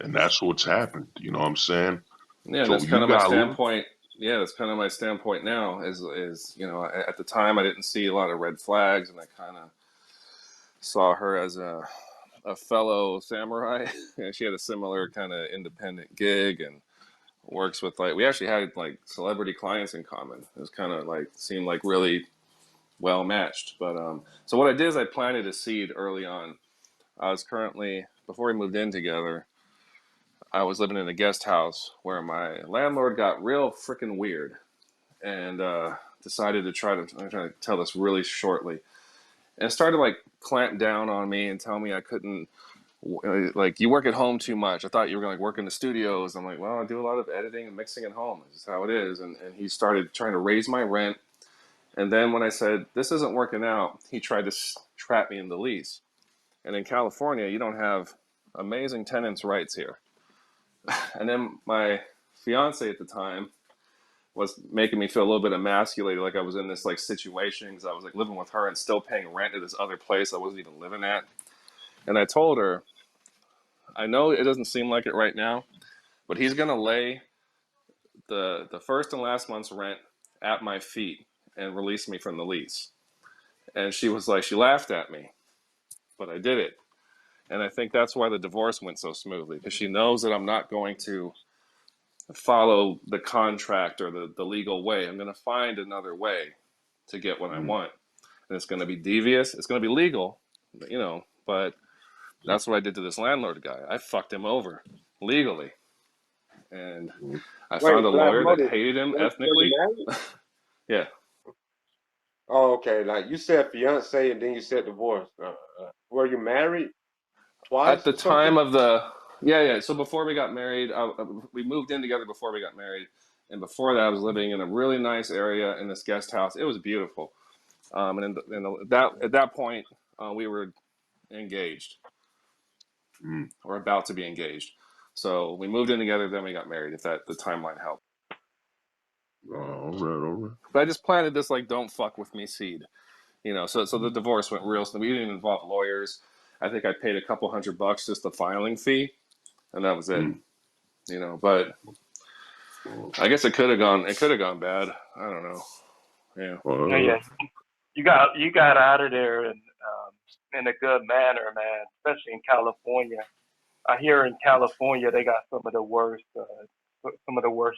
And that's what's happened. You know what I'm saying? Yeah, and So that's kind you of my got to look. standpoint. Yeah, that's kind of my standpoint now. Is you know, at the time I didn't see a lot of red flags, and I kind of saw her as a fellow samurai. And she had a similar kind of independent gig and works with, like, we actually had like celebrity clients in common. It was kind of like seemed like really well matched. But so what I did is I planted a seed early on. I was currently, before we moved in together, I was living in a guest house where my landlord got real freaking weird and decided to I'm trying to tell this really shortly, and started like clamp down on me and tell me I couldn't, like, you work at home too much. I thought you were going to like work in the studios. I'm like, well, I do a lot of editing and mixing at home. This is how it is. And he started trying to raise my rent. And then when I said, this isn't working out, he tried to trap me in the lease. And in California, you don't have amazing tenants' rights here. And then my fiance at the time was making me feel a little bit emasculated, like I was in this like situation, because I was like living with her and still paying rent at this other place I wasn't even living at. And I told her, I know it doesn't seem like it right now, but he's gonna lay the first and last month's rent at my feet and release me from the lease. And she was like, she laughed at me, but I did it. And I think that's why the divorce went so smoothly, because she knows that I'm not going to follow the contract or the legal way. I'm going to find another way to get what I Mm, want. And it's going to be devious. It's going to be legal, you know, but that's what I did to this landlord guy. I fucked him over legally. And mm. I found a Wait, Black lawyer that Loaded, hated him were you ethnically. married? Yeah. Oh, okay. Like you said fiance and then you said divorce. Were you married At twice the or something? time of the, yeah. So before we got married, we moved in together before we got married. And before that, I was living in a really nice area in this guest house. It was beautiful. At that point, we were engaged Mm. or about to be engaged. So we moved in together, then we got married. If that the timeline helped. All right, all right. But I just planted this like "don't fuck with me" seed, you know. So the divorce went real. So we didn't even involve lawyers. I think I paid a couple $100 just the filing fee, and that was it. Mm. You know, but Oh, I guess it could have gone. It could have gone bad. I don't know. Yeah. Yeah, uh, yeah. You got out of there in a good manner, man. Especially in California. I hear in California they got some of the worst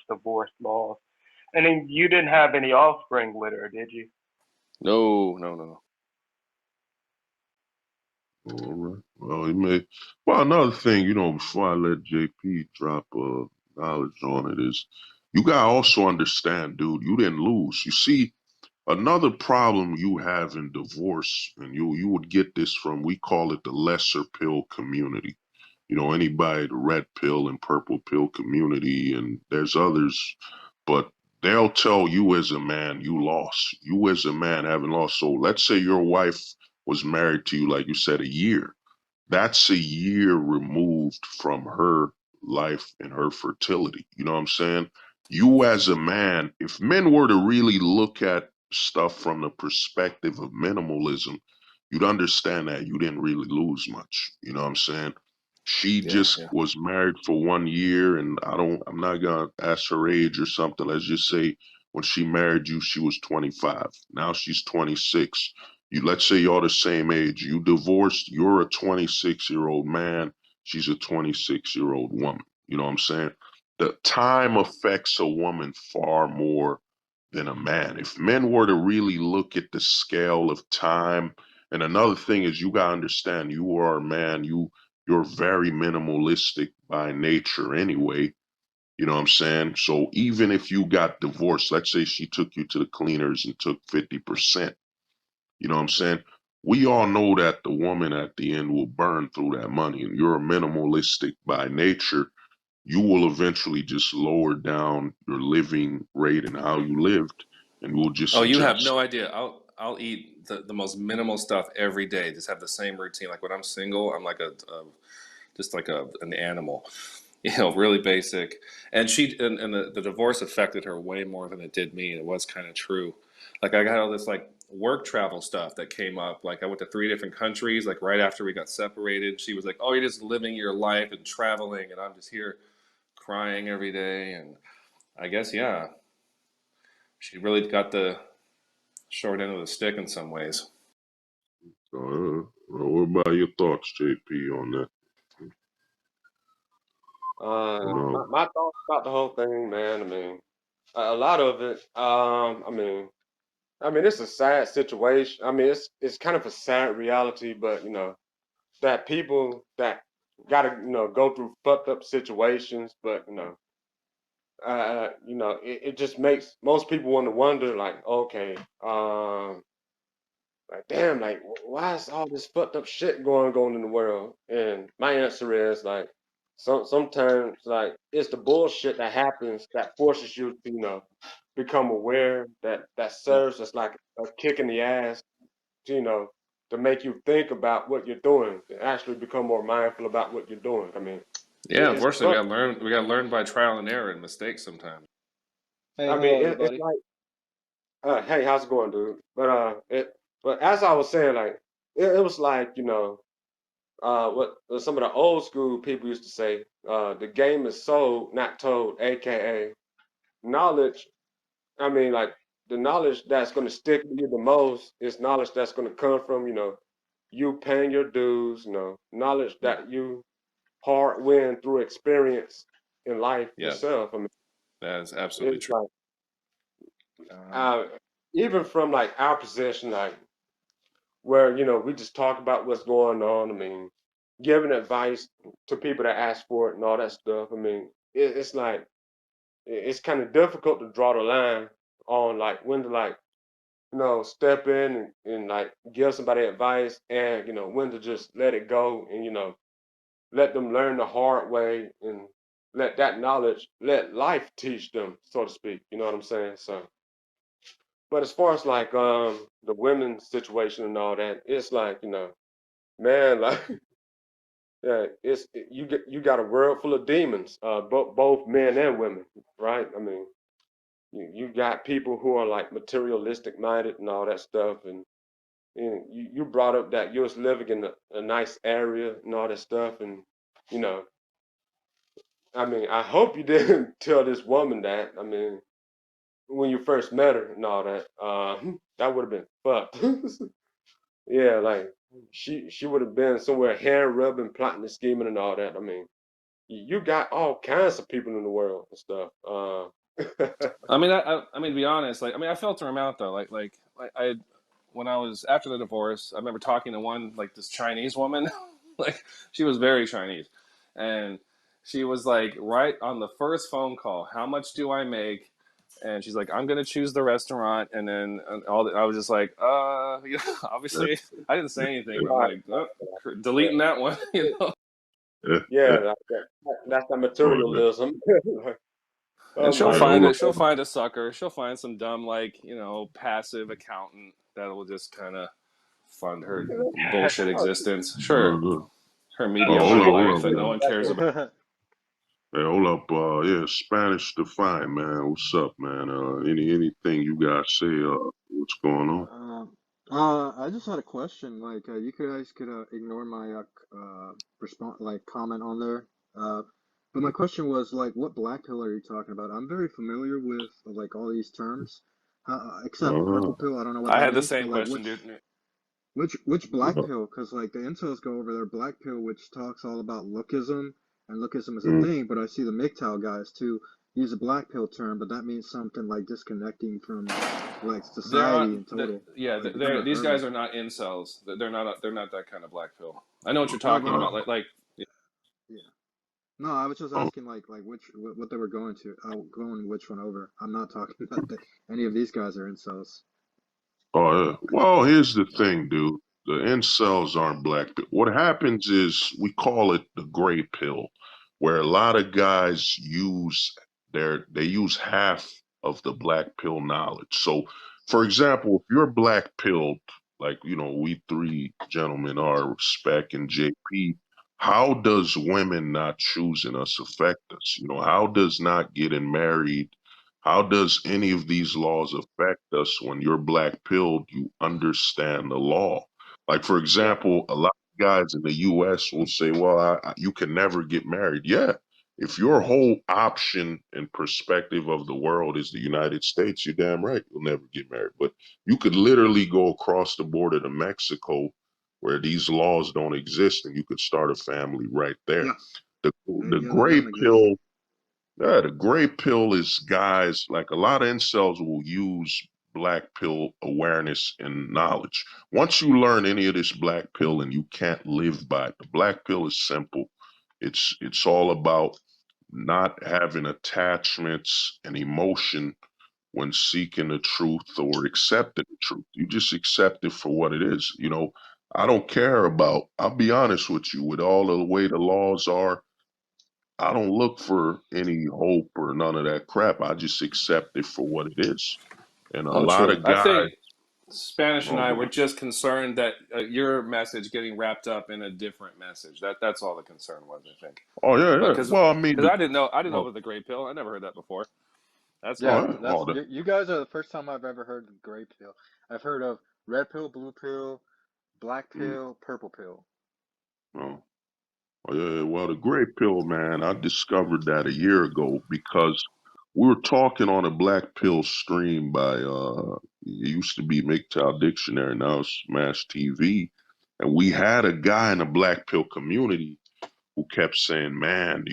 divorce laws. And then you didn't have any offspring with her, did you? No. All right. Well, he may. Well, another thing, before I let JP drop knowledge on it is, you gotta also understand, dude. You didn't lose. You see, another problem you have in divorce, and you would get this from, we call it the lesser pill community. Anybody, the red pill and purple pill community, and there's others, but they'll tell you as a man you lost. You as a man haven't lost. So let's say your wife was married to you, like you said, a year. That's a year removed from her life and her fertility. You know what I'm saying? You as a man, if men were to really look at stuff from the perspective of minimalism, you'd understand that you didn't really lose much. You know what I'm saying? She Yeah, just yeah. was married for 1 year, and I'm not gonna ask her age or something. Let's just say when she married you, she was 25. Now she's 26. Let's say y'all the same age. You divorced, you're a 26-year-old man, she's a 26-year-old woman. You know what I'm saying? The time affects a woman far more than a man. If men were to really look at the scale of time, and another thing is, you gotta understand, you are a man, you're very minimalistic by nature anyway. You know what I'm saying? So even if you got divorced, let's say she took you to the cleaners and took 50%. You know what I'm saying? We all know that the woman at the end will burn through that money, and you're a minimalistic by nature. You will eventually just lower down your living rate and how you lived, and we'll just Oh, you have adjust. no idea. I'll eat the most minimal stuff every day. Just have the same routine. Like when I'm single, I'm like a just like an animal. Really basic. And the divorce affected her way more than it did me. And it was kind of true. Like I got all this like work travel stuff that came up. Like I went to 3 different countries. Like right after we got separated, she was like, "Oh, you're just living your life and traveling," and I'm just here crying every day. And I guess yeah, she really got the short end of the stick in some ways. What about your thoughts, JP, on that? You My, know, my thoughts about the whole thing, man. I mean, a lot of it. I mean, it's a sad situation. I mean, it's kind of a sad reality, but that people that gotta go through fucked up situations, but it just makes most people want to wonder, like, okay, like, damn, like, why is all this fucked up shit going on in the world? And my answer is like, sometimes like it's the bullshit that happens that forces you to become aware, that serves as like a kick in the ass to, to make you think about what you're doing, to actually become more mindful about what you're doing. I mean, Yeah, it's unfortunately, fuck. we got to learn by trial and error and mistakes sometimes. Hey, I mean, hello it's everybody. like, hey, how's it going, dude? But as I was saying, like, it was like, what some of the old school people used to say, the game is sold, not told, aka knowledge. I mean, like the knowledge that's going to stick with you the most is knowledge that's going to come from, you paying your dues, knowledge Yeah, that you hard win through experience in life yeah, itself. I mean, that is absolutely it's true. like, Um, uh, even from like our position, like where we just talk about what's going on. I mean, giving advice to people that ask for it and all that stuff. I mean, it's like it's kind of difficult to draw the line on like when to like step in and like give somebody advice, and when to just let it go, and let them learn the hard way, and let that knowledge, let life teach them, so to speak. You know what I'm saying? So, but as far as like the women's situation and all that, it's like man, like yeah, you got a world full of demons, both men and women, right? I mean, you got people who are like materialistic minded and all that stuff, and you brought up that you was living in a nice area and all that stuff, and you know, I mean, I hope you didn't tell this woman that. I mean, when you first met her and all that, that would have been fucked. Yeah, like she would have been somewhere hand rubbing, plotting and scheming and all that. I mean, you got all kinds of people in the world and stuff. I mean, I mean, to be honest, like, I mean, I filter them out though. Like I when I was after the divorce, I remember talking to one, like this Chinese woman, like she was very Chinese, and she was like, right on the first phone call, how much do I make? And she's like, I'm gonna choose the restaurant, and then I was just like, you know, obviously I didn't say anything, but I'm Right. like, deleting that one, you know. Yeah, that's the Oh, yeah. materialism. And Oh she'll Hey, my find hold it. up. She'll find a sucker. She'll find some dumb, like, you know, passive accountant that will just kind of fund her bullshit existence. Sure, Good. her Oh, mediocre hold life up, that no man. one cares about. Hey, hold up. Yeah, Spanish Define, man. What's up, man? Anything you guys say? What's going on? I just had a question. Like, you guys could ignore my response, like comment on there. But my question was like, what black pill are you talking about? I'm very familiar with like all these terms, except Uh, purple pill. I don't know what I that had the means. same But like, question, dude. which black uh, pill? Because like the incels go over their black pill, which talks all about lookism, and lookism is a mm, thing. But I see the MGTOW guys too use a black pill term, but that means something like disconnecting from like They're society on. in total. Yeah, Like becoming a these guys hermit. are not incels. They're not. They're not that kind of black pill. I know what you're No, talking but about. Like yeah. No, I was just oh, asking like which what they were going to going which one over. I'm not talking about any of these guys are incels. oh, yeah. Well, here's the thing, dude. The incels aren't black pill. What happens is we call it the gray pill, where a lot of guys use they use half of the black pill knowledge. So, for example, if you're black pilled, like we three gentlemen are, Spec and JP, how does women not choosing us affect us? How does not getting married, how does any of these laws affect us? When you're black pilled, you understand the law. Like, for yeah. example, a lot of guys in the US will say, well, you can never get married. Yeah. If your whole option and perspective of the world is the United States, you're damn right. You'll never get married. But you could literally go across the border to Mexico where these laws don't exist and you could start a family right there. Yeah, The yeah, that gray don't exist. pill, yeah, the gray pill is guys like a lot of incels will use black pill awareness and knowledge. Once you learn any of this black pill and you can't live by it, the black pill is simple. It's all about not having attachments and emotion when seeking the truth or accepting the truth. You just accept it for what it is. I don't care about, I'll be honest with you, with all the way the laws are, I don't look for any hope or none of that crap. I just accept it for what it is. And a Oh, lot true. of I guys, think Spanish and oh, I go were just concerned that your message getting wrapped up in a different message. That's all the concern was, I think. oh yeah, But yeah. Well, I mean, because I didn't know oh, it was the gray pill. I never heard that before. That's Yeah, new. oh, yeah, that's you guys are the first time I've ever heard of gray pill. I've heard of red pill, blue pill, black mm, pill, purple pill. oh, oh, yeah. Yeah. Well, the gray pill, man, I discovered that a year ago because we were talking on a black pill stream by it used to be MGTOW Dictionary, now it's Smash TV, and we had a guy in the black pill community who kept saying, "Man,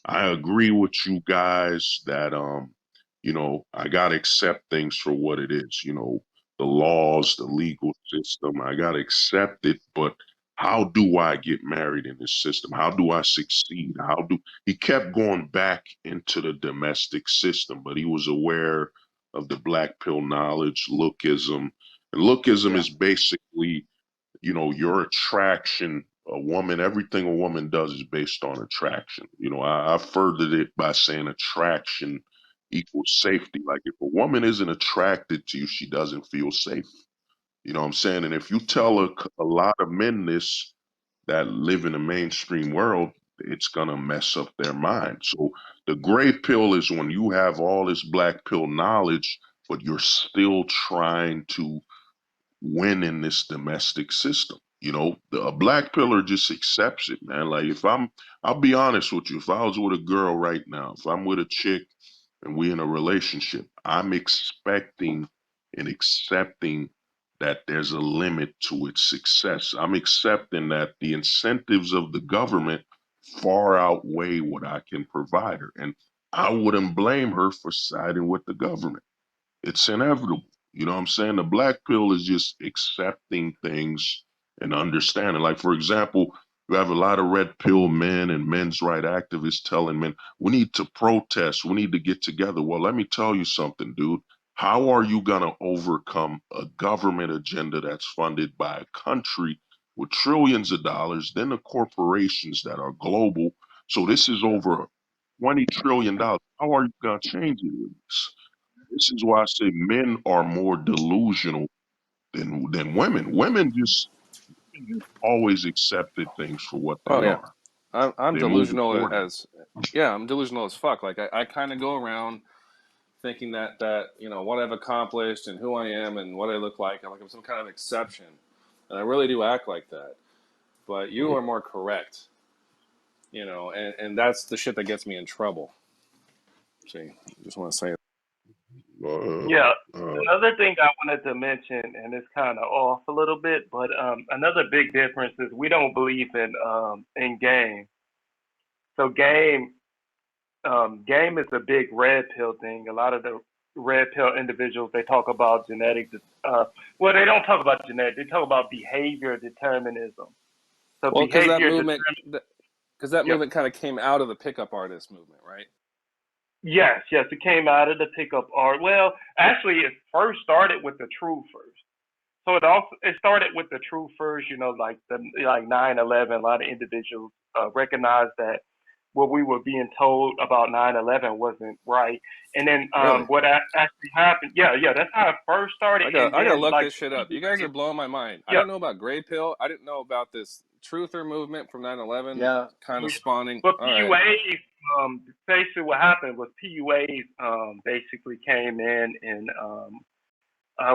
I agree with you guys that I gotta accept things for what it is. The laws, the legal system, I gotta accept it. But how do I get married in this system? How do I succeed? He kept going back into the domestic system, but he was aware of the black pill knowledge, lookism, and lookism Yeah, is basically your attraction, a woman, everything a woman does is based on attraction. I furthered it by saying attraction equals safety. Like if a woman isn't attracted to you, she doesn't feel safe. You know what I'm saying? And if you tell a lot of men this that live in the mainstream world, it's gonna mess up their mind. So the gray pill is when you have all this black pill knowledge, but you're still trying to win in this domestic system. A black pillar just accepts it, man. Like I'll be honest with you. If I was with a girl right now, if I'm with a chick and we in a relationship, I'm expecting and accepting that there's a limit to its success. I'm accepting that the incentives of the government far outweigh what I can provide her. And I wouldn't blame her for siding with the government. It's inevitable. You know what I'm saying? The black pill is just accepting things and understanding. Like, for example, you have a lot of red pill men and men's right activists telling men, we need to protest, we need to get together. Well, let me tell you something, dude. How are you going to overcome a government agenda that's funded by a country with trillions of dollars, then the corporations that are global? So this is over $20 trillion. How are you going to change it with this? This is why I say men are more delusional than women. Women just always accepted things for what they Oh yeah, are. I'm They move delusional accordingly. as yeah, I'm delusional as fuck. Like I kind of go around thinking that what I've accomplished and who I am and what I look like, I'm some kind of exception, and I really do act like that. But you are more correct, and that's the shit that gets me in trouble. See, just want to say. Uh, Yeah. uh, Another thing I wanted to mention, and it's kind of off a little bit, but another big difference is we don't believe in game. So game is a big red pill thing. A lot of the red pill individuals they talk about genetic. Well, they don't talk about genetic. They talk about behavior determinism. So Well, because that behavior movement, determinism. because that Yeah. movement kind of came out of the pickup artist movement, right? Yes, yes, it came out of the pickup art. Well, actually, it first started with the truthers. So it started with the truthers. Like the like 9/11. A lot of individuals recognized that what we were being told about 9/11 wasn't right. And then Really? what actually happened? Yeah, yeah, that's how it first started. I And got I gotta then look like this shit up. You guys are blowing my mind. I yeah, didn't know about Gray Pill. I didn't know about this truther movement from 9/11 Yeah. kind of spawning. but All right. PUAs, basically what happened was PUAs basically came in and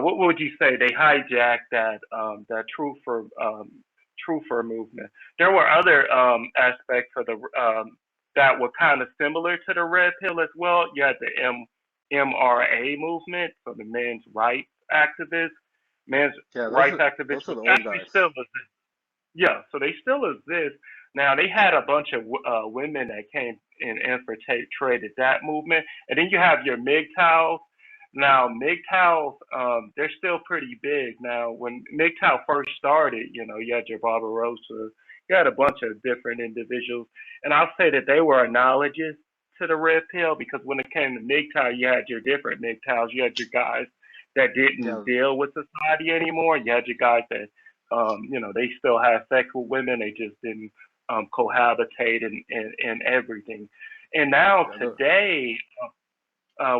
what would you say? They hijacked that truther movement. There were other aspects of the that were kind of similar to the red pill as well. You had the MRA movement, so the men's Yeah, rights activists, those are which the old actually guys. still exist. Yeah, so they still exist. Now they had a bunch of women that came and infiltrated that movement, and then you have your MGTOWs. Now MGTOWs, they're still pretty big. Now when MGTOW first started, you had your Barbarossa, you had a bunch of different individuals, and I'll say that they were analogous to the red pill because when it came to MGTOW, you had your different MGTOWs. You had your guys that didn't Yeah, deal with society anymore. You had your guys that they still have sex with women. They just didn't cohabitate and everything. And now yeah, today,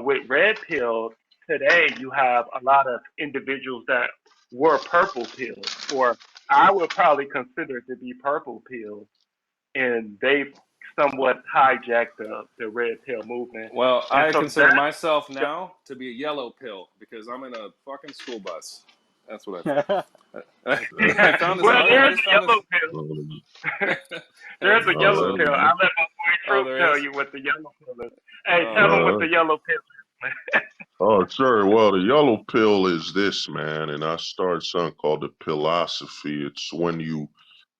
with red pill, today you have a lot of individuals that were purple pill, or I would probably consider to be purple pill, and they've somewhat hijacked the red pill movement. Well, And I so consider that, myself now to be a yellow pill because I'm in a fucking school bus. That's what I think. yeah. I, Okay. I found this well, art. I there's just a found yellow this. pill. There's a What's yellow up? pill. I let my boy Oh, Truth there tell is. you what the yellow pill is. Hey, Oh tell him man. what the yellow pill is. oh, sure. Well, the yellow pill is this, man, and I started something called the philosophy. It's when you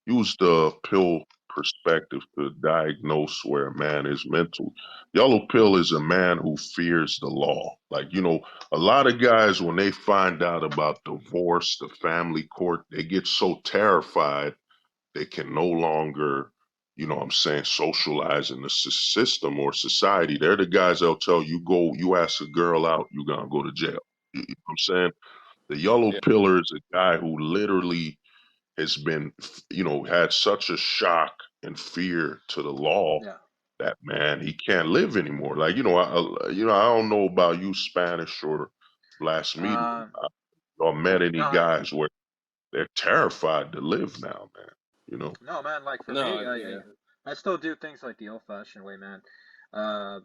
use the pill perspective to diagnose where a man is mental. Yellow pill is a man who fears the law. Like, a lot of guys, when they find out about divorce, the family court, they get so terrified they can no longer, what I'm saying, socialize in the system or society. They're the guys that'll tell you, you ask a girl out, you're going to go to jail. You know what I'm saying? The yellow Yeah. pillar is a guy who literally has been, had such a shock and fear to the law Yeah. that man, he can't live anymore. Like, I don't know about you, Spanish or Blasphemy, Uh, or met any no, guys where they're terrified to live now, man. You know? no, man. Like for me, No. Yeah. I still do things like the old-fashioned way, man. I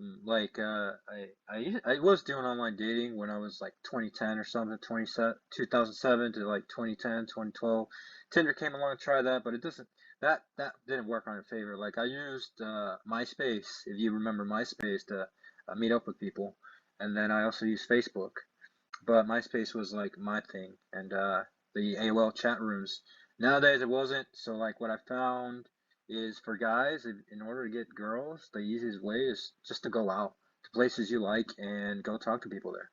was doing online dating when I was like 2010 or something, 2007 to like 2010, 2012. Tinder came along to try that, but it doesn't. That didn't work on in favor. Like I used MySpace, if you remember MySpace, to meet up with people, and then I also used Facebook. But MySpace was like my thing, and the AOL chat rooms. Nowadays it wasn't. So like what I found is for guys, in order to get girls, the easiest way is just to go out to places you like and go talk to people there.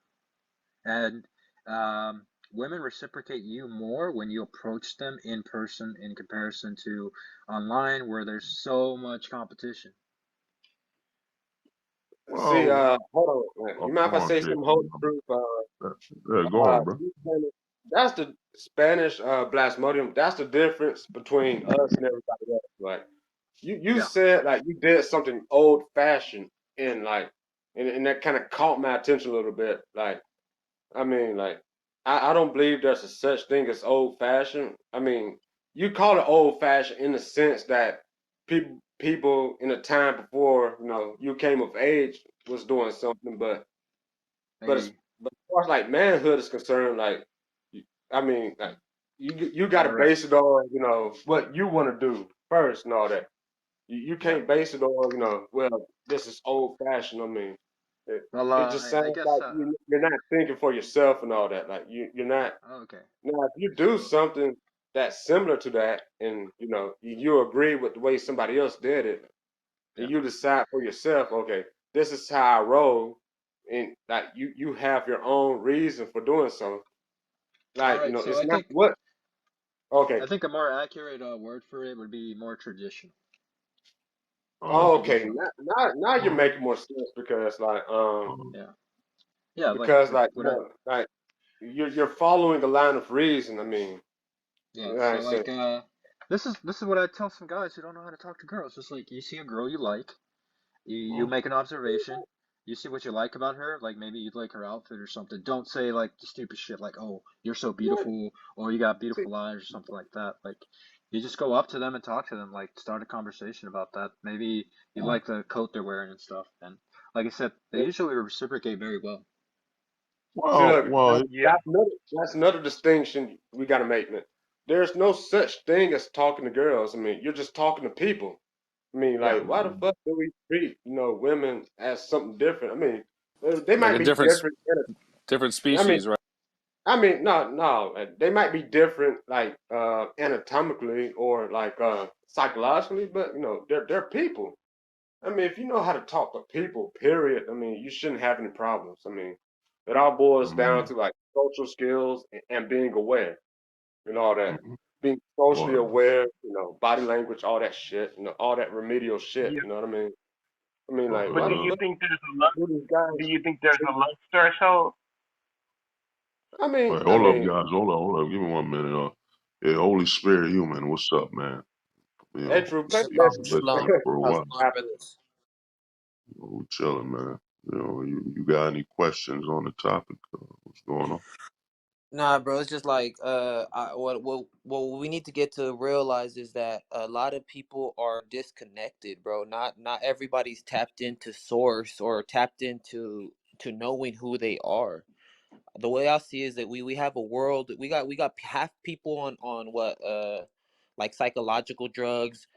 And women reciprocate you more when you approach them in person in comparison to online where there's so much competition. See, Well, hold on, man. oh, You mind go if I on, say JP. some whole truth? Yeah, go on, bro. You saying that's the Spanish blasphemodium. That's the difference between us and everybody else. Like you Yeah. said, like you did something old fashioned, and like, and that kind of caught my attention a little bit. Like, I mean, like, I don't believe there's a such thing as old fashioned. I mean, you call it old fashioned in the sense that people in a time before you came of age was doing something, Hey, but as far as like manhood is concerned, like, I mean, like you got to all right. base it on what you want to do first and all that. You Yeah. can't base it on well, this is old fashioned. I mean, Well, it just sounds I guess, like you're not thinking for yourself and all that. Like you're not. okay. Now, if you do So, something that's similar to that, and you agree with the way somebody else did it, yeah. and you decide for yourself, okay, this is how I roll, and like you have your own reason for doing so. All Like right. So it's not what. Okay, I think a more accurate word for it would be more traditional. More okay, traditional. now you're making more sense because like Yeah. Yeah, because like like what I like you're following a line of reason. I mean, yeah, like I so said, this is what I tell some guys who don't know how to talk to girls. Just like you see a girl you like, you make an observation, you see what you like about her, like maybe you'd like her outfit or something. Don't say like the stupid shit like, "Oh, you're so what? beautiful," or "You got See, beautiful eyes," or something like that. Like you just go up to them and talk to them, like start a conversation about that. Maybe you like the coat they're wearing and stuff. And like I said, they usually reciprocate very well. see, Well, look, well, Yeah. that's another distinction we got to make, man. There's no such thing as talking to girls. I mean, you're just talking to people. I mean, Yeah. like, why the fuck do we treat, women as something different? I mean, they Like might a be different. different I mean, species, right? no, they might be different, like anatomically or like psychologically, but they're people. I mean, if you know how to talk to people, period, I mean, you shouldn't have any problems. I mean, it all boils down mm, to like social skills and being aware and all that. mm, Being socially well, aware, body language, all that shit, all that remedial shit. Yeah. You know what I mean? I mean, like, But why do the you uh, fuck think there's a love? do these Do guys you think there's treat? a love threshold? I mean, wait, I hold up, mean, guys. Hold up. Give me 1 minute. Hey, Holy Spirit, human, what's up, man? hey, Drew, play the Shalom, message. Listening shalom. for a How's while. it going, After, brothers? We chilling, man. You got any questions on the topic? What's going on? Nah, bro, it's just like what we need to get to realize is that a lot of people are disconnected, bro. Not everybody's tapped into source or tapped into to knowing who they are. The way I see is that we have a world, we got half people on what like psychological drugs,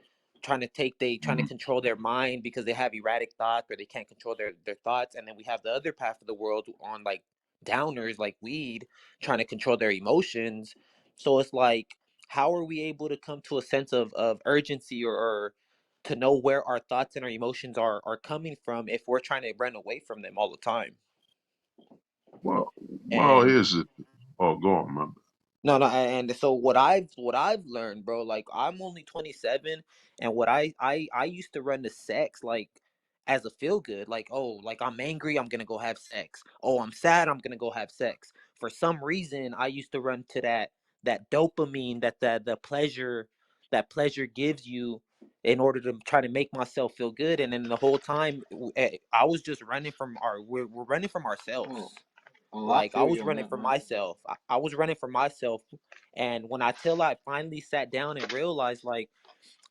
trying to Mm, control their mind because they have erratic thoughts or they can't control their thoughts. And then we have the other half of the world on like downers like weed, trying to control their emotions. So it's like, how are we able to come to a sense of urgency, or to know where our thoughts and our emotions are coming from if we're trying to run away from them all the time? well, And here's it. Oh, go on, man. no, and so what I've learned, bro, like I'm only 27, and what I used to run to sex like as a feel good, like, oh, like I'm angry, I'm gonna go have sex. Oh, I'm sad, I'm gonna go have sex. For some reason, I used to run to that dopamine, that pleasure gives you in order to try to make myself feel good. And then the whole time I was just running from we're running from Oh, ourselves. well, I Like I feel was you on running that, for man. myself. I was running for myself. And when I finally sat down and realized, like,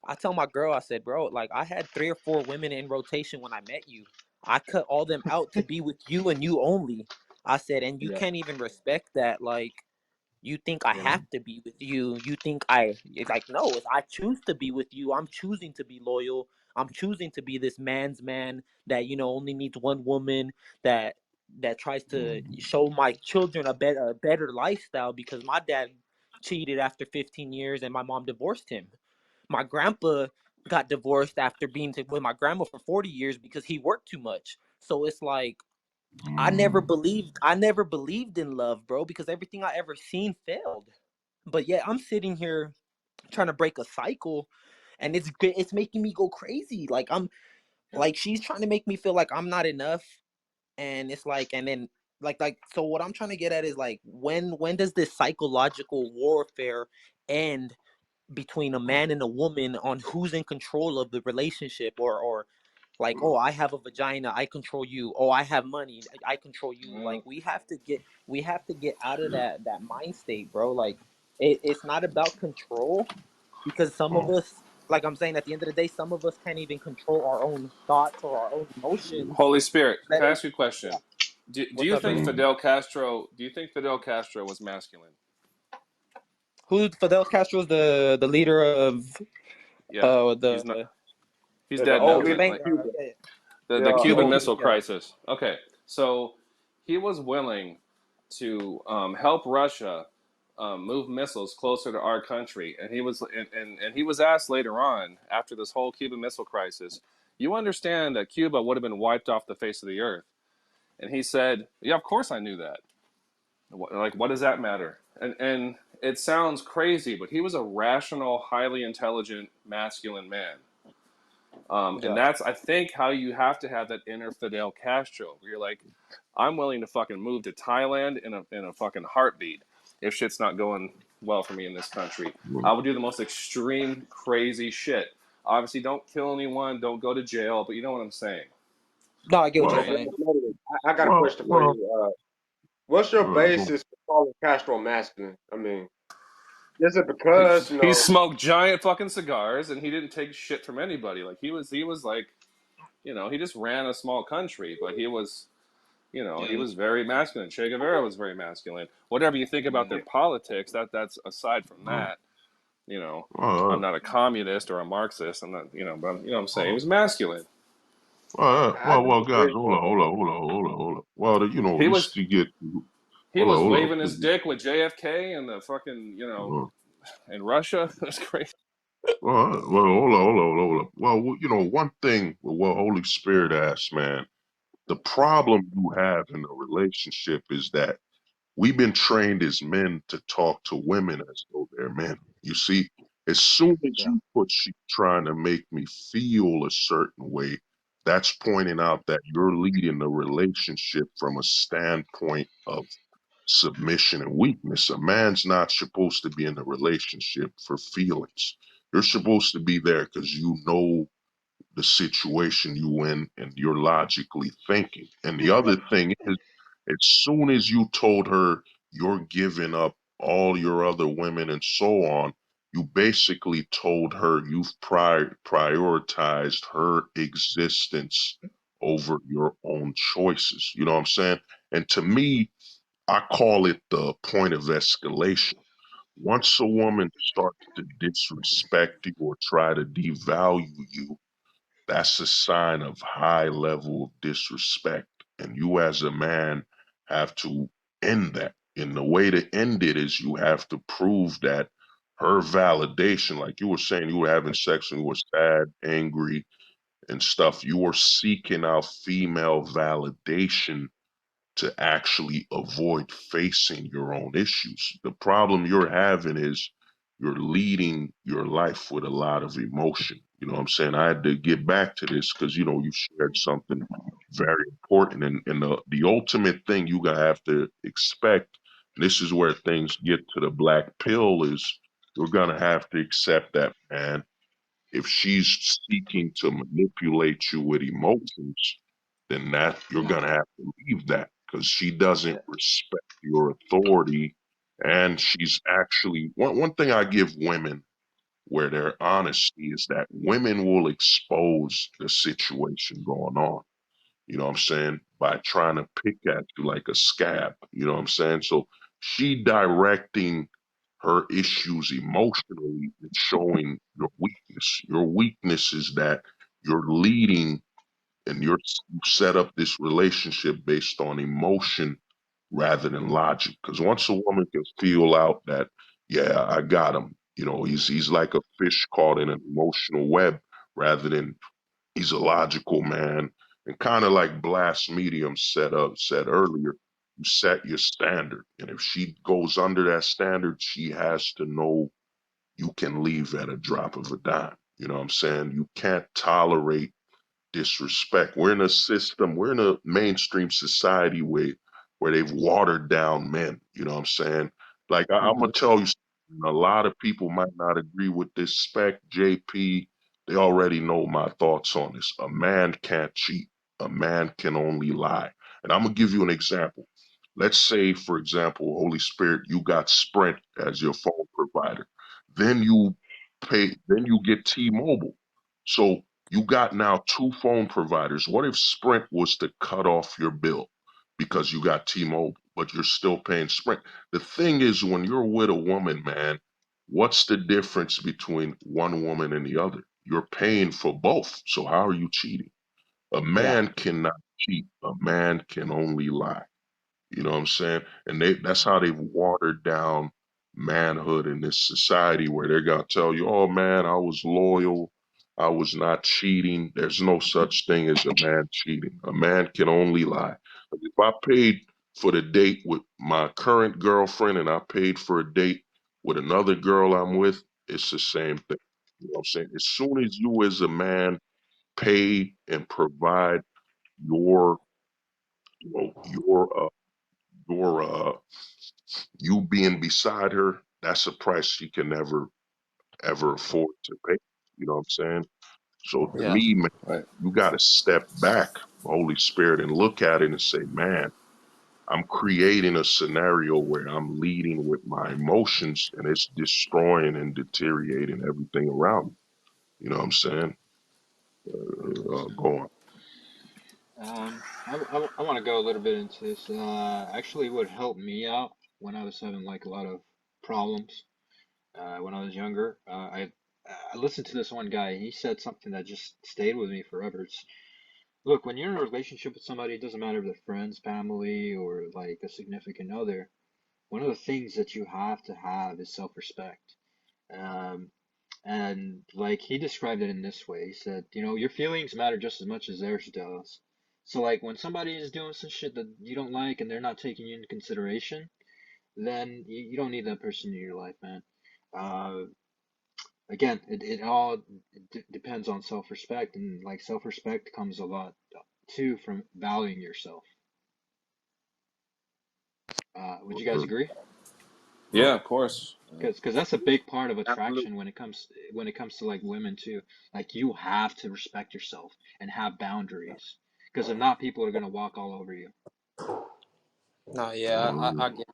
I tell my girl, I said, bro, like I had 3 or 4 women in rotation when I met you. I cut all them out to be with you and you only. I said, and you Yeah. can't even respect that. Like, you think I Yeah, have man. to be with you. You think it's like, no, if I choose to be with you, I'm choosing to be loyal. I'm choosing to be this man's man that, only needs one woman, that tries to show my children a better lifestyle, because my dad cheated after 15 years and my mom divorced him. My grandpa got divorced after being with my grandma for 40 years because he worked too much. So it's like, I never believed in love, bro, because everything I ever seen failed. But yeah, I'm sitting here trying to break a cycle, and it's making me go crazy. Like she's trying to make me feel like I'm not enough, and it's like, and then so what I'm trying to get at is like, when does this psychological warfare end between a man and a woman on who's in control of the relationship, or like, oh, I have a vagina, I control you. Oh, I have money, I control you. Like, we have to get out of that mind state, bro. Like, it's not about control, because some of us, like I'm saying, at the end of the day, some of us can't even control our own thoughts or our own emotions. Holy Spirit, Let can I it, ask you a question? Do what's you up, think brother? Fidel Castro? Do you think Fidel Castro was masculine? Who Fidel Castro is the leader of Yeah, he's not. the He's The dead old now, leader but of Cuban, like Cuba. yeah, the Yeah, Cuban Cuban, old. Cuban, Missile yeah. Crisis. Okay, so he was willing to help Russia move missiles closer to our country, and he was asked later on, after this whole Cuban Missile Crisis, you understand that Cuba would have been wiped off the face of the earth? And he said, yeah, of course I knew that. Like, what does that matter? And it sounds crazy, but he was a rational, highly intelligent, masculine man. And Yeah. that's, I think, how you have to have that inner Fidel Castro, where you're like, I'm willing to fucking move to Thailand in a fucking heartbeat if shit's not going well for me in this country. I would do the most extreme, crazy shit. Obviously, don't kill anyone, don't go to jail, but you know what I'm saying. No, I get what you're Well, saying. I got a question for well, you. What's your go. basis for calling Castro masculine? I mean, is it He, because he smoked giant fucking cigars and he didn't take shit from anybody. Like he was like, he just ran a small country, but he was, he was very masculine. Che Guevara was very masculine. Whatever you think about their politics, that's aside from Uh, that. You know, uh, I'm not a communist or a Marxist. I'm not, but you know what I'm saying. He was masculine. I well, guys, disagree. hold on. Well, He just was to get, he was waving his 'cause, dick with JFK and the fucking, uh, in Russia. That's crazy. hold on. Well, one thing with what Holy Spirit asked, man, the problem you have in a relationship is that we've been trained as men to talk to women as though they're men. You see, as soon as Yeah. you put you trying to make me feel a certain way, that's pointing out that you're leading the relationship from a standpoint of submission and weakness. A man's not supposed to be in a relationship for feelings. You're supposed to be there because you know the situation you in and you're logically thinking. And the other thing is, as soon as you told her you're giving up all your other women and so on, you basically told her you've prioritized her existence over your own choices. You know what I'm saying? And to me, I call it the point of escalation. Once a woman starts to disrespect you or try to devalue you, that's a sign of high level of disrespect. And you as a man have to end that. And the way to end it is you have to prove that her validation, like you were saying, you were having sex and you were sad, angry, and stuff. You were seeking out female validation to actually avoid facing your own issues. The problem you're having is you're leading your life with a lot of emotion. You know what I'm saying? I had to get back to this because, you shared something very important. And the ultimate thing you gotta have to expect, and this is where things get to the black pill, is you're gonna have to accept that, man, if she's seeking to manipulate you with emotions, then that you're gonna have to leave that because she doesn't respect your authority, and she's actually one thing I give women where their honesty is that women will expose the situation going on. You know what I'm saying? By trying to pick at you like a scab. You know what I'm saying? So she directing her issues emotionally and showing your weakness. Your weakness is that you're leading and you set up this relationship based on emotion rather than logic. Because once a woman can feel out that, yeah, I got him, he's like a fish caught in an emotional web rather than he's a logical man And kind of like Blast Medium said earlier, you set your standard. And if she goes under that standard, she has to know you can leave at a drop of a dime. You know what I'm saying? You can't tolerate disrespect. We're in a system, we're in a mainstream society where they've watered down men. You know what I'm saying? Like I'm Hmm. gonna tell you, a lot of people might not agree with this Spec, JP. They already know my thoughts on this. A man can't cheat. A man can only lie. And I'm gonna give you an example. Let's say, for example, Holy Spirit, you got Sprint as your phone provider. Then you then you get T-Mobile. So you got now two phone providers. What if Sprint was to cut off your bill because you got T-Mobile, but you're still paying Sprint? The thing is, when you're with a woman, man, what's the difference between one woman and the other? You're paying for both. So how are you cheating? A Yeah. man cannot cheat. A man can only lie. You know what I'm saying? And that's how they've watered down manhood in this society where they're gonna tell you, oh man, I was loyal, I was not cheating. There's no such thing as a man cheating. A man can only lie. But if I paid for the date with my current girlfriend and I paid for a date with another girl I'm with, it's the same thing. You know what I'm saying? As soon as you as a man pay and provide your your you being beside her, that's a price she can never ever afford to pay. You know what I'm saying? So to Yeah. me, man, Right. you got to step back, Holy Spirit, and look at it and say, man, I'm creating a scenario where I'm leading with my emotions and it's destroying and deteriorating everything around me. You know what I'm saying? Go on. I want to go a little bit into this. Actually, what helped me out when I was having like a lot of problems when I was younger. I listened to this one guy. He said something that just stayed with me forever. It's look, when you're in a relationship with somebody, it doesn't matter if they're friends, family, or like a significant other. One of the things that you have to have is self-respect. Um, and like he described it in this way. He said, you know, your feelings matter just as much as theirs does. So like when somebody is doing some shit that you don't like and they're not taking you into consideration, then you don't need that person in your life, man. Uh, Again, it all depends on self-respect, and like self-respect comes a lot too from valuing yourself. Would you guys Word, agree? Yeah, word. of course. Because that's a big part of Absolutely. attraction when it comes to like women too. Like you have to respect yourself and have boundaries. Because if not, people are gonna walk all over you. No, yeah, I get.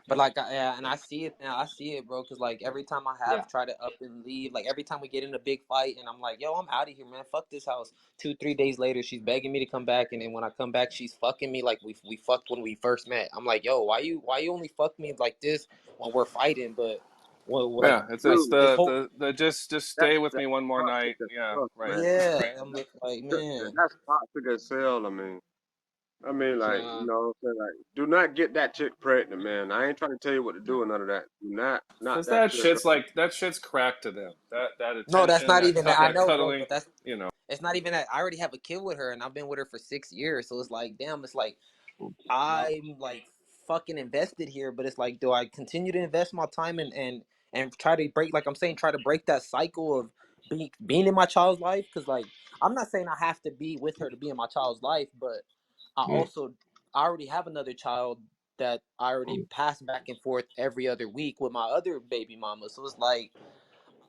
But like, yeah, and I see it now. I see it, bro. Cause like every time I Yeah. have tried to up and leave, like every time we get in a big fight, and I'm like, yo, I'm out of here, man. Fuck this house. 2, 3 days later, she's begging me to come back, and then when I come back, she's fucking me like we fucked when we first met. I'm like, yo, why you only fuck me like this when we're fighting? But well, like Yeah, it's Dude, this whole the just that stay with that's me one more toxic night. as Yeah, fuck, right. man. yeah, I'm just like, Yeah, man. that's toxic as hell. It's Like, you know what I'm saying? Like, do not get that chick pregnant, man. I ain't trying to tell you what to no. do or none of that. Do not Because that chick. that shit's crack to them. That No, that's attention, not even that. I that know, bro, cuddling, but that's you know. it's not even that. I already have a kid with her, and I've been with her for 6 years. So it's like, damn, it's like. Yeah. I'm like fucking invested here, but it's like, do I continue to invest my time and try to break, like I'm saying, try to break that cycle of being in my child's life? Because like I'm not saying I have to be with her to be in my child's life, but Mm, I already have another child that I already mm, pass back and forth every other week with my other baby mama. So it's like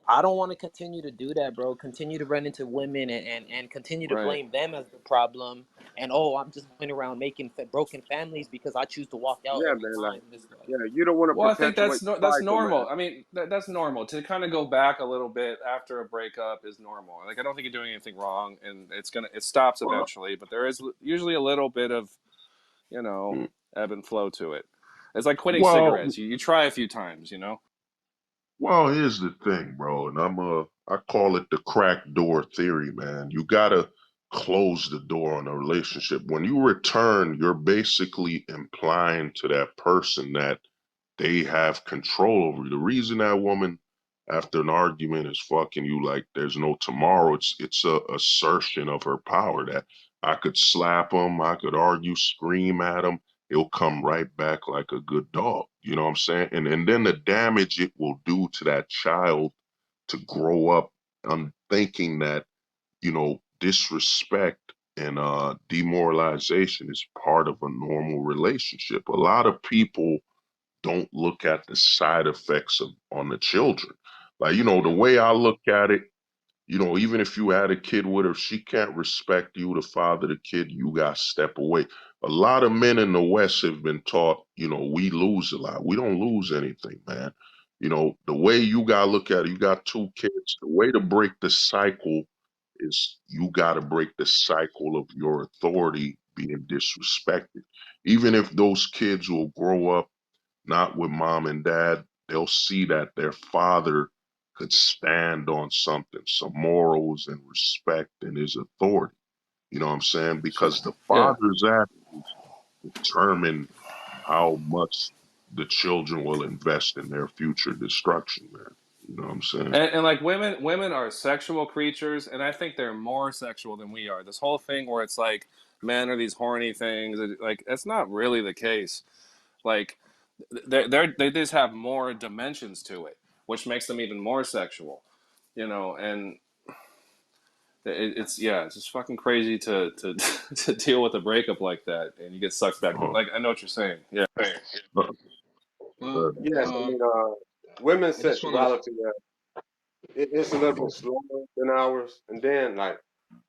I don't want to continue to do that, bro. Continue to run into women and continue to Right. blame them as the problem. And oh, I'm just going around making broken families because I choose to walk out Yeah, every man. Like, time. It's like, yeah, you don't want to Well, I think perpetuate the that's cycle, man. normal. I mean, that's normal to kind of go back a little bit after a breakup is normal. Like I don't think you're doing anything wrong, and it stops well, eventually. But there is usually a little bit of you know mm, ebb and flow to it. It's like quitting well, cigarettes. You try a few times, you know. Well, here's the thing, bro, and I call it the crack door theory, man. You gotta close the door on a relationship. When you return, you're basically implying to that person that they have control over you. The reason that woman, after an argument, is fucking you like there's no tomorrow, it's a assertion of her power that I could slap him, I could argue, scream at him. He'll come right back like a good dog. You know what I'm saying? And then the damage it will do to that child to grow up thinking that, disrespect and demoralization is part of a normal relationship. A lot of people don't look at the side effects on the children. Like, the way I look at it, even if you had a kid with her, she can't respect you, the father of the kid, you got to step away. A lot of men in the West have been taught, we lose a lot. We don't lose anything, man. The way you got to look at it, you got two kids. The way to break the cycle is you got to break the cycle of your authority being disrespected. Even if those kids will grow up not with mom and dad, they'll see that their father could stand on something, some morals and respect and his authority. You know what I'm saying? Because the Yeah. father's actions determine how much the children will invest in their future destruction, man. You know what I'm saying? And like women are sexual creatures, and I think they're more sexual than we are. This whole thing where it's like men are these horny things, like that's not really the case. Like they just have more dimensions to it, which makes them even more sexual. And it's just fucking crazy to to deal with a breakup like that, and you get sucked back. Uh, Like I know what you're saying. Yeah. uh, Well, uh, Yes, I mean, women's I just wanted sexuality, it's a little bit slower than ours. And then, like,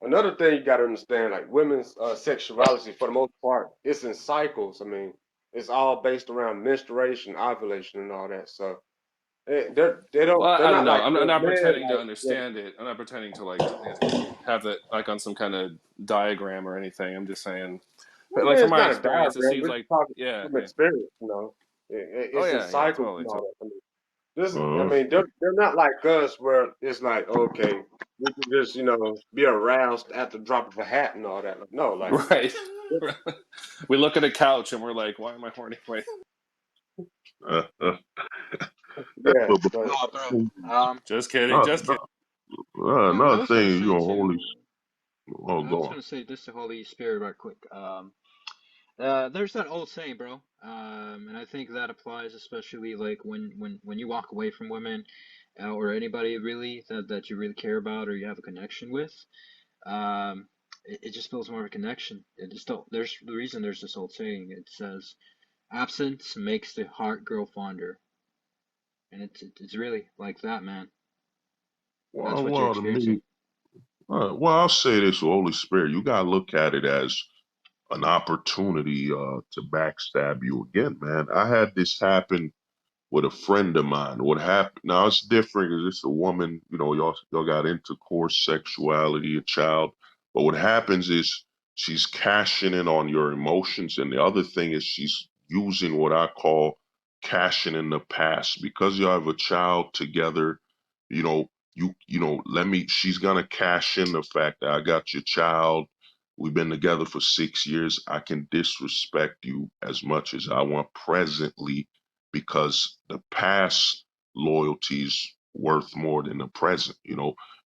another thing you got to understand, like, women's sexuality, for the most part, it's in cycles. I mean, it's all based around menstruation, ovulation, and all that. So Well, they're I don't not know. like I'm us not men, pretending to like, understand it. I'm not pretending to like have it like on some kind of diagram or anything. I'm just saying, I like mean, from it's my not a experience, it diagram. seems We're just like talking yeah, from yeah. experience, Oh It's in yeah, yeah, cycles and totally, all totally. that. I mean, this, I uh, mean, they're not like us where it's like, okay, we can just, be aroused at the drop of a hat and all that. Like, no, like, Right. We look at a couch and we're like, why am I horny? Wait. uh, uh, yeah, but, but Oh, bro. Just kidding. uh, Just kidding. I another was gonna thing, say Holy. too. Oh, I go was on. gonna say this to Holy Spirit right quick. There's that old saying, bro. And I think that applies especially like when you walk away from women, or anybody really that you really care about or you have a connection with. It just builds more of a connection. It just don't. There's the reason there's this old saying. It says, "Absence makes the heart grow fonder," and it's really like that, man. That's what you're Well, to me, experiencing. I'll say this, Holy Spirit, you gotta look at it as an opportunity to backstab you again, man. I had this happen with a friend of mine. What happened? Now it's different because it's a woman. Y'all got intercourse, sexuality, a child. But what happens is she's cashing in on your emotions, and the other thing is she's using what I call cashing in the past because you have a child together. Let me. She's gonna cash in the fact that I got your child. We've been together for 6 years. I can disrespect you as much as I want presently because the past loyalty's worth more than the present.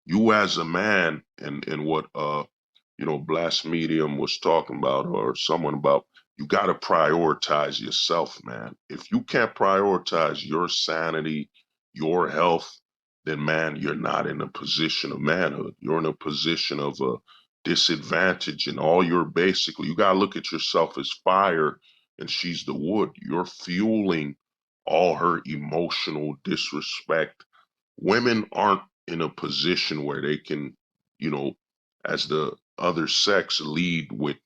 You as a man and what Blast Medium was talking about or someone about, you gotta prioritize yourself, man. If you can't prioritize your sanity, your health, then man, you're not in a position of manhood. You're in a position of a disadvantage and all you're basically you gotta look at yourself as fire and she's the wood. You're fueling all her emotional disrespect. Women aren't in a position where they can, you know, as the other sex, lead with,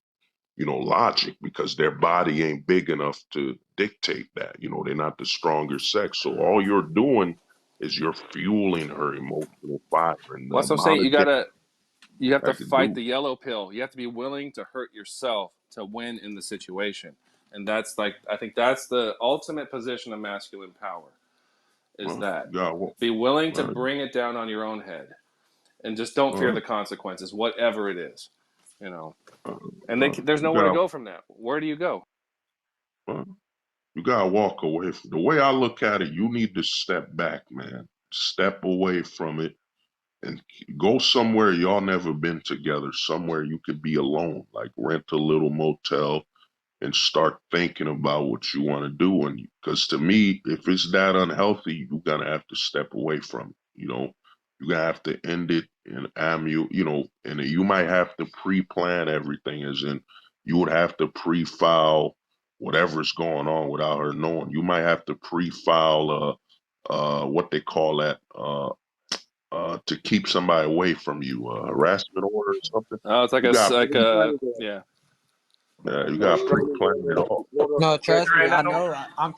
logic because their body ain't big enough to dictate that. They're not the stronger sex. So all you're doing is you're fueling her emotional fire and the Well, that's what I'm saying. amount of damage You have to that could fight do. the yellow pill. You have to be willing to hurt yourself to win in the situation. And that's like I think that's the ultimate position of masculine power is Well, that. you got Be willing to uh, bring it down on your own head and just don't fear uh, the consequences, whatever it is. You know. And there's you nowhere to got go from that. Where do you go? uh, you got to walk away the way I look at it. You need to step back, man. Step away from it and go somewhere y'all never been together, somewhere you could be alone, like rent a little motel and start thinking about what you want to do. And because to me, if it's that unhealthy, you're gonna have to step away from it. You're gonna have to end it and and you might have to pre-plan everything, as in you would have to pre-file whatever's going on without her knowing. You might have to pre-file what they call that to keep somebody away from you, harassment order or something. Oh, it's like You got like Restraining order. yeah. you A got restraining pre-planned it order is all. an order of No, trust me, protection. I Restraining know. order. I'm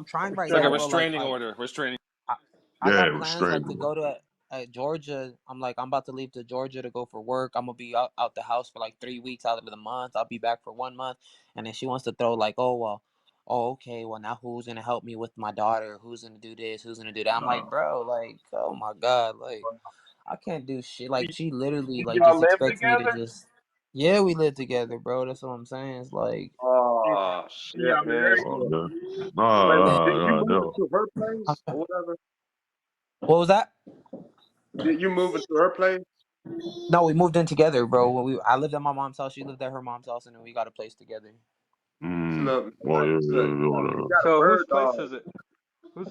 trying right It's like a now, Restraining bro. order. restraining order. Restraining. I, I Yeah, got plans like restraining to order. go to Georgia. I'm like, I'm about to leave to Georgia to go for work. I'm gonna be out the house for like 3 weeks out of the month. I'll be back for 1 month, and then she wants to throw like, oh well, oh okay, well now who's gonna help me with my daughter? Who's gonna do this? Who's gonna do that? I'm like, bro, like, oh my god, like I can't do shit. Do, Like she literally do like y'all just live expects me to together? just. Yeah, we live together, bro. That's what I'm saying. It's like, Do, Oh do shit, y'all man. married? Oh, Look, yeah. wait, yeah. did you move No. into her place or whatever? What was that? Did you move into her place? No, we moved in together, bro. I lived at my mom's house. She lived at her mom's house, and then we got a place together. So Mm. look, man, Well, yeah, look, you got a So whose bird place dog. is it?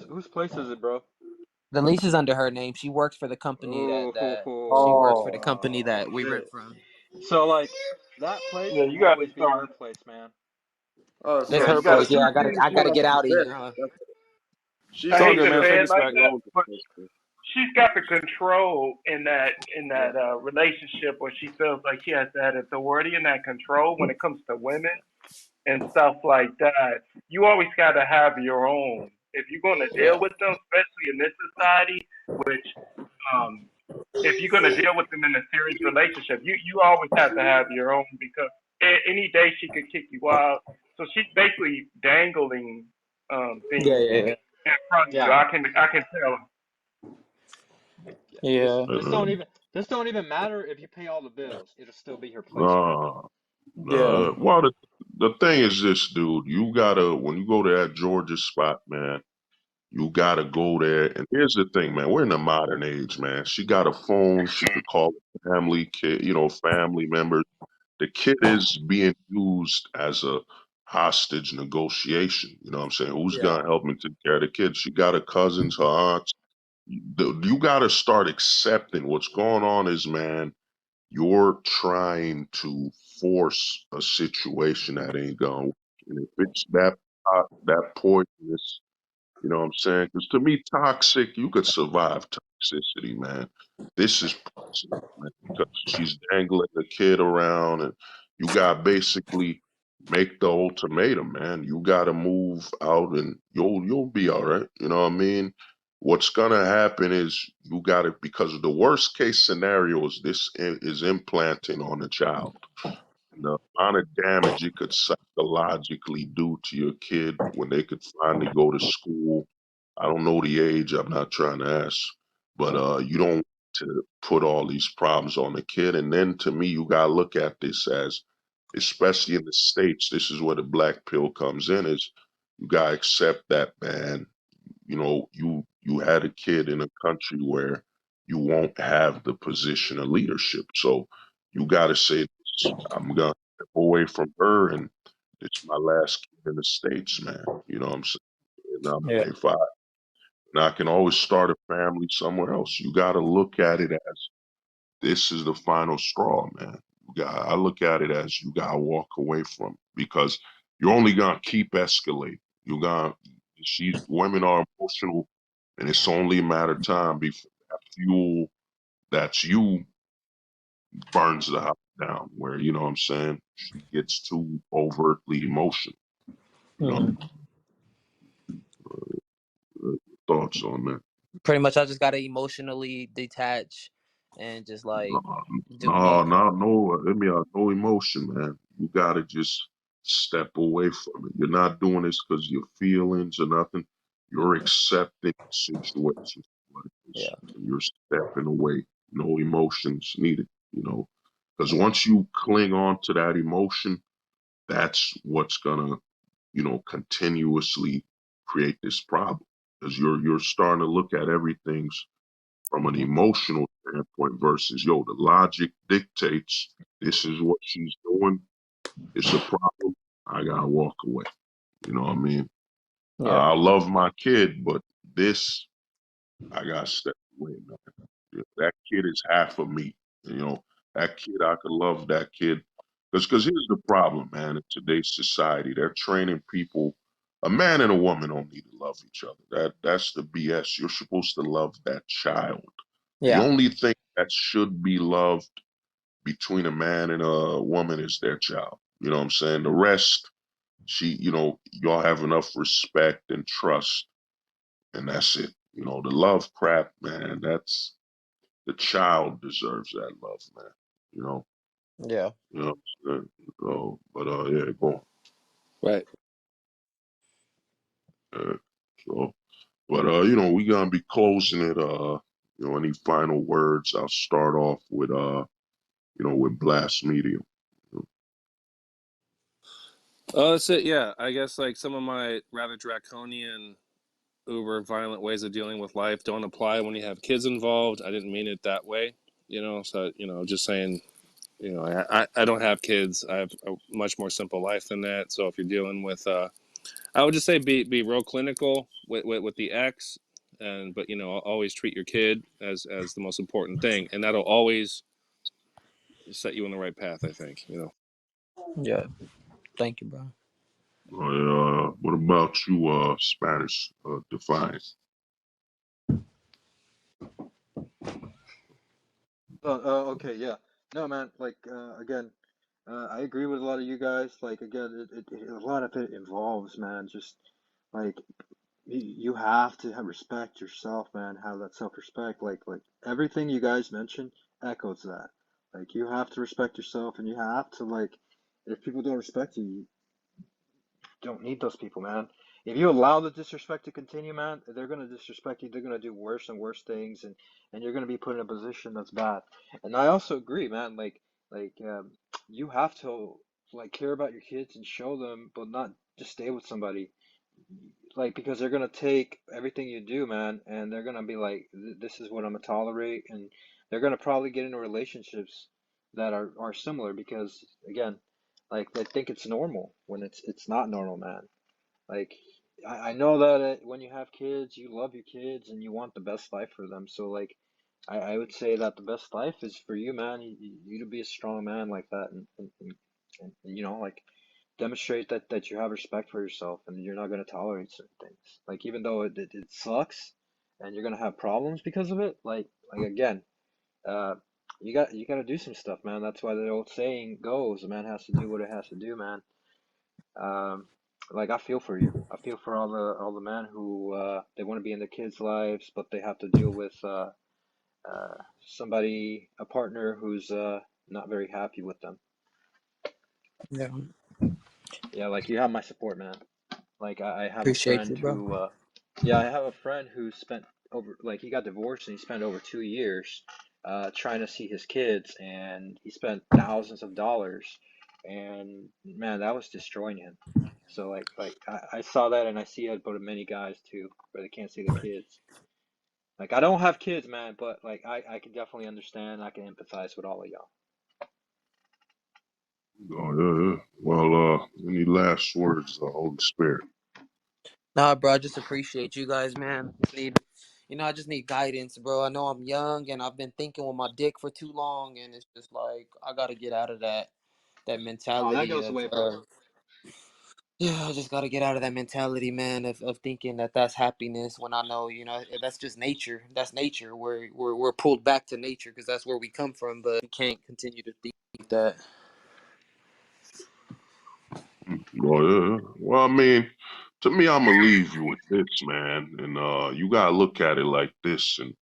Whose place is it, bro? The lease is under her name. She works for the company that she works for the Oh company that we rent shit. from. So like that place Yeah, will you got to always be start. her place, man. That's Yeah, her you got So to. place. she Yeah, sees I you gotta as get a out of possession. here. Huh? She It's I all sees hate good, to you man. as say Save it your like spec. a that, loan but possession. she's got the control in Yeah. that relationship where she feels like she has that authority and that control when it comes to women and stuff like that. You always got to have your own if you're going to deal Yeah. with them, especially in this society. Which, um, if you're going to deal with them in a serious relationship, you always have to have your own because any day she could kick you out. So she's basically dangling Yeah, things yeah, in front of you. Yeah. I can tell. Yeah. This yeah, this don't even this don't even matter if you pay all the bills. It'll still be her place, bro. no, yeah, no. Well, the thing is this, dude. You gotta when you go to that Georgia spot, man. You gotta go there. And here's the thing, man. We're in the modern age, man. She got a phone. She could call family, kid, family members. The kid is being used as a hostage negotiation. You know what I'm saying? Who's yeah, gonna help me take care of the kid? She got her cousins, her aunts. You gotta start accepting what's going on. Is man, you're trying to force a situation that ain't gonna work. And if it's that poisonous, you know what I'm saying? Because to me, toxic, you could survive toxicity, man. This is poison, man, because she's dangling the kid around, and you got basically make the ultimatum, man. You got to move out, and you'll be all right. You know what I mean? What's gonna happen is you got to, because the worst case scenario is this is implanting on the child. The amount of damage it could psychologically do to your kid when they could finally go to school. I don't know the age, I'm not trying to ask, but you don't want to put all these problems on the kid. And then to me, you gotta look at this as, especially in the States, this is where the black pill comes in, is you gotta accept that, man, you had a kid in a country where you won't have the position of leadership. So you got to say, I'm going to step away from her, and it's my last kid in the States, man. You know what I'm saying? And yeah, I can always start a family somewhere else. You got to look at it as this is the final straw, man. I look at it as you got to walk away from it because you're only going to keep escalating. You got women are emotional, and it's only a matter of time before that fuel that's you burns the house down. Where you know what I'm saying, she gets too overtly emotional. You know, hmm thoughts on that? Pretty much, I just gotta emotionally detach and just No, like do no, me. no, no. Let me no emotion, man. You gotta just step away from it. You're not doing this because your feelings or nothing. You're accepting the situation for what it is, Yeah, and you're stepping away. No emotions needed. Because once you cling on to that emotion, that's what's gonna, continuously create this problem. Because you're starting to look at everything from an emotional standpoint versus, yo, the logic dictates this is what she's doing. It's a problem. I gotta walk away. You know what I mean? Yeah. I love my kid, but this, I gotta step away, man. Yeah, that kid is half of me. You know, that kid, I could love that kid. Because here's the problem, man. In today's society, they're training people. A man and a woman don't need to love each other. That's the BS. You're supposed to love that child. The Yeah. only thing that should be loved between a man and a woman is their child. You know what I'm saying? The rest, y'all have enough respect and trust, and that's it. You know, the love crap, man, that's the child deserves that love, man. You know, Yeah. you know. So, but yeah, go on. Right. Uh, so, but we gonna be closing it. Any final words? I'll start off with with Blast Media. That's it. Yeah, I guess like some of my rather draconian, uber violent ways of dealing with life don't apply when you have kids involved. I didn't mean it that way, So just saying, I don't have kids. I have a much more simple life than that. So if you're dealing with, I would just say be real clinical with the ex, but always treat your kid as the most important thing, and that'll always set you on the right path. I think. Yeah. Thank you, bro. What about you, Spanish Defiant? Okay, yeah. No, man, like, again, I agree with a lot of you guys. Like, again, a lot of it involves, man, just like you have to have respect yourself, man, have that self-respect. Like everything you guys mentioned echoes that. Like, you have to respect yourself, and you have to, like, if people don't respect you, you don't need those people, man. If you allow the disrespect to continue, man, they're gonna disrespect you. They're gonna do worse and worse things, and you're gonna be put in a position that's bad. And I also agree, man. Like you have to like care about your kids and show them, but not just stay with somebody. Like because they're gonna take everything you do, man, and they're gonna be like, this is what I'm gonna tolerate, and they're gonna probably get into relationships that are similar because again, like they think it's normal when it's not normal, man. Like, I know that when you have kids, you love your kids and you want the best life for them. So, like, I would say that the best life is for you, man. You to be a strong man like that, and like demonstrate that you have respect for yourself and you're not going to tolerate certain things. Like, even though it sucks and you're going to have problems because of it, like again, uh, you got to do some stuff, man. That's why the old saying goes, a man has to do what it has to do, man. Um, like I feel for you. I feel for all the men who they want to be in their kids' lives, but they have to deal with somebody, a partner who's not very happy with them. Yeah. Yeah, like you have my support, man. Like I have a Appreciate friend you, bro. who, yeah, I have a friend who spent over, like he got divorced and he spent over 2 years trying to see his kids, and he spent thousands of dollars, and man, that was destroying him. So like I saw that and I see it, but many guys too, where they can't see their kids. Like I don't have kids, man, but like I can definitely understand. I can empathize with all of y'all. Oh yeah, yeah. Well, any last words, Holy Spirit? Nah, bro, I just appreciate you guys, man. I just need guidance, bro. I know I'm young and I've been thinking with my dick for too long, and it's just like I gotta get out of that Oh, that mentality goes of away, bro. yeah, I just gotta get out of that mentality, man, of thinking that that's happiness when I know, that's just nature. That's nature. We're pulled back to nature because that's where we come from, but we can't continue to think that. Oh yeah, yeah. Well, I mean, to me, I'm gonna leave you with this, man, and you gotta look at it like this. And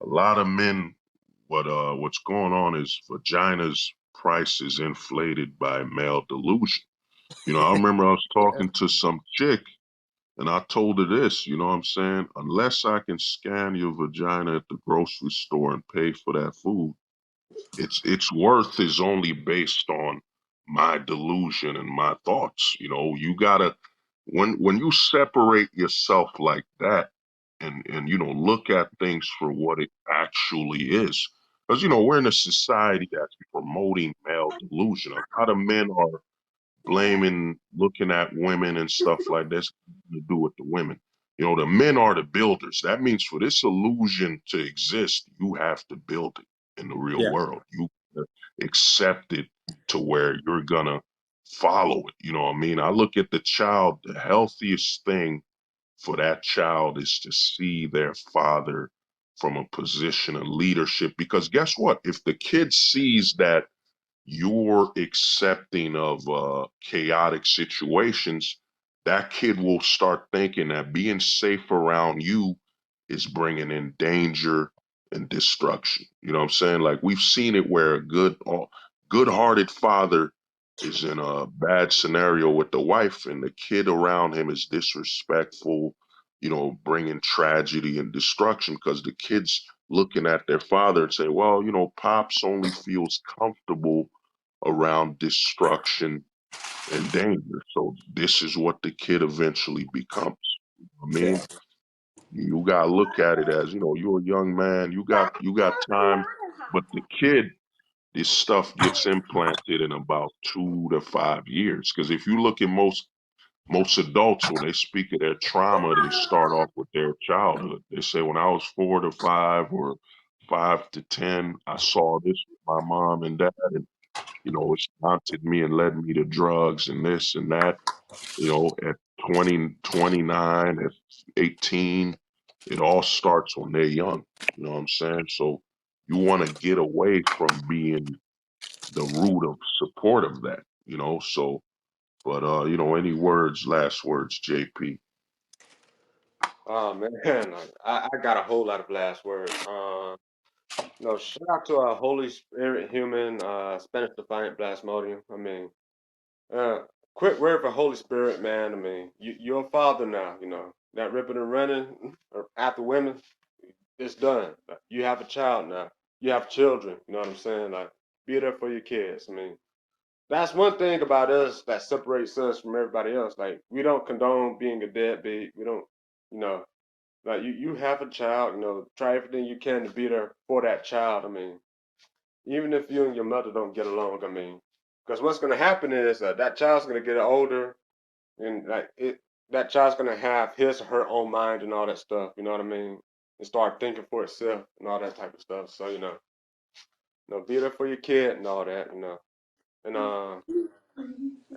a lot of men, what's going on is vagina's price is inflated by male delusion. I remember I was Yeah. talking to some chick and I told her this, you know what I'm saying? Unless I can scan your vagina at the grocery store and pay for that food, its worth is only based on my delusion and my thoughts. You gotta when you separate yourself like that and look at things for what it actually is. because we're in a society that's promoting male delusion. A lot of men are blaming, looking at women and stuff like this to do with the women. The men are the builders. That means for this illusion to exist, you have to build it in the real Yeah. world. You accept it to where you're gonna follow it. You know what I mean? I look at the child, the healthiest thing for that child is to see their father from a position of leadership. Because guess what? If the kid sees that you're accepting of chaotic situations, that kid will start thinking that being safe around you is bringing in danger and destruction. You know what I'm saying? Like we've seen it where a good-hearted father is in a bad scenario with the wife, and the kid around him is disrespectful, bringing tragedy and destruction because the kid's looking at their father and say, well, pops only feels comfortable around destruction and danger. So this is what the kid eventually becomes. I Yeah. mean, you gotta look at it as, you're a young man, you got time, but the kid, this stuff gets implanted in about 2 to 5 years. Because if you look at most adults, when they speak of their trauma, they start off with their childhood. They say, when I was 4 to 5 or 5 to 10, I saw this with my mom and dad, and it's haunted me and led me to drugs and this and that. At 20, 29, at 18, it all starts when they're young. You know what I'm saying? So you want to get away from being the root of support of that. So, but, any last words, JP? Oh man, I got a whole lot of last words. No, shout out to our Holy Spirit human, Spanish defiant Blasmodium. I mean, uh, quick word for Holy Spirit, man. I mean, you're a father now. That ripping and running after women, it's done. Like, you have a child now. You have children. You know what I'm saying? Like, be there for your kids. I mean, that's one thing about us that separates us from everybody else. Like, we don't condone being a deadbeat. We don't, you know, like you have a child. Try everything you can to be there for that child. I mean, even if you and your mother don't get along, I mean, because what's going to happen is that child's going to get older, and that child's going to have his or her own mind and all that stuff. You know what I mean? And start thinking for itself and all that type of stuff. So be there for your kid and all that. And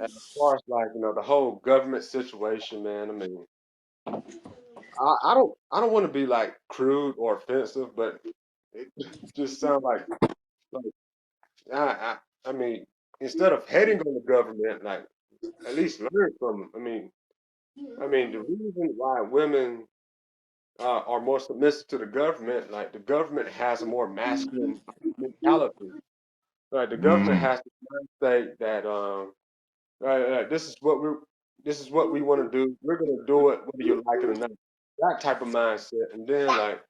as far as like the whole government situation, man. I mean, I don't want to be like crude or offensive, but it just sounds like I I I mean, instead of hating on the government, like at least learn from them. I mean, the reason why women are more submissive to the government, like the government has a more masculine mentality. Like the government Mm, has the mindset that this is what we want to do. We're gonna do it whether you like it or not. That type of mindset, and then like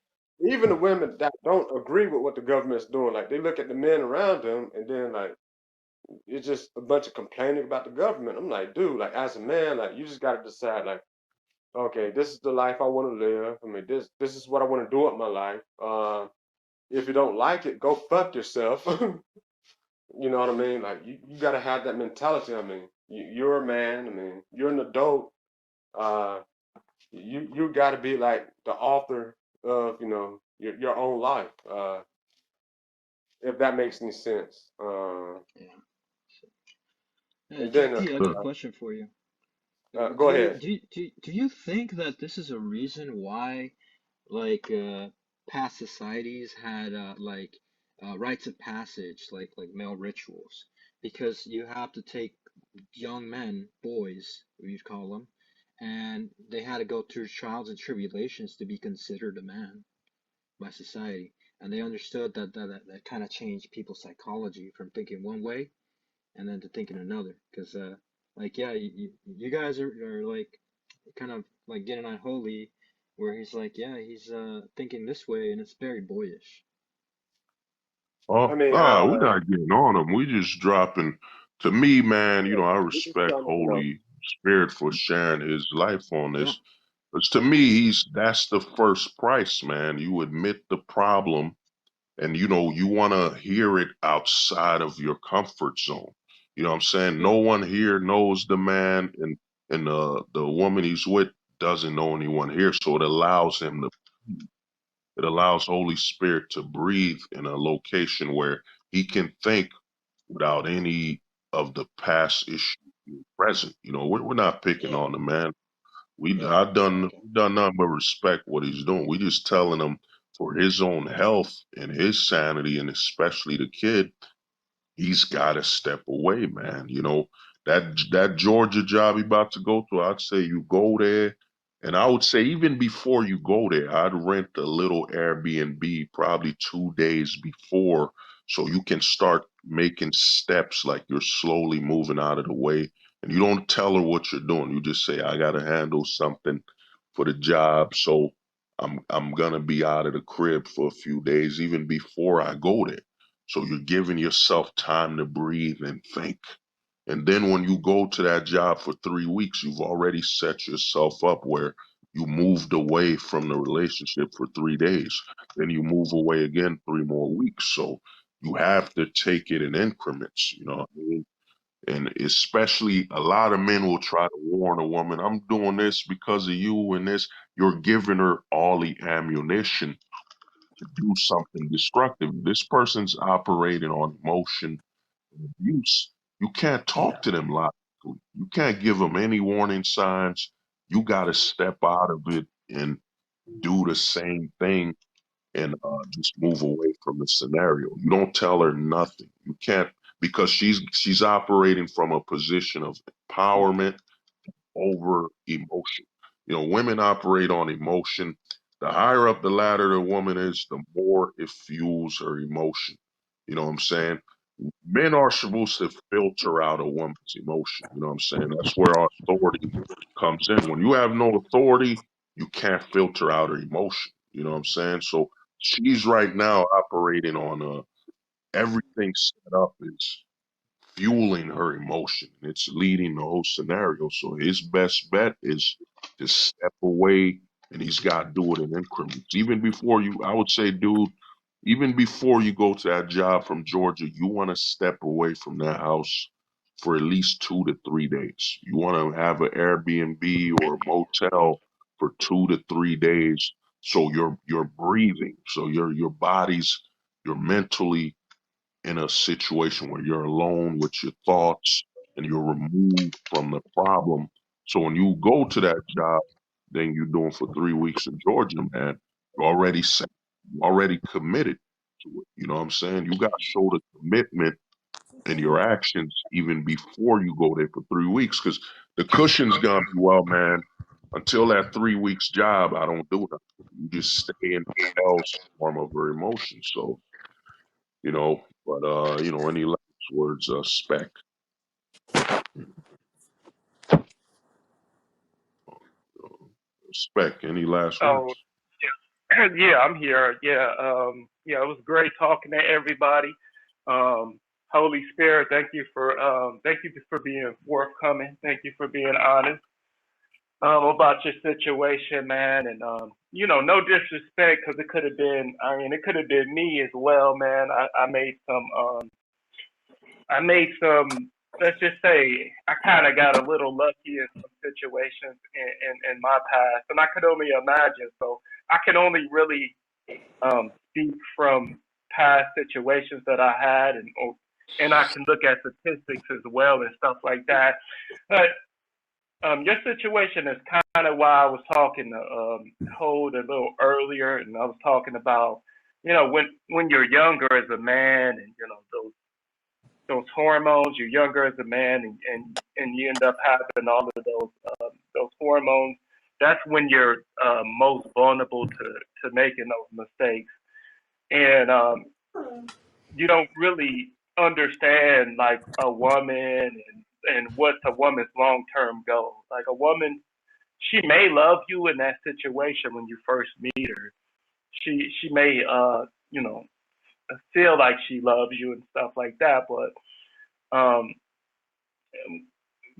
even the women that don't agree with what the government's doing, like they look at the men around them, and then like it's just a bunch of complaining about the government. I'm like, dude, like as a man, like you just gotta decide, like, okay, this is the life I want to live. I mean, this is what I want to do with my life. If you don't like it, go fuck yourself. You know what I mean? Like you gotta have that mentality. I mean, you're a man. I mean, you're an adult. Uh, you gotta be like the author of your own life. If that makes any sense. Yeah. And then JP, I got a uh, question for you. go ahead. Do you think that this is a reason why like past societies had rites of passage like male rituals? Because you have to take young men, boys, you'd call them, and they had to go through trials and tribulations to be considered a man by society. And they understood that kind of changed people's psychology from thinking one way and then to thinking another. Because, like, yeah, you guys are like kind of like getting on Holy, where he's like, yeah, he's thinking this way, and it's very boyish. I oh, mean, we're not getting on them. We just dropping. To me, man, I we just respect trying to, Holy Spirit for sharing his life on Yeah, this. Because to me, that's the first price, man. You admit the problem, And you want to hear it outside of your comfort zone. You know what I'm saying? No one here knows the man, and the woman he's with doesn't know anyone here, so it allows Holy Spirit to breathe in a location where he can think without any of the past issues being present. We're not picking on the man. I done nothing but respect what he's doing. We just telling him, for his own health and his sanity, and especially the kid, he's got to step away, man. That Georgia job he about to go to, I'd say you go there, and I would say even before you go there, I'd rent a little Airbnb probably 2 days before, so you can start making steps like you're slowly moving out of the way, and you don't tell her what you're doing. You just say, I got to handle something for the job, so I'm gonna be out of the crib for a few days even before I go there. So you're giving yourself time to breathe and think. And then when you go to that job for 3 weeks, you've already set yourself up where you moved away from the relationship for 3 days. Then you move away again 3 more weeks. So you have to take it in increments, you know what I mean? And especially a lot of men will try to warn a woman, I'm doing this because of you and this. You're giving her all the ammunition to do something destructive. This person's operating on emotion and abuse. You can't talk Yeah. to them logically. You can't give them any warning signs. You got to step out of it and do the same thing, and just move away from the scenario. You don't tell her nothing. You can't, because she's operating from a position of empowerment over emotion. Women operate on emotion. The higher up the ladder the woman is, the more it fuels her emotion. You know what I'm saying? Men are supposed to filter out a woman's emotion. You know what I'm saying? That's where our authority comes in. When you have no authority, you can't filter out her emotion. You know what I'm saying? So she's right now operating on everything set up is fueling her emotion. It's leading the whole scenario. So his best bet is to step away, and he's got to do it in increments. I would say, dude, even before you go to that job from Georgia, you want to step away from that house for at least 2 to 3 days. You want to have an Airbnb or a motel for 2 to 3 days, so you're breathing, so your body's, you're mentally in a situation where you're alone with your thoughts and you're removed from the problem. So when you go to that job, then you're doing for 3 weeks in Georgia, man, you already committed to it. You know what I'm saying? You got to show the commitment in your actions even before you go there for 3 weeks, because the cushion's gonna be, well, man, until that 3 weeks job, I don't do nothing. You just stay in the hellstorm of her emotions. So but any last words, Spec? Spec, any last Oh, words? yeah, I'm here. Yeah, yeah, it was great talking to everybody. Holy Spirit, thank you for being forthcoming. Thank you for being honest about your situation, man. And no disrespect, because it could have been. I mean, it could have been me as well, man. I made some. Let's just say I kind of got a little lucky in some situations in my past, and I could only imagine. So I can only really speak from past situations that I had, and I can look at statistics as well and stuff like that. But your situation is kind of why I was talking to Hold a little earlier, and I was talking about when you're younger as a man, and those hormones, you're younger as a man, and you end up having all of those hormones. That's when you're most vulnerable to making those mistakes, and you don't really understand like a woman and what's a woman's long term goal. Like a woman, she may love you in that situation when you first meet her. She may you know feel like she loves you and stuff like that, um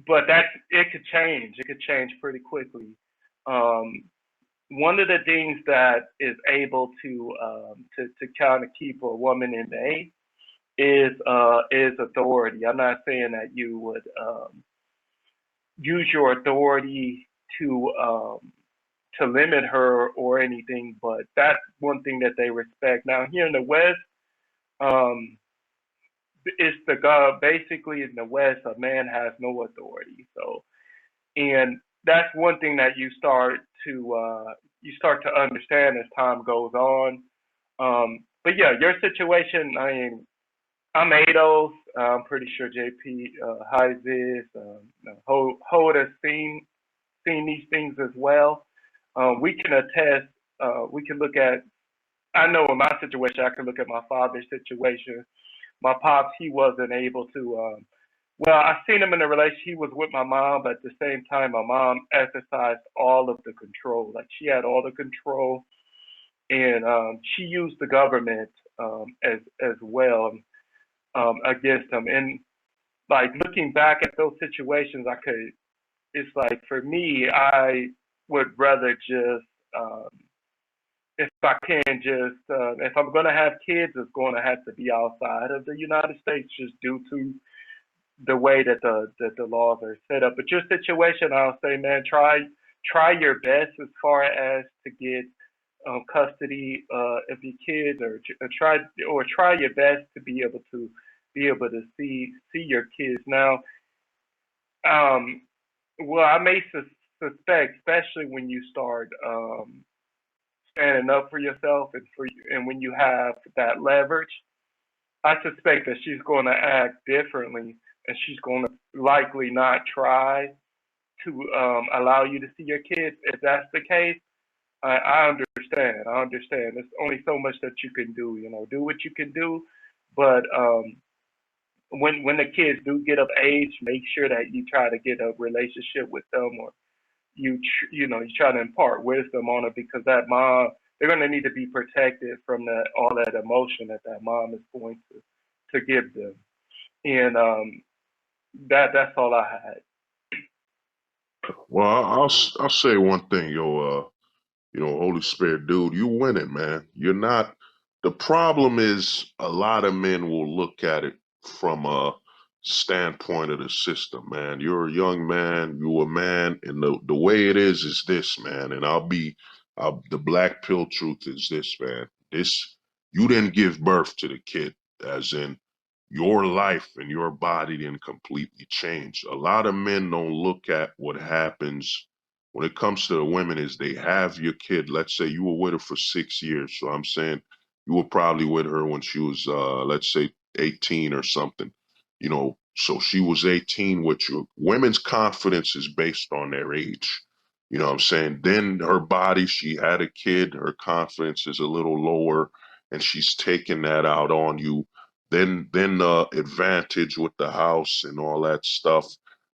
but that it could change. It could change pretty quickly. Um one of the things that is able to kind of keep a woman in bay is authority. I'm not saying that you would use your authority to limit her or anything, but that's one thing that they respect. Now here in the West, um, it's the God. Basically, in the West, a man has no authority. So, and that's one thing that you start to understand as time goes on. But yeah, your situation. I mean, I'm Ados. I'm pretty sure JP highs this. Hold has seen these things as well. We can attest. We can look at. I know in my situation, I can look at my father's situation. My pops, he wasn't able to. Well, I seen him in a relationship. He was with my mom, but at the same time, my mom exercised all of the control. Like she had all the control, and she used the government as well against him. And like looking back at those situations, I could. It's like for me, I would rather just if I can just if I'm gonna have kids, it's gonna have to be outside of the United States, just due to the way that the laws are set up. But your situation, I'll say, man, try your best as far as to get custody of your kids, or try your best to be able to see your kids. Now, um, well, I may suspect, especially when you start standing up for yourself and when you have that leverage, I suspect that she's going to act differently, and she's going to likely not try to allow you to see your kids. If that's the case, I understand. I understand. There's only so much that you can do. You know, do what you can do, but when the kids do get of age, make sure that you try to get a relationship with them, or you try to impart wisdom on it, because that mom, they're going to need to be protected from all that emotion that mom is going to give them. And that's all I had. Well, I'll say one thing, yo. Holy Spirit, dude, you winning, man. You're not. The problem is a lot of men will look at it from a standpoint of the system, man. You're a young man, you a man, and the way it is this, man. And the black pill truth is this, man. You didn't give birth to the kid, as in your life and your body didn't completely change. A lot of men don't look at what happens when it comes to the women is they have your kid. Let's say you were with her for 6 years. So I'm saying you were probably with her when she was, let's say 18 or something, so she was 18 with you. Women's confidence is based on their age. You know what I'm saying? Then her body, she had a kid, her confidence is a little lower and she's taking that out on you. Then the advantage with the house and all that stuff.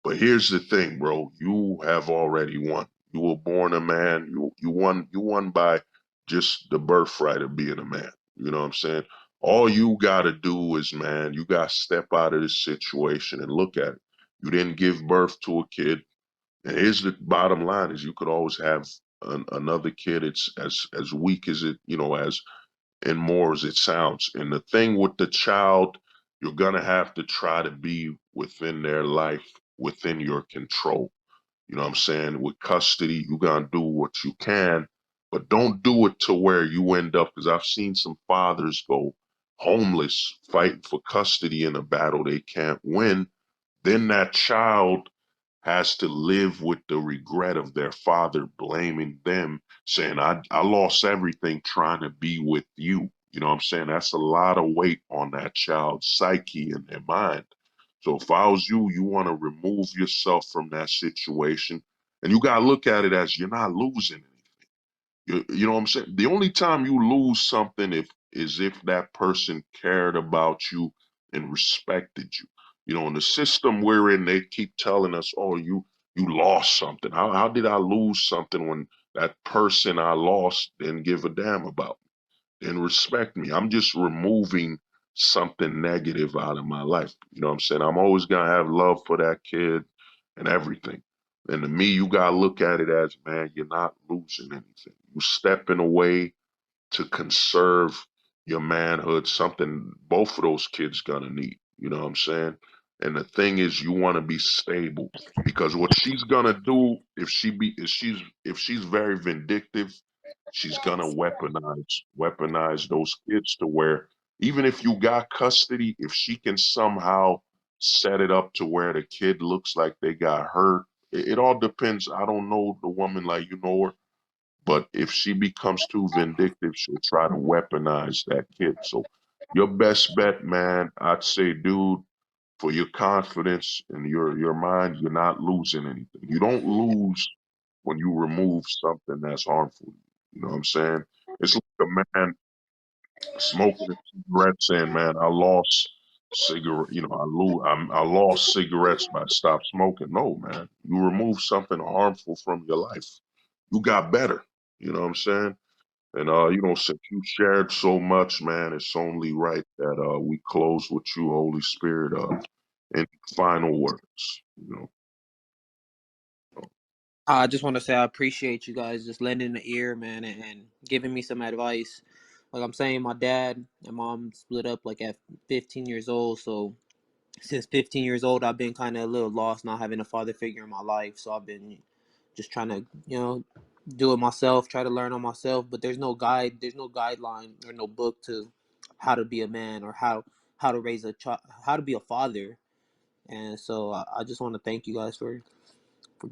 But here's the thing, bro. You have already won. You were born a man. You won. You won by just the birthright of being a man. You know what I'm saying? All you got to do is, man, you got to step out of this situation and look at it. You didn't give birth to a kid. And here's the bottom line: is you could always have another kid. It's as weak as it, as and more as it sounds. And the thing with the child, you're gonna have to try to be within their life, within your control. You know what I'm saying? With custody, you gotta do what you can, but don't do it to where you end up. Because I've seen some fathers go homeless fighting for custody in a battle they can't win. Then that child has to live with the regret of their father blaming them, saying, I lost everything trying to be with you. You know what I'm saying? That's a lot of weight on that child's psyche and their mind. So if I was you, you want to remove yourself from that situation. And you got to look at it as you're not losing anything. You know what I'm saying? The only time you lose something is if that person cared about you and respected you. In the system we're in, they keep telling us, "Oh, you lost something." How did I lose something when that person I lost didn't give a damn about me, didn't respect me? I'm just removing something negative out of my life. You know what I'm saying? I'm always gonna have love for that kid and everything. And to me, you gotta look at it as, man, you're not losing anything. You stepping away to conserve your manhood, something both of those kids gonna need. You know what I'm saying? And the thing is, you want to be stable because what she's gonna do if she's very vindictive, she's gonna weaponize those kids to where even if you got custody, if she can somehow set it up to where the kid looks like they got hurt, it all depends. I don't know the woman like you know her, but if she becomes too vindictive, she'll try to weaponize that kid. So your best bet, man, I'd say, dude, for your confidence and your mind, you're not losing anything. You don't lose when you remove something that's harmful. You know what I'm saying? It's like a man smoking a cigarette saying, "Man, I lost cigarette. You know, I lost cigarettes by stop smoking." No, man, you remove something harmful from your life. You got better. You know what I'm saying? And since you shared so much, man, it's only right that we close with you, Holy Spirit, in final words. I just want to say I appreciate you guys just lending an ear, man, and giving me some advice. Like I'm saying, my dad and mom split up like at 15 years old. So since 15 years old, I've been kind of a little lost, not having a father figure in my life. So I've been just trying to, do it myself, try to learn on myself. But there's no guideline or no book to how to be a man or how to raise a child, how to be a father. And so I just want to thank you guys for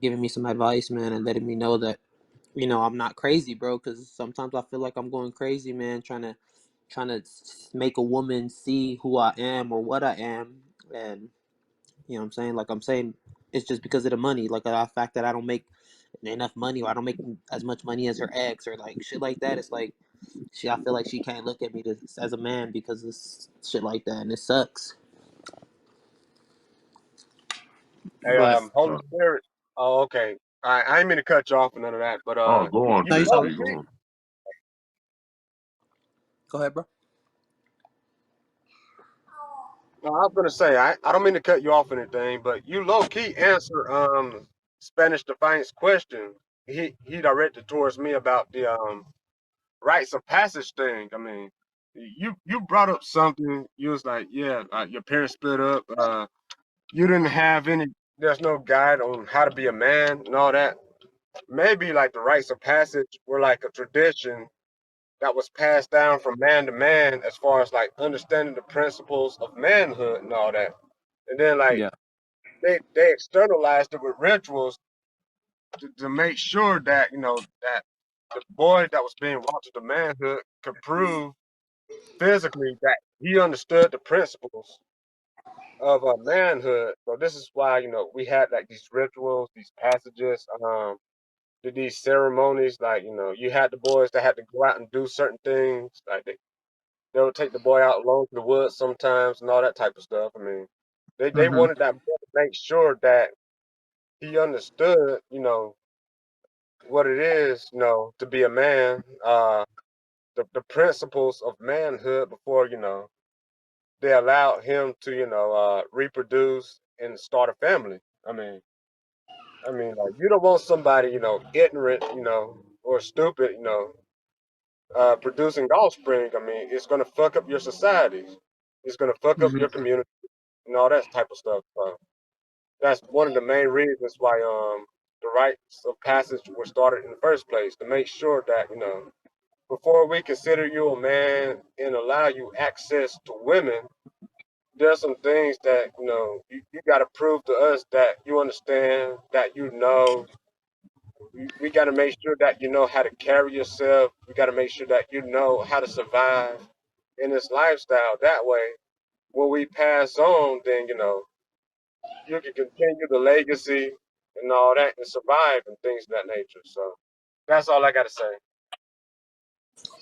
giving me some advice, man, and letting me know that I'm not crazy, bro. Because sometimes I feel like I'm going crazy, man, trying to make a woman see who I am or what I am, and what I'm saying. Like I'm saying, it's just because of the money, like the fact that I don't make enough money, or I don't make as much money as her ex, or like shit like that. It's like I feel like she can't look at me as a man because of shit like that, and it sucks. Hey, But Holy Spirit. Oh, okay. I ain't mean to cut you off or none of that, but Oh, go on, you no, you low sorry. JP, go key. on. Go ahead, bro. No, I was gonna say I don't mean to cut you off or anything, but you low key answer Spanish Defiance question. He directed towards me about the rites of passage thing. I mean, you brought up something. You was like, yeah, your parents split up. You didn't have any. There's no guide on how to be a man and all that. Maybe like the rites of passage were like a tradition that was passed down from man to man as far as like understanding the principles of manhood and all that. And then like Yeah. they externalized it with rituals to make sure that that the boy that was being brought to the manhood could prove physically that he understood the principles of manhood. So this is why we had like these rituals, these passages, these ceremonies. Like you had the boys that had to go out and do certain things. Like they would take the boy out alone to the woods sometimes and all that type of stuff. I mean, they Mm-hmm. wanted that boy to make sure that he understood, what it is, to be a man, the principles of manhood before, they allowed him to, reproduce and start a family. I mean, like you don't want somebody, ignorant, or stupid, producing offspring. I mean, it's gonna fuck up your society. It's gonna fuck up Mm-hmm. your community and all that type of stuff. So that's one of the main reasons why the rites of passage were started in the first place to make sure that before we consider you a man and allow you access to women, there's some things that you got to prove to us that you understand, that we got to make sure that you know how to carry yourself. We got to make sure that you know how to survive in this lifestyle. That way, when we pass on, then you can continue the legacy and all that and survive and things of that nature. So that's all I got to say.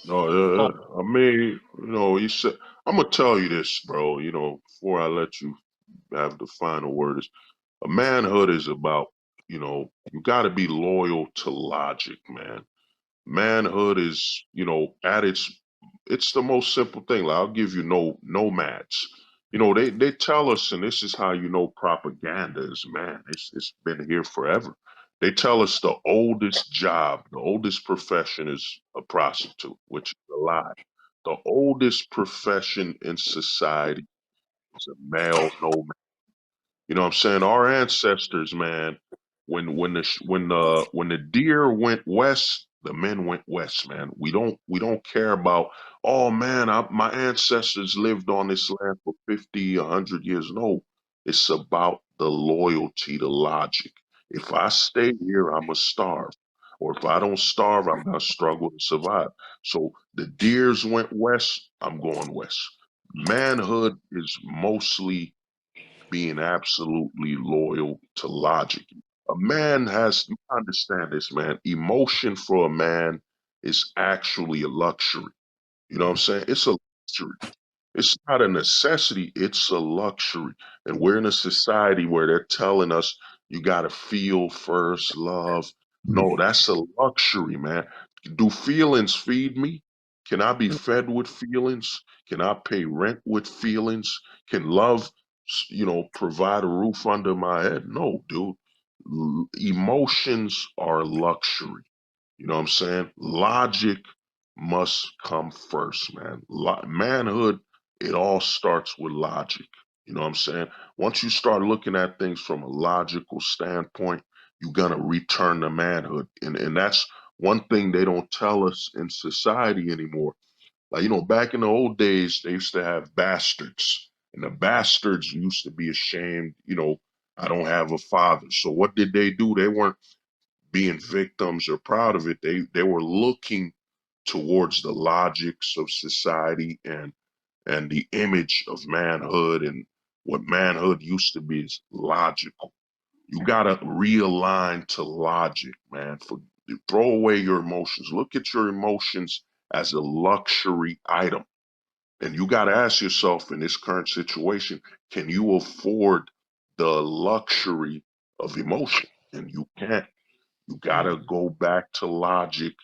No, Oh. I mean, you said, I'm gonna tell you this, bro. Before I let you have the final word, is a manhood is about, you got to be loyal to logic, man. Manhood is, at it's the most simple thing. Like, I'll give you nomads. They tell us, and this is how propaganda is, man. It's been here forever. They tell us the oldest job, the oldest profession is a prostitute, which is a lie. The oldest profession in society is a male nomad. You know what I'm saying? Our ancestors, man, when the deer went west, the men went west, man. We don't care about, oh man, my ancestors lived on this land for 50, 100 years. No, it's about the loyalty, the logic. If I stay here, I'm gonna starve. Or if I don't starve, I'm gonna struggle to survive. So the deers went west, I'm going west. Manhood is mostly being absolutely loyal to logic. A man has, understand this, man. Emotion for a man is actually a luxury. You know what I'm saying? It's a luxury. It's not a necessity, it's a luxury. And we're in a society where they're telling us you got to feel first, love. No, that's a luxury, man. Do feelings feed me? Can I be fed with feelings? Can I pay rent with feelings? Can love, provide a roof under my head? No, dude. Emotions are a luxury. You know what I'm saying? Logic must come first, man. Manhood, it all starts with logic. You know what I'm saying? Once you start looking at things from a logical standpoint, you're going to return to manhood. And that's one thing they don't tell us in society anymore. Like, back in the old days, they used to have bastards. And the bastards used to be ashamed, I don't have a father. So what did they do? They weren't being victims or proud of it. They were looking towards the logics of society and the image of manhood, and what manhood used to be is logical. You gotta realign to logic, man. Throw away your emotions. Look at your emotions as a luxury item. And you gotta ask yourself in this current situation, can you afford the luxury of emotion? And you can't. You gotta go back to logic,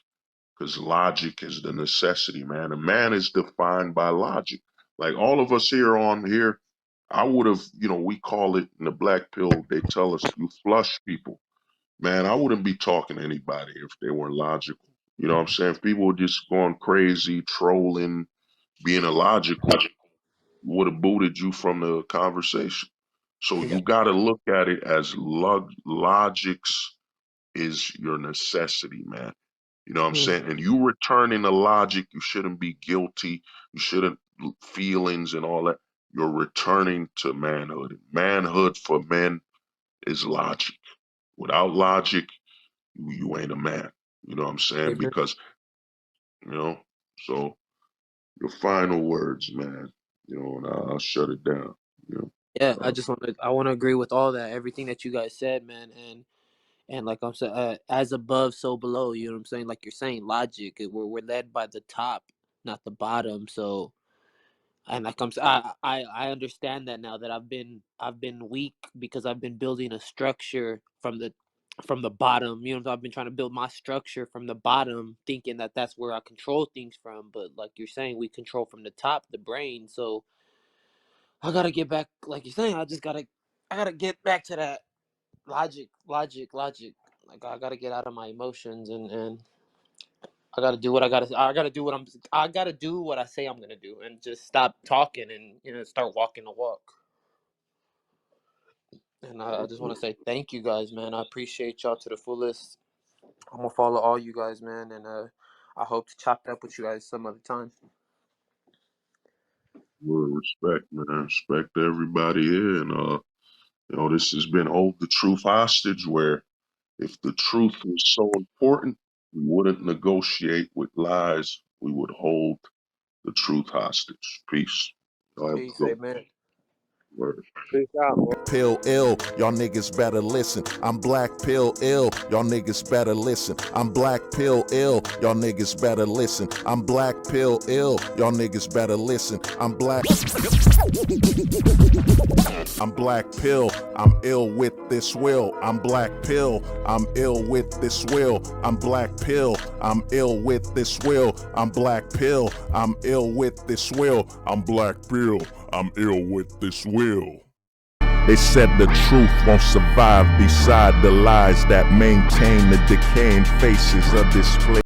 because logic is the necessity, man. A man is defined by logic. Like all of us here on here, I would have, we call it in the black pill, they tell us you flush people. Man, I wouldn't be talking to anybody if they weren't logical. You know what I'm saying? If people were just going crazy, trolling, being illogical, would have booted you from the conversation. So Yeah. you got to look at it as logics is your necessity, man. You know what I'm Mm. saying? And you returning the logic, you shouldn't be guilty. You shouldn't feelings and all that. You're returning to manhood. Manhood for men is logic. Without logic, you ain't a man. You know what I'm saying? Amen. Because, you know, so your final words, man. And I'll shut it down. You know. Yeah, Uh, I want to agree with all that, everything that you guys said, man, and like I'm saying, as above, so below. You know what I'm saying? Like you're saying, logic. We're led by the top, not the bottom. So, and like I understand that now that I've been weak because I've been building a structure from the bottom. You know, I've been trying to build my structure from the bottom, thinking that that's where I control things from. But like you're saying, we control from the top, the brain. So I gotta get back, like you're saying. I gotta get back to that logic. Like I gotta get out of my emotions and I gotta do what I gotta do what I say I'm gonna do and just stop talking and start walking the walk. And I just want to say thank you guys, man. I appreciate y'all to the fullest. I'm gonna follow all you guys, man, and I hope to chop it up with you guys some other time. word respect, man. Respect to everybody here. And this has been Hold the Truth Hostage, where if the truth was so important, we wouldn't negotiate with lies. We would hold the truth hostage. Peace. Y'all have a Peace, good amen. word. Peace out, man. Pill ill, y'all niggas better listen. I'm black pill ill, y'all niggas better listen. I'm black pill ill, y'all niggas better listen. I'm black pill ill, y'all niggas better listen. I'm black pill, I'm ill with this will. I'm black pill, I'm ill with this will. I'm black pill, I'm ill with this will. I'm black pill, I'm ill with this will. I'm black pill, I'm ill with this will. They said the truth won't survive beside the lies that maintain the decaying faces of display.